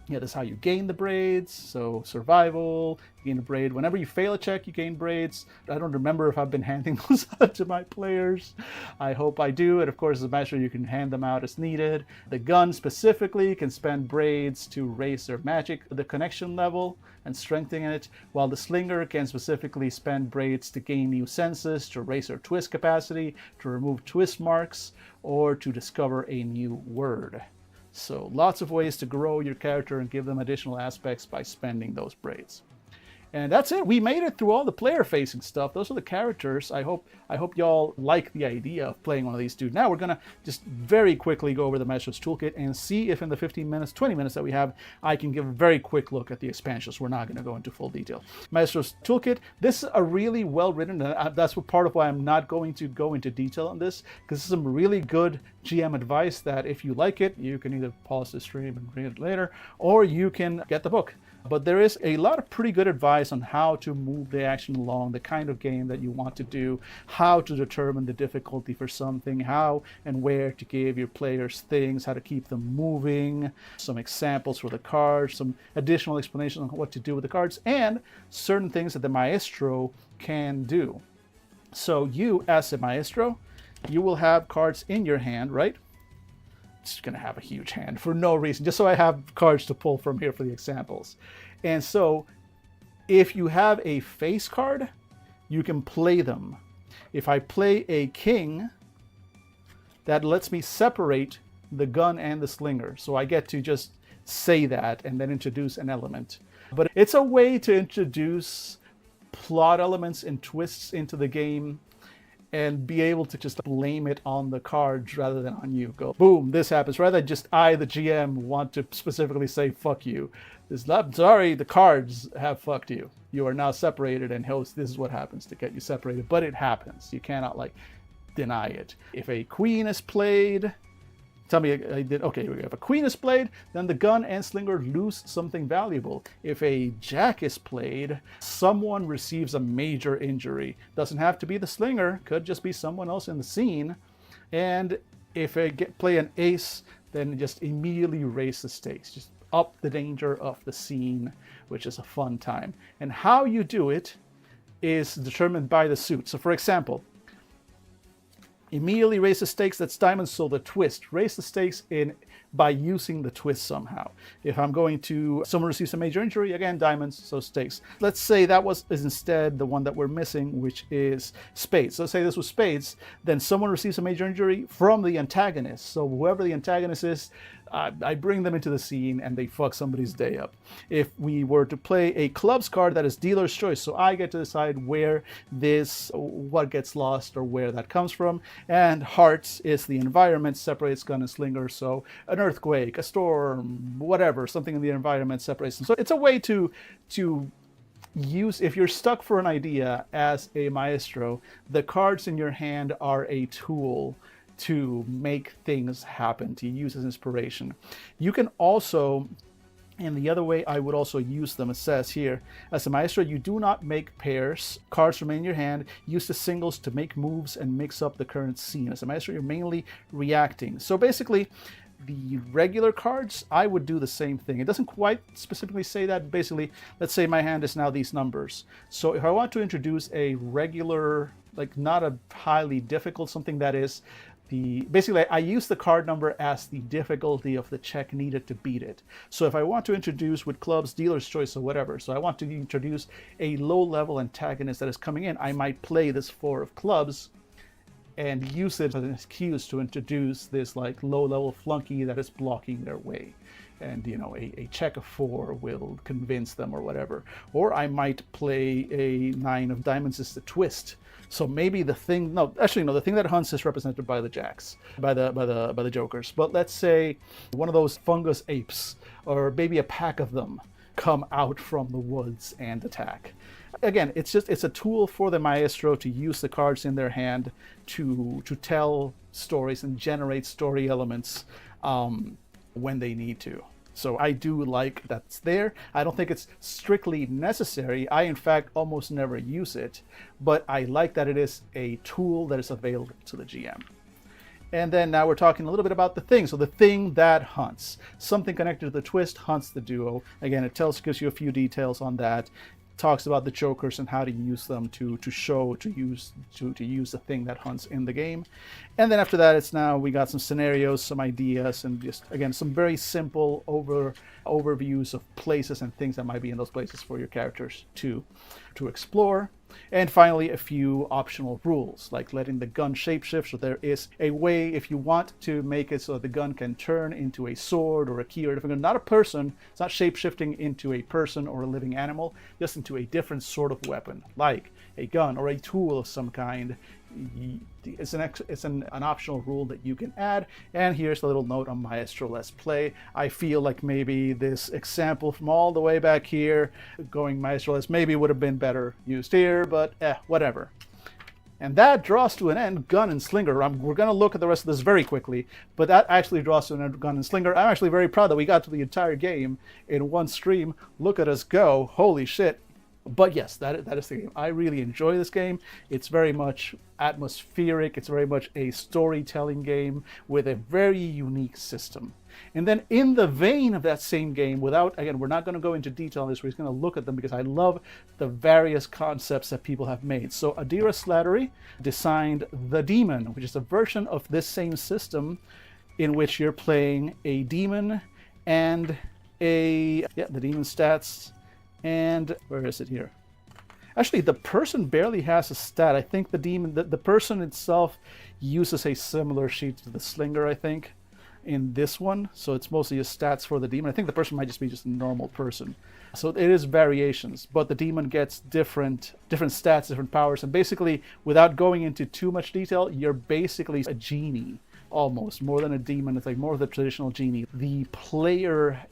that's how you gain the braids. So survival, you gain a braid. Whenever you fail a check, you gain braids. I don't remember if I've been handing those out to my players. I hope I do. And of course, as a master, you can hand them out as needed. The gun specifically can spend braids to raise their magic, the connection level, and strengthen it, while the Slinger can specifically spend braids to gain new senses, to raise their twist capacity, to remove twist marks, or to discover a new word. So lots of ways to grow your character and give them additional aspects by spending those braids. And that's it. We made it through all the player-facing stuff. Those are the characters. I hope y'all like the idea of playing one of these two. Now we're going to just very quickly go over the Maestro's Toolkit and see if in the 15 minutes, 20 minutes that we have, I can give a very quick look at the expansions. We're not going to go into full detail. Maestro's Toolkit, this is a really well-written, and that's part of why I'm not going to go into detail on this, because this is some really good GM advice that if you like it, you can either pause the stream and read it later, or you can get the book. But there is a lot of pretty good advice on how to move the action along, the kind of game that you want to do, how to determine the difficulty for something, how and where to give your players things, how to keep them moving, some examples for the cards, some additional explanation on what to do with the cards, and certain things that the Maestro can do. So you, as a Maestro, you will have cards in your hand, right? It's going to have a huge hand for no reason, just so I have cards to pull from here for the examples. And so if you have a face card, you can play them. If I play a king, that lets me separate the gun and the slinger. So I get to just say that and then introduce an element. But it's a way to introduce plot elements and twists into the game and be able to just blame it on the cards rather than on you. Go, boom, this happens. Rather than just I, the GM, want to specifically say, fuck you. This not, sorry, the cards have fucked you. You are now separated, and host, this is what happens to get you separated. But it happens. You cannot, deny it. If a queen is played, tell me I did, okay, if a queen is played, then the gun and slinger lose something valuable. If a jack is played, someone receives a major injury. Doesn't have to be the slinger, could just be someone else in the scene. And if I play an ace, then just immediately raise the stakes. Just up the danger of the scene, which is a fun time. And how you do it is determined by the suit. So for example, immediately raise the stakes, that's diamonds, so the twist. Raise the stakes by using the twist somehow. If I'm going to, someone receives a major injury, again, diamonds, so stakes. Let's say that is instead the one that we're missing, which is spades. So let's say this was spades, then someone receives a major injury from the antagonist. So whoever the antagonist is, I bring them into the scene and they fuck somebody's day up. If we were to play a clubs card, that is dealer's choice. So I get to decide what gets lost or where that comes from. And hearts is the environment, separates gun and slinger. So an earthquake, a storm, whatever, something in the environment separates them. So it's a way to use, if you're stuck for an idea as a maestro, the cards in your hand are a tool to make things happen, to use as inspiration. You can also, and the other way I would also use them, it says here, as a maestro, you do not make pairs. Cards remain in your hand. Use the singles to make moves and mix up the current scene. As a maestro, you're mainly reacting. So basically, the regular cards, I would do the same thing. It doesn't quite specifically say that. Basically, let's say my hand is now these numbers. So if I want to introduce a regular, like not a highly difficult, something that is basically I use the card number as the difficulty of the check needed to beat it. So if I want to introduce with clubs, dealer's choice or whatever, so I want to introduce a low-level antagonist that is coming in, I might play this 4 of clubs and use it as an excuse to introduce this like low-level flunky that is blocking their way. And you know, a check of 4 will convince them or whatever. Or I might play a 9 of diamonds is the twist. So maybe the thing, no, actually no, the thing that hunts is represented by the jacks, by the jokers. But let's say one of those fungus apes, or maybe a pack of them, come out from the woods and attack. Again, it's a tool for the maestro to use the cards in their hand to tell stories and generate story elements when they need to. So I do like that's there. I don't think it's strictly necessary. I, in fact, almost never use it, but I like that it is a tool that is available to the GM. And then now we're talking a little bit about the thing. So the thing that hunts. Something connected to the twist hunts the duo. Again, it gives you a few details on that. Talks about the jokers and how to use them to use the thing that hunts in the game. And then after that, it's now we got some scenarios, some ideas, and just again some very simple overviews of places and things that might be in those places for your characters to explore. And finally, a few optional rules, like letting the gun shapeshift. So there is a way, if you want to make it so that the gun can turn into a sword or a key or a different gun, not a person, it's not shapeshifting into a person or a living animal, just into a different sort of weapon, like a gun or a tool of some kind. It's an optional rule that you can add. And here's a little note on Maestro Let's Play. I feel like maybe this example from all the way back here, going Maestro Let's, maybe would have been better used here, but whatever. And that draws to an end Gun and Slinger. We're going to look at the rest of this very quickly, but that actually draws to an end Gun and Slinger. I'm actually very proud that we got to the entire game in one stream. Look at us go. Holy shit. But yes, that is the game. I really enjoy this game. It's very much atmospheric. It's very much a storytelling game with a very unique system. And then in the vein of that same game, again, we're not going to go into detail on this, we're just going to look at them because I love the various concepts that people have made. So Adira Slattery designed The Demon, which is a version of this same system in which you're playing a demon and the demon stats. And where is it here? Actually, the person barely has a stat. I think the demon, the person itself uses a similar sheet to the Slinger, I think, in this one. So it's mostly just stats for the demon. I think the person might just be a normal person. So it is variations, but the demon gets different stats, different powers. And basically, without going into too much detail, you're basically a genie, almost. More than a demon, it's like more of the traditional genie. The player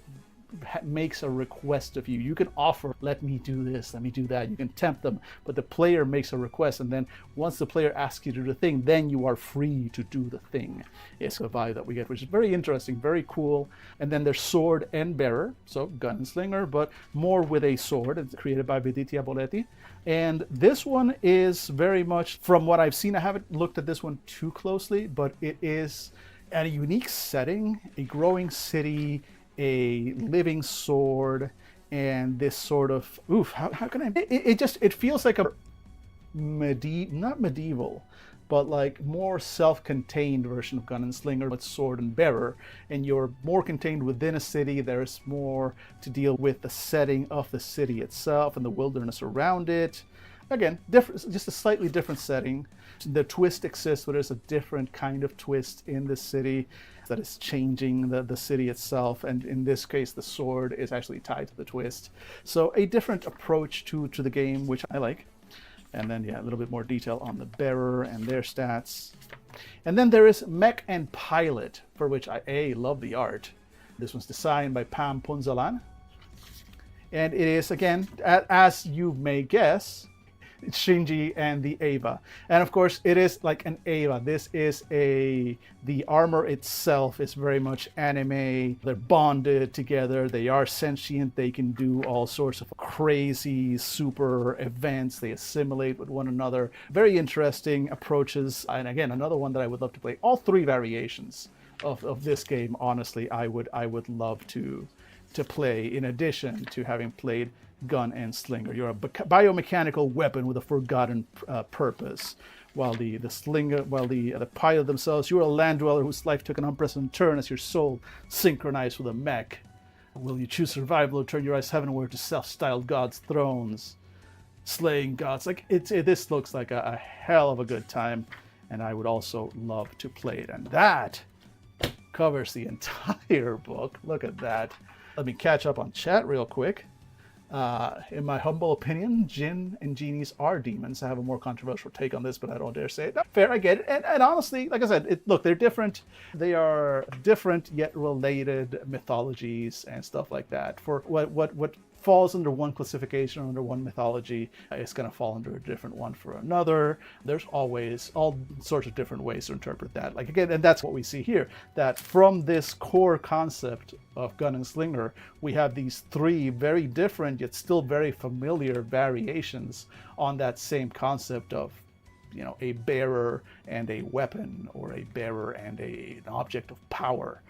makes a request of you. You can offer, let me do this, let me do that. You can tempt them, but the player makes a request, and then once the player asks you to do the thing, then you are free to do the thing. It's a vibe that we get, which is very interesting, very cool. And then there's Sword and Bearer, so Gun and Slinger, but more with a sword. It's created by Vedita Boletti. And this one is very much, from what I've seen, I haven't looked at this one too closely, but it is a unique setting, a growing city, a living sword, and this sort of how can I it feels like a not medieval, but like more self-contained version of Gun and Slinger with Sword and Bearer, and you're more contained within a city. There's more to deal with the setting of the city itself and the wilderness around it. Again, just a slightly different setting. The twist exists, but there's a different kind of twist in the city that is changing the city itself, and in this case the sword is actually tied to the twist. So a different approach to the game, which I like. And then, yeah, a little bit more detail on the bearer and their stats. And then there is Mech and Pilot, for which I love the art. This one's designed by Pam Punzalan. And it is, again, as you may guess, it's Shinji and the Eva. And of course, it is like an Eva. This is the armor itself is very much anime. They're bonded together. They are sentient. They can do all sorts of crazy super events. They assimilate with one another. Very interesting approaches. And again, another one that I would love to play. All three variations of this game, honestly, I would love to play, in addition to having played Gun and Slinger. You're a biomechanical weapon with a forgotten purpose. While the pilot themselves, you're a land dweller whose life took an unprecedented turn as your soul synchronized with a mech. Will you choose survival or turn your eyes heavenward to self-styled gods' thrones, slaying gods? Like this looks like a hell of a good time, and I would also love to play it. And that covers the entire book. Look at that. Let me catch up on chat real quick. In my humble opinion, Jinn and genies are demons. I have a more controversial take on this, but I don't dare say it. Not fair, I get it. And honestly, like I said, look, they're different. They are different yet related mythologies and stuff like that. For what falls under one classification, under one mythology, is going to fall under a different one for another. There's always all sorts of different ways to interpret that. Like again, and that's what we see here, that from this core concept of Gun and Slinger, we have these three very different yet still very familiar variations on that same concept of, you know, a bearer and a weapon, or a bearer and an object of power.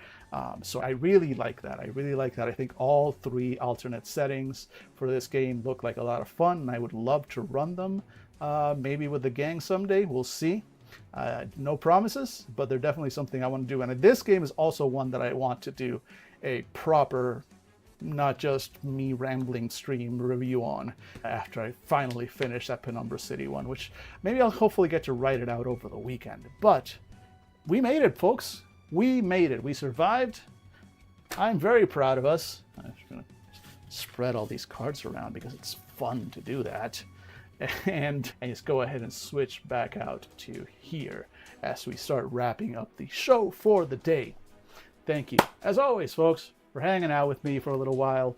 So I really like that. I think all three alternate settings for this game look like a lot of fun, and I would love to run them. Maybe with the gang someday. We'll see. No promises, but they're definitely something I want to do. And this game is also one that I want to do a proper, not just me rambling stream review on after I finally finish that Penumbra City one, which maybe I'll hopefully get to write it out over the weekend. But we made it, folks. We made it. We survived. I'm very proud of us. I'm just going to spread all these cards around because it's fun to do that. And I just go ahead and switch back out to here as we start wrapping up the show for the day. Thank you, as always, folks, for hanging out with me for a little while.